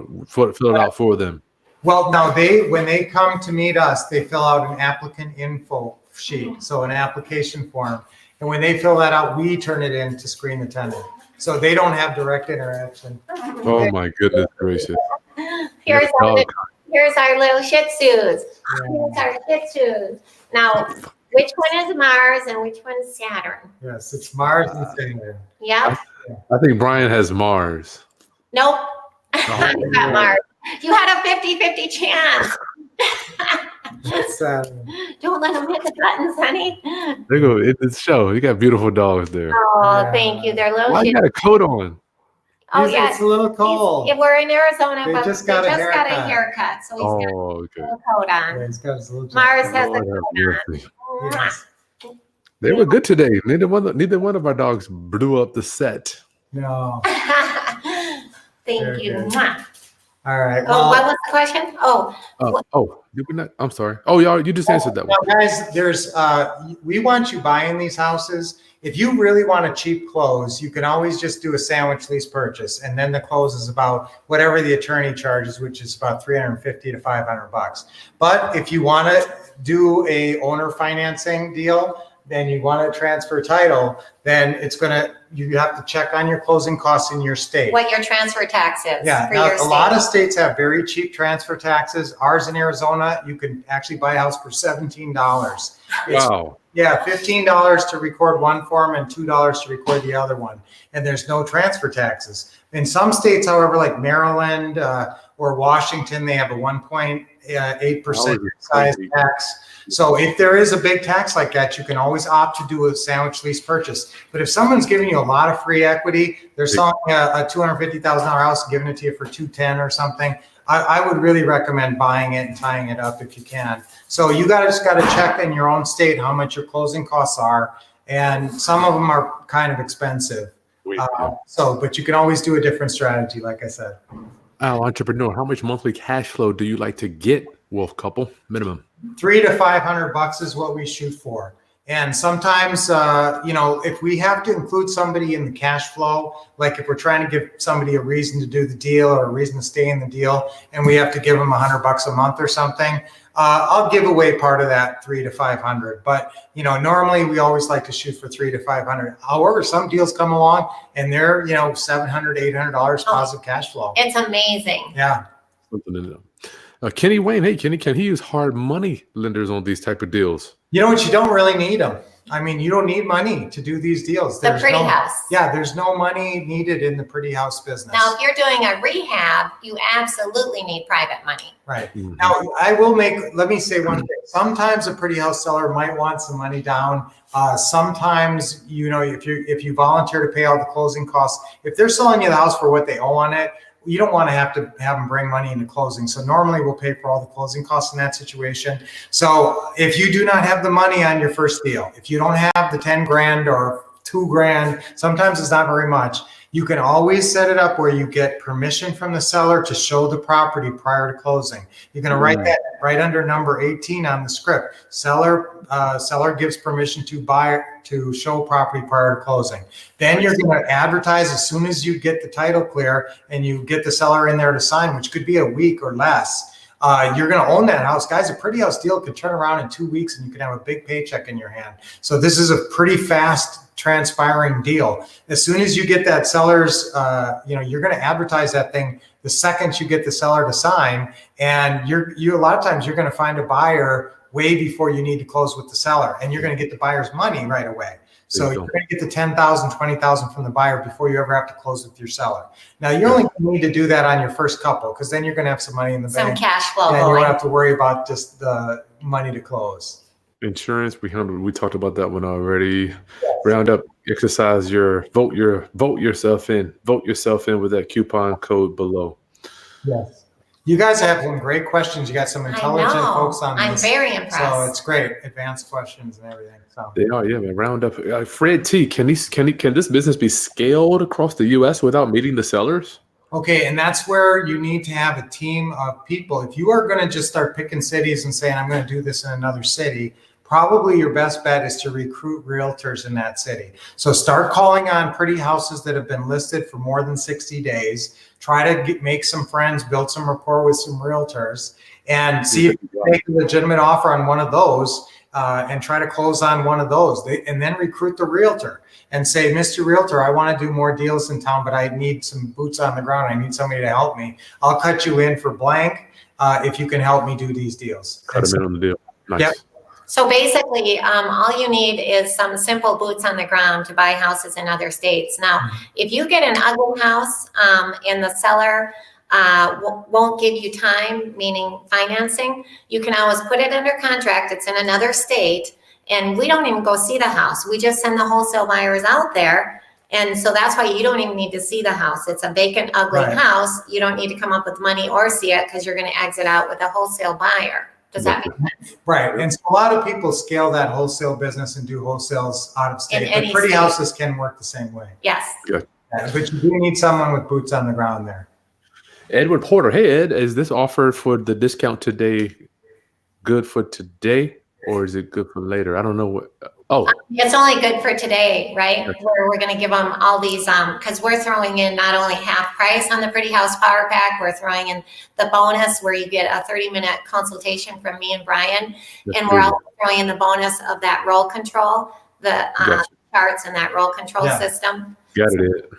Speaker 1: for them?
Speaker 2: Well, now when they come to meet us, they fill out an applicant info sheet, so an application form. And when they fill that out, we turn it in to screen the tenant. So they don't have direct interaction.
Speaker 1: Oh my goodness gracious!
Speaker 3: Here's our little Shih Tzus.
Speaker 2: Yeah.
Speaker 3: Here's our Shih Tzus. Now, which one is Mars and which one is Saturn?
Speaker 2: Yes, it's Mars and Saturn.
Speaker 3: Yep.
Speaker 1: I think Brian has Mars.
Speaker 3: Nope. You got Mars. You had a 50-50 chance.
Speaker 2: It's Saturn.
Speaker 3: Don't let them hit the buttons, honey.
Speaker 1: There you go. It's show. You got beautiful dogs there.
Speaker 3: Oh,
Speaker 2: Yeah.
Speaker 3: thank you. They're little
Speaker 1: Why you
Speaker 3: shit.
Speaker 1: got a coat on?
Speaker 3: Oh,
Speaker 2: It's
Speaker 3: yeah.
Speaker 2: a little cold.
Speaker 3: Yeah, we're in Arizona,
Speaker 2: They
Speaker 3: but
Speaker 2: just
Speaker 3: they
Speaker 2: got
Speaker 3: just
Speaker 2: a
Speaker 3: got a
Speaker 2: haircut.
Speaker 3: haircut. So he's got
Speaker 1: Oh, okay.
Speaker 3: a little coat
Speaker 2: Yeah,
Speaker 3: on.
Speaker 2: he's got his little
Speaker 3: Mars
Speaker 2: jacket.
Speaker 3: has
Speaker 1: Lord
Speaker 3: a
Speaker 1: have
Speaker 3: coat
Speaker 1: mercy.
Speaker 3: on.
Speaker 2: Yes.
Speaker 1: They were good today. Neither one of our dogs blew up the set.
Speaker 2: No.
Speaker 3: Thank
Speaker 2: Very
Speaker 3: you.
Speaker 2: good.
Speaker 3: Mwah.
Speaker 2: All right.
Speaker 3: Oh, what was the question? Oh,
Speaker 1: Did we not? I'm sorry. Oh, y'all, you just answered that one.
Speaker 2: Now, guys, we want you buying these houses. If you really want a cheap close, you can always just do a sandwich lease purchase, and then the close is about whatever the attorney charges, which is about $350 to $500. But if you want to do a owner financing deal, then you want to transfer title, then you have to check on your closing costs in your state.
Speaker 3: what your transfer tax is
Speaker 2: Yeah,
Speaker 3: for
Speaker 2: now,
Speaker 3: your
Speaker 2: a
Speaker 3: state.
Speaker 2: lot of states have very cheap transfer taxes. Ours in Arizona, you can actually buy a house for $17. It's
Speaker 1: Wow.
Speaker 2: Yeah, $15 to record one form and $2 to record the other one. And there's no transfer taxes. In some states, however, like Maryland or Washington, they have a 1.8% excise tax. So if there is a big tax like that, you can always opt to do a sandwich lease purchase. But if someone's giving you a lot of free equity, they're selling a $250,000 house and giving it to you for $210 or something, I would really recommend buying it and tying it up if you can. So you just got to check in your own state how much your closing costs are. And some of them are kind of expensive. But you can always do a different strategy, like I said.
Speaker 1: Entrepreneur, how much monthly cash flow do you like to get, Wolf couple? Minimum.
Speaker 2: $300 to $500 is what we shoot for. And sometimes, if we have to include somebody in the cash flow, like if we're trying to give somebody a reason to do the deal or a reason to stay in the deal, and we have to give them $100 a month or something, I'll give away part of that $300 to $500. But normally we always like to shoot for $300 to $500. However, some deals come along and they're $700, $800 positive cash flow.
Speaker 3: It's amazing.
Speaker 2: Yeah.
Speaker 1: Something to know. Kenny Wayne, hey Kenny, can he use hard money lenders on these type of deals?
Speaker 2: You don't really need them. I mean, you don't need money to do these deals.
Speaker 3: The pretty house.
Speaker 2: Yeah, there's no money needed in the pretty house business.
Speaker 3: Now, if you're doing a rehab, you absolutely need private money.
Speaker 2: Right.
Speaker 1: Mhm.
Speaker 2: Now, let me say one thing. Sometimes a pretty house seller might want some money down. Sometimes, if you volunteer to pay all the closing costs, if they're selling you the house for what they owe on it, you don't want to have them bring money into closing. So normally we'll pay for all the closing costs in that situation. So if you do not have the money on your first deal, if you don't have the 10 grand or 2 grand, sometimes it's not very much. You can always set it up where you get permission from the seller to show the property prior to closing. You're going to write that right under number 18 on the script. Seller gives permission to buyer to show property prior to closing. Then you're going to advertise as soon as you get the title clear and you get the seller in there to sign, which could be a week or less. You're going to own that house. Guys, a pretty house deal could turn around in 2 weeks and you can have a big paycheck in your hand. So this is a pretty fast transpiring deal. As soon as you get that seller's, you're going to advertise that thing the second you get the seller to sign. And a lot of times you're going to find a buyer way before you need to close with the seller, and you're going to get the buyer's money right away. So you're going to get the $10,000, $20,000 from the buyer before you ever have to close with your seller. Now you're only going to need to do that on your first couple, because then you're going to have some money in the bank.
Speaker 3: Some cash flow.
Speaker 2: And you won't have to worry about just the money to close.
Speaker 1: Insurance, we talked about that one already. Yes. Roundup, exercise vote yourself in with that coupon code below.
Speaker 2: Yes. You guys have some great questions. You got some intelligent folks on this.
Speaker 3: I'm very impressed.
Speaker 2: So it's great. Advanced questions and everything. So
Speaker 1: they are, yeah, man. Roundup. Fred T, can this business be scaled across the US without meeting the sellers?
Speaker 2: Okay, and that's where you need to have a team of people. If you are going to just start picking cities and saying, I'm going to do this in another city, probably your best bet is to recruit realtors in that city. So start calling on pretty houses that have been listed for more than 60 days. Try to make some friends, build some rapport with some realtors, and see if you can make a legitimate offer on one of those, and try to close on one of those. And then recruit the realtor and say, Mr. Realtor, I want to do more deals in town, but I need some boots on the ground. I need somebody to help me. I'll cut you in for blank if you can help me do these deals.
Speaker 1: Cut them in on the deal. Nice. Yep.
Speaker 3: So basically, all you need is some simple boots on the ground to buy houses in other states. Now, if you get an ugly house and the seller won't give you time, meaning financing, you can always put it under contract. It's in another state, and we don't even go see the house. We just send the wholesale buyers out there. And so that's why you don't even need to see the house. It's a vacant, ugly house. You don't need to come up with money or see it, because you're going to exit out with a wholesale buyer. Does that make sense?
Speaker 2: Right. And so a lot of people scale that wholesale business and do wholesales out of state. But pretty houses can work the same way.
Speaker 3: Yes.
Speaker 1: Good.
Speaker 2: But you do need someone with boots on the ground there.
Speaker 1: Edward Porter. Hey, Ed, is this offer for the discount today good for today, or is it good for later? I don't know what.
Speaker 3: It's only good for today, right? Where we're going to give them all these, because we're throwing in not only half price on the Pretty House Power Pack, we're throwing in the bonus where you get a 30-minute consultation from me and Brian. And we're also throwing in the bonus of that roll control, the charts and that roll control system.
Speaker 1: Got it.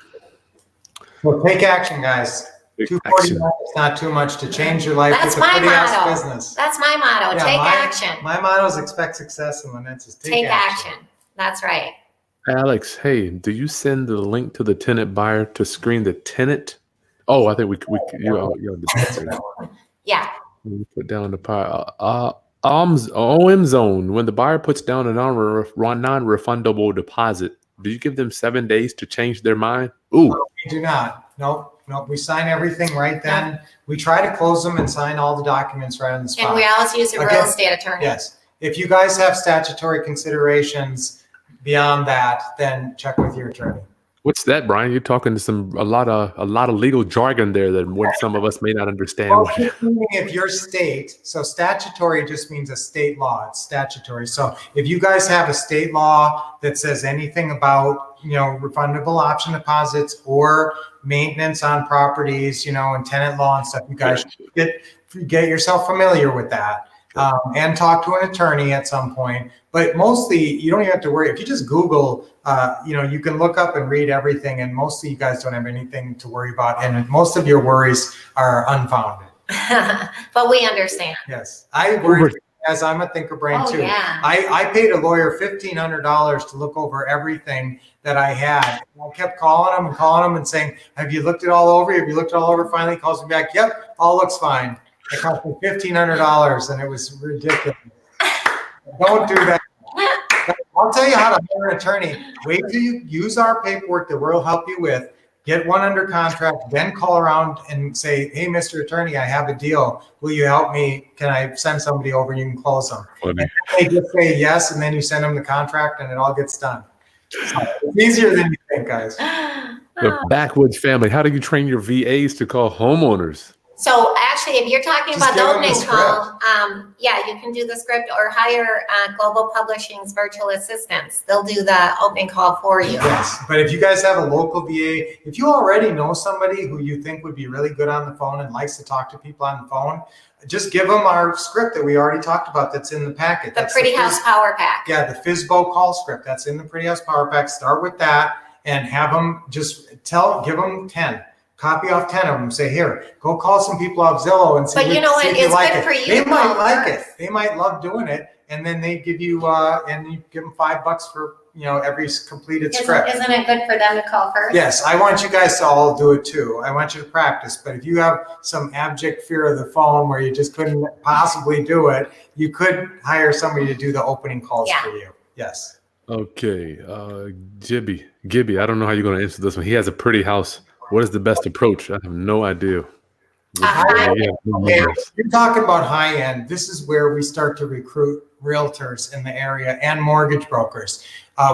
Speaker 2: Well, take action, guys. $249 is not too much to change your life.
Speaker 3: That's my motto. Business. That's my motto. Take action.
Speaker 2: My motto is expect success, and Lynette's is take action.
Speaker 3: That's right.
Speaker 1: Alex, hey, do you send the link to the tenant buyer to screen the tenant? Oh, I think
Speaker 3: yeah.
Speaker 1: We put down the OM zone. When the buyer puts down a non-refundable deposit, do you give them 7 days to change their mind? Ooh.
Speaker 2: No, we do not. Nope. We sign everything right then. We try to close them and sign all the documents right on the spot.
Speaker 3: And we always use a real estate attorney.
Speaker 2: Yes. If you guys have statutory considerations beyond that, then check with your attorney.
Speaker 1: What's that, Brian? You're talking to a lot of legal jargon there that what some of us may not understand.
Speaker 2: Well, if your state, so statutory just means a state law. It's statutory. So if you guys have a state law that says anything about, refundable option deposits or maintenance on properties, and tenant law and stuff, you guys should get yourself familiar with that. And talk to an attorney at some point. But mostly, you don't even have to worry. If you just Google, you can look up and read everything, and most of you guys don't have anything to worry about, and most of your worries are unfounded.
Speaker 3: But we understand.
Speaker 2: Yes, I worry as I'm a thinker brain too.
Speaker 3: Yeah.
Speaker 2: I paid a lawyer $1,500 to look over everything that I had. I kept calling them and saying, "Have you looked it all over? Have you looked it all over?" Finally, he calls me back. "Yep, all looks fine." It cost me $1,500, and it was ridiculous. Don't do that. I'll tell you how to hire an attorney. Wait till you use our paperwork that we'll help you with. Get one under contract, then call around and say, "Hey, Mr. Attorney, I have a deal. Will you help me? Can I send somebody over and you can close them?" And they just say yes, and then you send them the contract, and it all gets done. So it's easier than you think, guys.
Speaker 1: The backwoods family. How do you train your VAs to call homeowners?
Speaker 3: So actually, if you're talking
Speaker 2: Just
Speaker 3: about the
Speaker 2: give them the
Speaker 3: opening call, you can do the script or hire Global Publishing's virtual assistants. They'll do the opening call for you.
Speaker 2: Yes, but if you guys have a local VA, if you already know somebody who you think would be really good on the phone and likes to talk to people on the phone, just give them our script that we already talked about that's in the packet.
Speaker 3: The Pretty House Power Pack.
Speaker 2: Yeah, the FSBO call script that's in the Pretty House Power Pack. Start with that and have them give them 10. Copy off 10 of them. Say, "Here, go call some people off Zillow and see."
Speaker 3: But you know what?
Speaker 2: if you
Speaker 3: It's
Speaker 2: like
Speaker 3: good
Speaker 2: it.
Speaker 3: for you
Speaker 2: They
Speaker 3: to
Speaker 2: might
Speaker 3: call
Speaker 2: like it.
Speaker 3: first.
Speaker 2: They might love doing it, and then they give you and you give them $5 for every completed script.
Speaker 3: Isn't it good for them to call first?
Speaker 2: Yes, I want you guys to all do it too. I want you to practice. But if you have some abject fear of the phone where you just couldn't possibly do it, you could hire somebody to do the opening calls for you. Yes.
Speaker 1: Okay, Gibby. I don't know how you're going to answer this one. He has a pretty house. What is the best approach? I have no idea.
Speaker 2: You're talking about high end. This is where we start to recruit realtors in the area and mortgage brokers.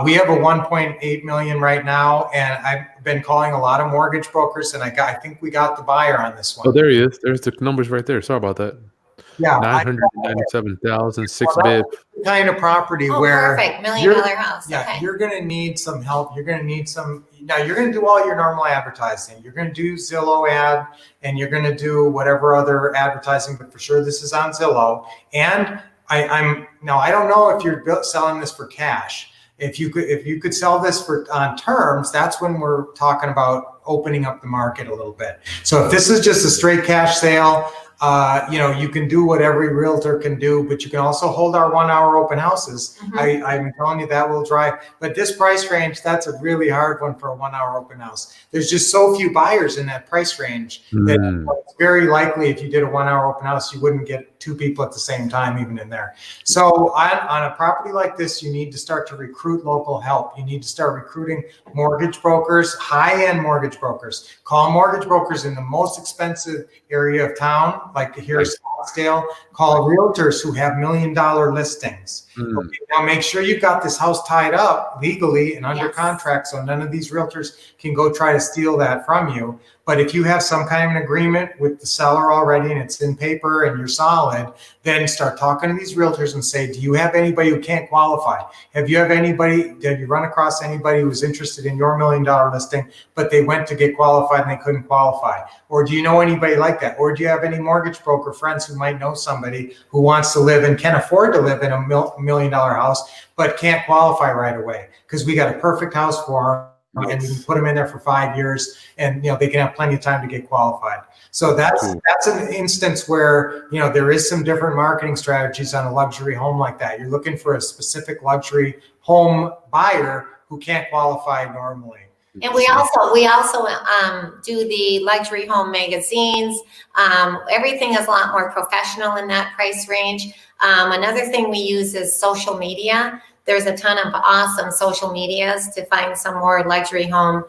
Speaker 2: We have a 1.8 million right now, and I've been calling a lot of mortgage brokers, and I think we got the buyer on this one.
Speaker 1: Oh, there he is. There's the numbers right there. Sorry about that.
Speaker 2: Yeah,
Speaker 1: 997,000, 6-bed.
Speaker 2: Kind of property where
Speaker 3: perfect $1 million house.
Speaker 2: Yeah,
Speaker 3: Okay.
Speaker 2: you're going to need some help. You're going to need now you're going to do all your normal advertising. You're going to do Zillow ad, and you're going to do whatever other advertising, but for sure this is on Zillow. And I don't know if you're selling this for cash. If you could sell this on terms, that's when we're talking about opening up the market a little bit. So if this is just a straight cash sale, you can do what every realtor can do, but you can also hold our 1-hour open houses.
Speaker 3: Mm-hmm.
Speaker 2: I'm telling you that will drive, but this price range, that's a really hard one for a 1-hour open house. There's just so few buyers in that price range that it's very likely if you did a 1-hour open house, you wouldn't get 2 people at the same time, even in there. So on a property like this, you need to start to recruit local help. You need to start recruiting mortgage brokers, high-end mortgage brokers. Call mortgage brokers in the most expensive area of town, like here in Scottsdale. Call realtors who have $1 million listings. Okay, now make sure you've got this house tied up legally and under contract, so none of these realtors can go try to steal that from you. But if you have some kind of an agreement with the seller already and it's in paper and you're solid, then start talking to these realtors and say, do you have anybody who can't qualify? Have you run across anybody who's interested in your $1 million listing, but they went to get qualified and they couldn't qualify? Or do you know anybody like that? Or do you have any mortgage broker friends who might know somebody who wants to live and can afford to live in a $1 million house, but can't qualify right away? Because we got a perfect house for them. And we can put them in there for 5 years, and they can have plenty of time to get qualified. So that's an instance where there is some different marketing strategies on a luxury home like that. You're looking for a specific luxury home buyer who can't qualify normally.
Speaker 3: And we also do the luxury home magazines. Everything is a lot more professional in that price range. Another thing we use is social media. There's a ton of awesome social medias to find some more luxury home,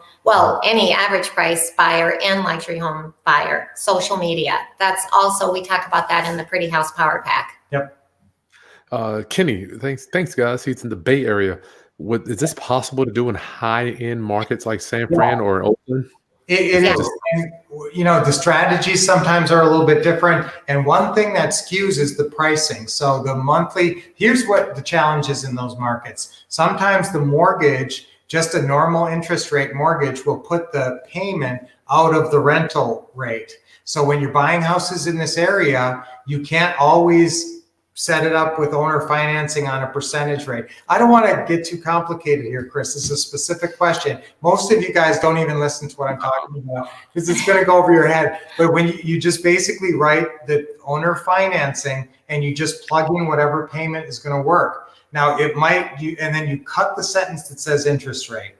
Speaker 3: any average price buyer and luxury home buyer, social media. That's also, we talk about that in the Pretty House Power Pack.
Speaker 2: Yep.
Speaker 1: Kenny, thanks guys. He's in the Bay Area. is this possible to do in high-end markets like San Fran or Oakland?
Speaker 2: It is. And, the strategies sometimes are a little bit different. And one thing that skews is the pricing. So the monthly, here's what the challenge is in those markets. Sometimes the mortgage, just a normal interest rate mortgage, will put the payment out of the rental rate. So when you're buying houses in this area, you can't always set it up with owner financing on a percentage rate. I don't want to get too complicated here, Chris. This is a specific question. Most of you guys don't even listen to what I'm talking about because it's going to go over your head. But when you just basically write the owner financing and you just plug in whatever payment is going to work. Now it might, and then you cut the sentence that says interest rate.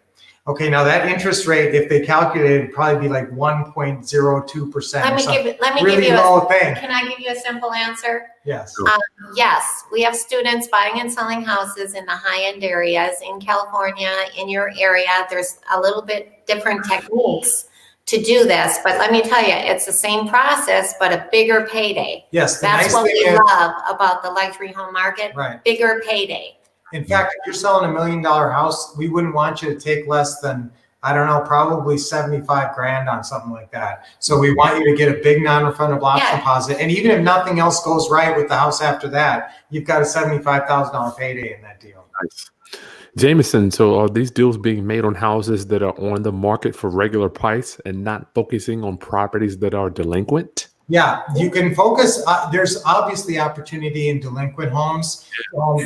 Speaker 2: Okay, now that interest rate, if they calculate it, would probably be like 1.02%.
Speaker 3: Let me
Speaker 2: really
Speaker 3: give you
Speaker 2: low thing.
Speaker 3: Can I give you a simple answer?
Speaker 2: Yes.
Speaker 3: Yes, we have students buying and selling houses in the high-end areas in California, in your area. There's a little bit different techniques to do this, but let me tell you, it's the same process, but a bigger payday.
Speaker 2: Yes.
Speaker 3: That's what we love about the luxury home market.
Speaker 2: Right.
Speaker 3: Bigger payday.
Speaker 2: In fact, if you're selling $1 million house, we wouldn't want you to take less than, I don't know, probably 75 grand on something like that. So we want you to get a big non-refundable option deposit. And even if nothing else goes right with the house after that, you've got a $75,000 payday in that deal.
Speaker 1: Nice. Jameson, so are these deals being made on houses that are on the market for regular price and not focusing on properties that are delinquent?
Speaker 2: Yeah, you can focus. There's obviously opportunity in delinquent homes.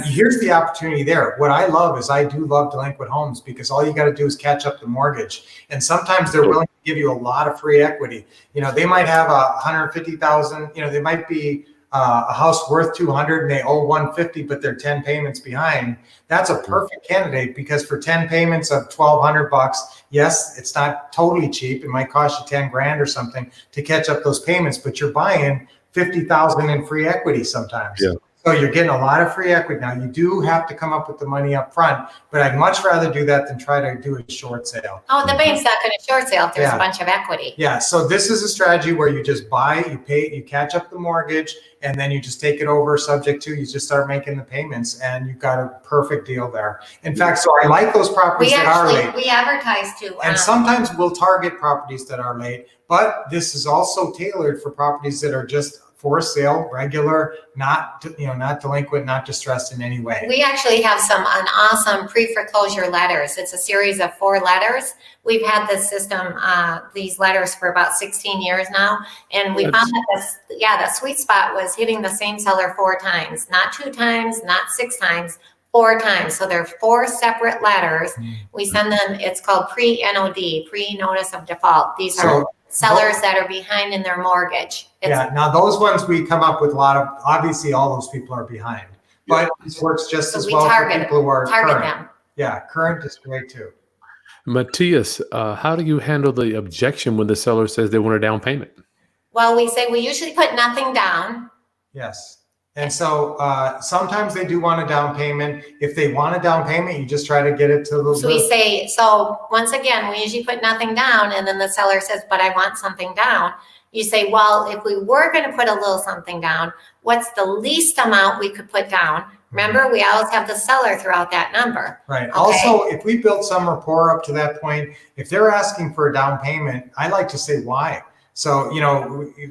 Speaker 2: Here's the opportunity there. What I love is I do love delinquent homes because all you got to do is catch up the mortgage. And sometimes they're willing to give you a lot of free equity. They might have 150,000. They might be a house worth 200 and they owe 150, but they're 10 payments behind. That's a perfect candidate because for 10 payments of $1,200, yes, it's not totally cheap. It might cost you 10 grand or something to catch up those payments, but you're buying 50,000 in free equity sometimes. Yeah. So you're getting a lot of free equity. Now you do have to come up with the money up front, but I'd much rather do that than try to do a short sale.
Speaker 3: Oh, the bank's not going to short sale if there's a bunch of equity.
Speaker 2: Yeah. So this is a strategy where you just buy, you pay, you catch up the mortgage, and then you just take it over subject to, you just start making the payments and you've got a perfect deal there. In fact, so I like those properties that are late.
Speaker 3: We advertise too.
Speaker 2: And sometimes we'll target properties that are late, but this is also tailored for properties that are just for sale, regular, not delinquent, not distressed in any way.
Speaker 3: We actually have an awesome pre-foreclosure letters. It's a series of 4 letters. We've had this system, these letters for about 16 years now. And we found that the sweet spot was hitting the same seller 4 times, not 2 times, not 6 times, 4 times. So there are 4 separate letters. We send them, it's called pre-NOD, pre-notice of default. These are sellers that are behind in their mortgage.
Speaker 2: Now those ones we come up with a lot of, obviously all those people are behind, but this works just as well for people who are current. Them. Yeah, current is great too.
Speaker 1: Matthias, how do you handle the objection when the seller says they want a down payment?
Speaker 3: Well, we say we usually put nothing down.
Speaker 2: Yes. And so sometimes they do want a down payment. If they want a down payment, you just try to get it to the.
Speaker 3: So we say, so once again, we usually put nothing down, and then the seller says, but I want something down. You say, well, if we were going to put a little something down, what's the least amount we could put down? Remember, we always have the seller throw out that number.
Speaker 2: Right. Okay. Also, if we built some rapport up to that point, if they're asking for a down payment, I like to say why. So,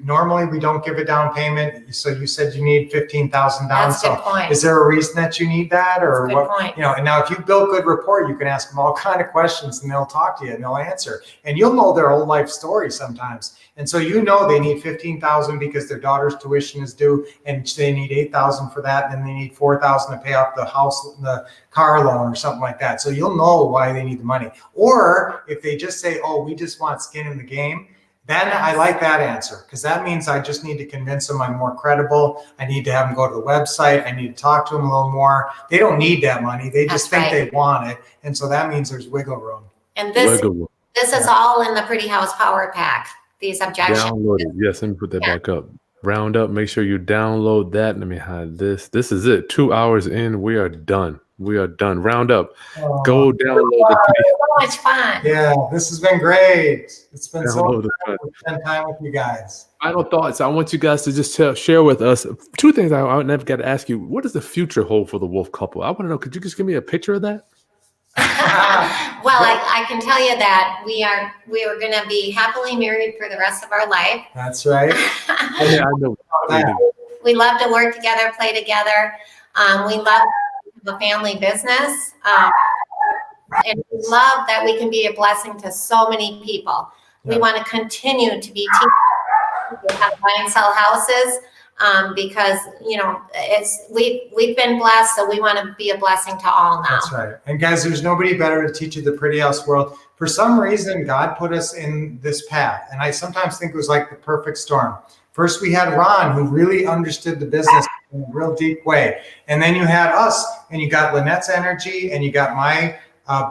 Speaker 2: normally we don't give a down payment. So you said you need $15,000 down.
Speaker 3: That's a good point.
Speaker 2: Is there a reason that you need that, or
Speaker 3: what? Point.
Speaker 2: And now if you build good rapport, you can ask them all kind of questions, and they'll talk to you and they'll answer. And you'll know their whole life story sometimes. And so they need $15,000 because their daughter's tuition is due, and they need $8,000 for that, and then they need $4,000 to pay off the house, the car loan, or something like that. So you'll know why they need the money. Or if they just say, "Oh, we just want skin in the game." Then I like that answer, because that means I just need to convince them I'm more credible. I need to have them go to the website. I need to talk to them a little more. They don't need that money. They just think they want it. And so that means there's wiggle room.
Speaker 3: And this is all in the Pretty House Power Pack, these objections.
Speaker 1: Download it. Yes, let me put that back up. Round up. Make sure you download that. Let me hide this. This is it. 2 hours in. We are done. We are done. Round up. Go download the
Speaker 3: so much fun.
Speaker 2: Yeah, this has been great. It's been so fun to spend time with you guys.
Speaker 1: Final thoughts. I want you guys to just share with us 2 things I never got to ask you. What does the future hold for the Wolff couple? I want to know. Could you just give me a picture of that?
Speaker 3: Well, I can tell you that we are going to be happily married for the rest of our life.
Speaker 2: That's right.
Speaker 1: Yeah, I know.
Speaker 3: We love to work together, play together. We love the family business. And we love that we can be a blessing to so many people. We want to continue to be teaching people how to buy and sell houses because, we've been blessed, so we want to be a blessing to all now.
Speaker 2: That's right. And guys, there's nobody better to teach you the pretty house world. For some reason, God put us in this path. And I sometimes think it was like the perfect storm. First, we had Ron, who really understood the business in a real deep way. And then you had us, and you got Lynette's energy, and you got my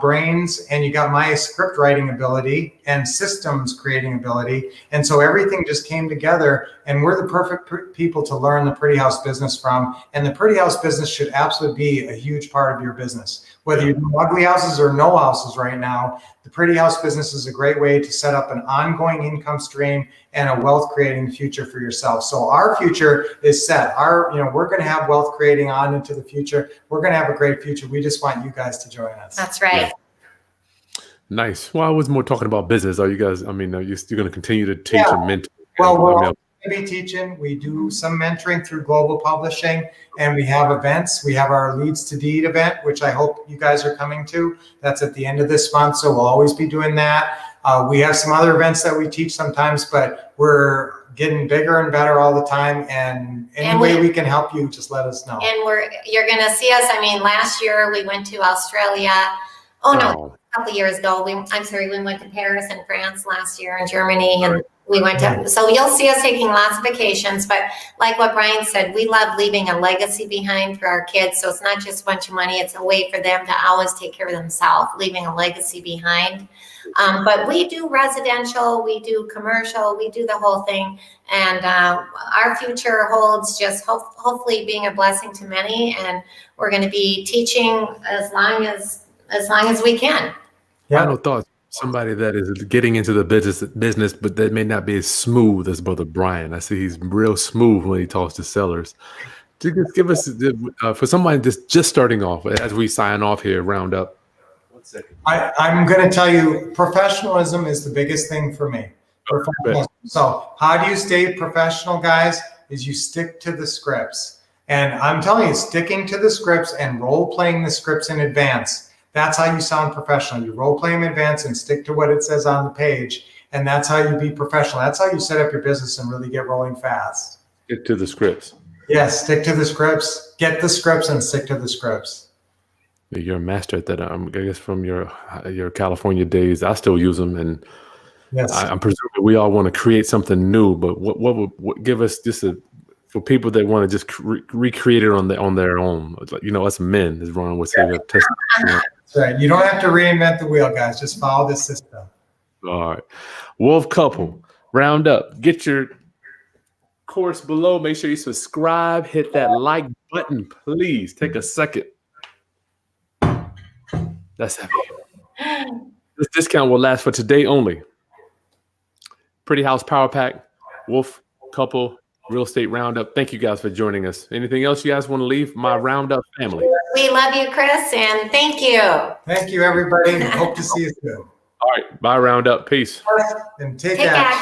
Speaker 2: brains, and you got my script writing ability and systems creating ability. And so everything just came together, and we're the perfect people to learn the pretty house business from. And the pretty house business should absolutely be a huge part of your business. Whether you're doing ugly houses or no houses right now, the pretty house business is a great way to set up an ongoing income stream and a wealth creating future for yourself. So our future is set. We're going to have wealth creating on into the future. We're going to have a great future. We just want you guys to join us.
Speaker 3: That's right.
Speaker 1: Yeah. Nice. Well, I was more talking about business. Are you guys, are you going to continue to teach and mentor?
Speaker 2: Well, we're going to be teaching. We do some mentoring through Global Publishing, and we have events. We have our Leads to Deed event, which I hope you guys are coming to. That's at the end of this month, so we'll always be doing that. We have some other events that we teach sometimes, but we're getting bigger and better all the time. And any way we can help you, just let us know.
Speaker 3: And you're going to see us. I mean, last year we went to Australia. Oh, no. A couple years ago, we went to Paris and France last year, and Germany, and we went to, so you'll see us taking lots of vacations, but like what Brian said, we love leaving a legacy behind for our kids. So it's not just a bunch of money, it's a way for them to always take care of themselves, leaving a legacy behind. But we do residential, we do commercial, we do the whole thing. And our future holds just hopefully being a blessing to many. And we're going to be teaching as long as we can.
Speaker 1: Final thoughts. Somebody that is getting into the business, but that may not be as smooth as Brother Brian. I see he's real smooth when he talks to sellers. Just give us, for somebody just starting off, as we sign off here, round up. 1 second.
Speaker 2: I'm going to tell you, professionalism is the biggest thing for me. So how do you stay professional, guys? Is you stick to the scripts. And I'm telling you, sticking to the scripts and role-playing the scripts in advance, that's how you sound professional. You role play in advance and stick to what it says on the page. And that's how you be professional. That's how you set up your business and really get rolling fast.
Speaker 1: Stick to the scripts.
Speaker 2: Yes, stick to the scripts. Get the scripts and stick to the scripts.
Speaker 1: You're a master at that. I guess from your California days, I still use them. And yes. I'm presuming we all want to create something new. But what would give us just for people that want to just recreate it on their own, us men, as Ron would say.
Speaker 2: That's right. You don't have to reinvent the wheel, guys. Just follow the system.
Speaker 1: All right. Wolff couple, round up. Get your course below. Make sure you subscribe. Hit that like button, please. Take a second. That's heavy. This discount will last for today only. Pretty House Power Pack, Wolff couple, Real Estate Roundup. Thank you guys for joining us. Anything else you guys want to leave my Roundup family?
Speaker 3: We love you, Chris, and thank you.
Speaker 2: Thank you, everybody. Hope to see you soon.
Speaker 1: All right. Bye, Roundup. Peace.
Speaker 2: And take action.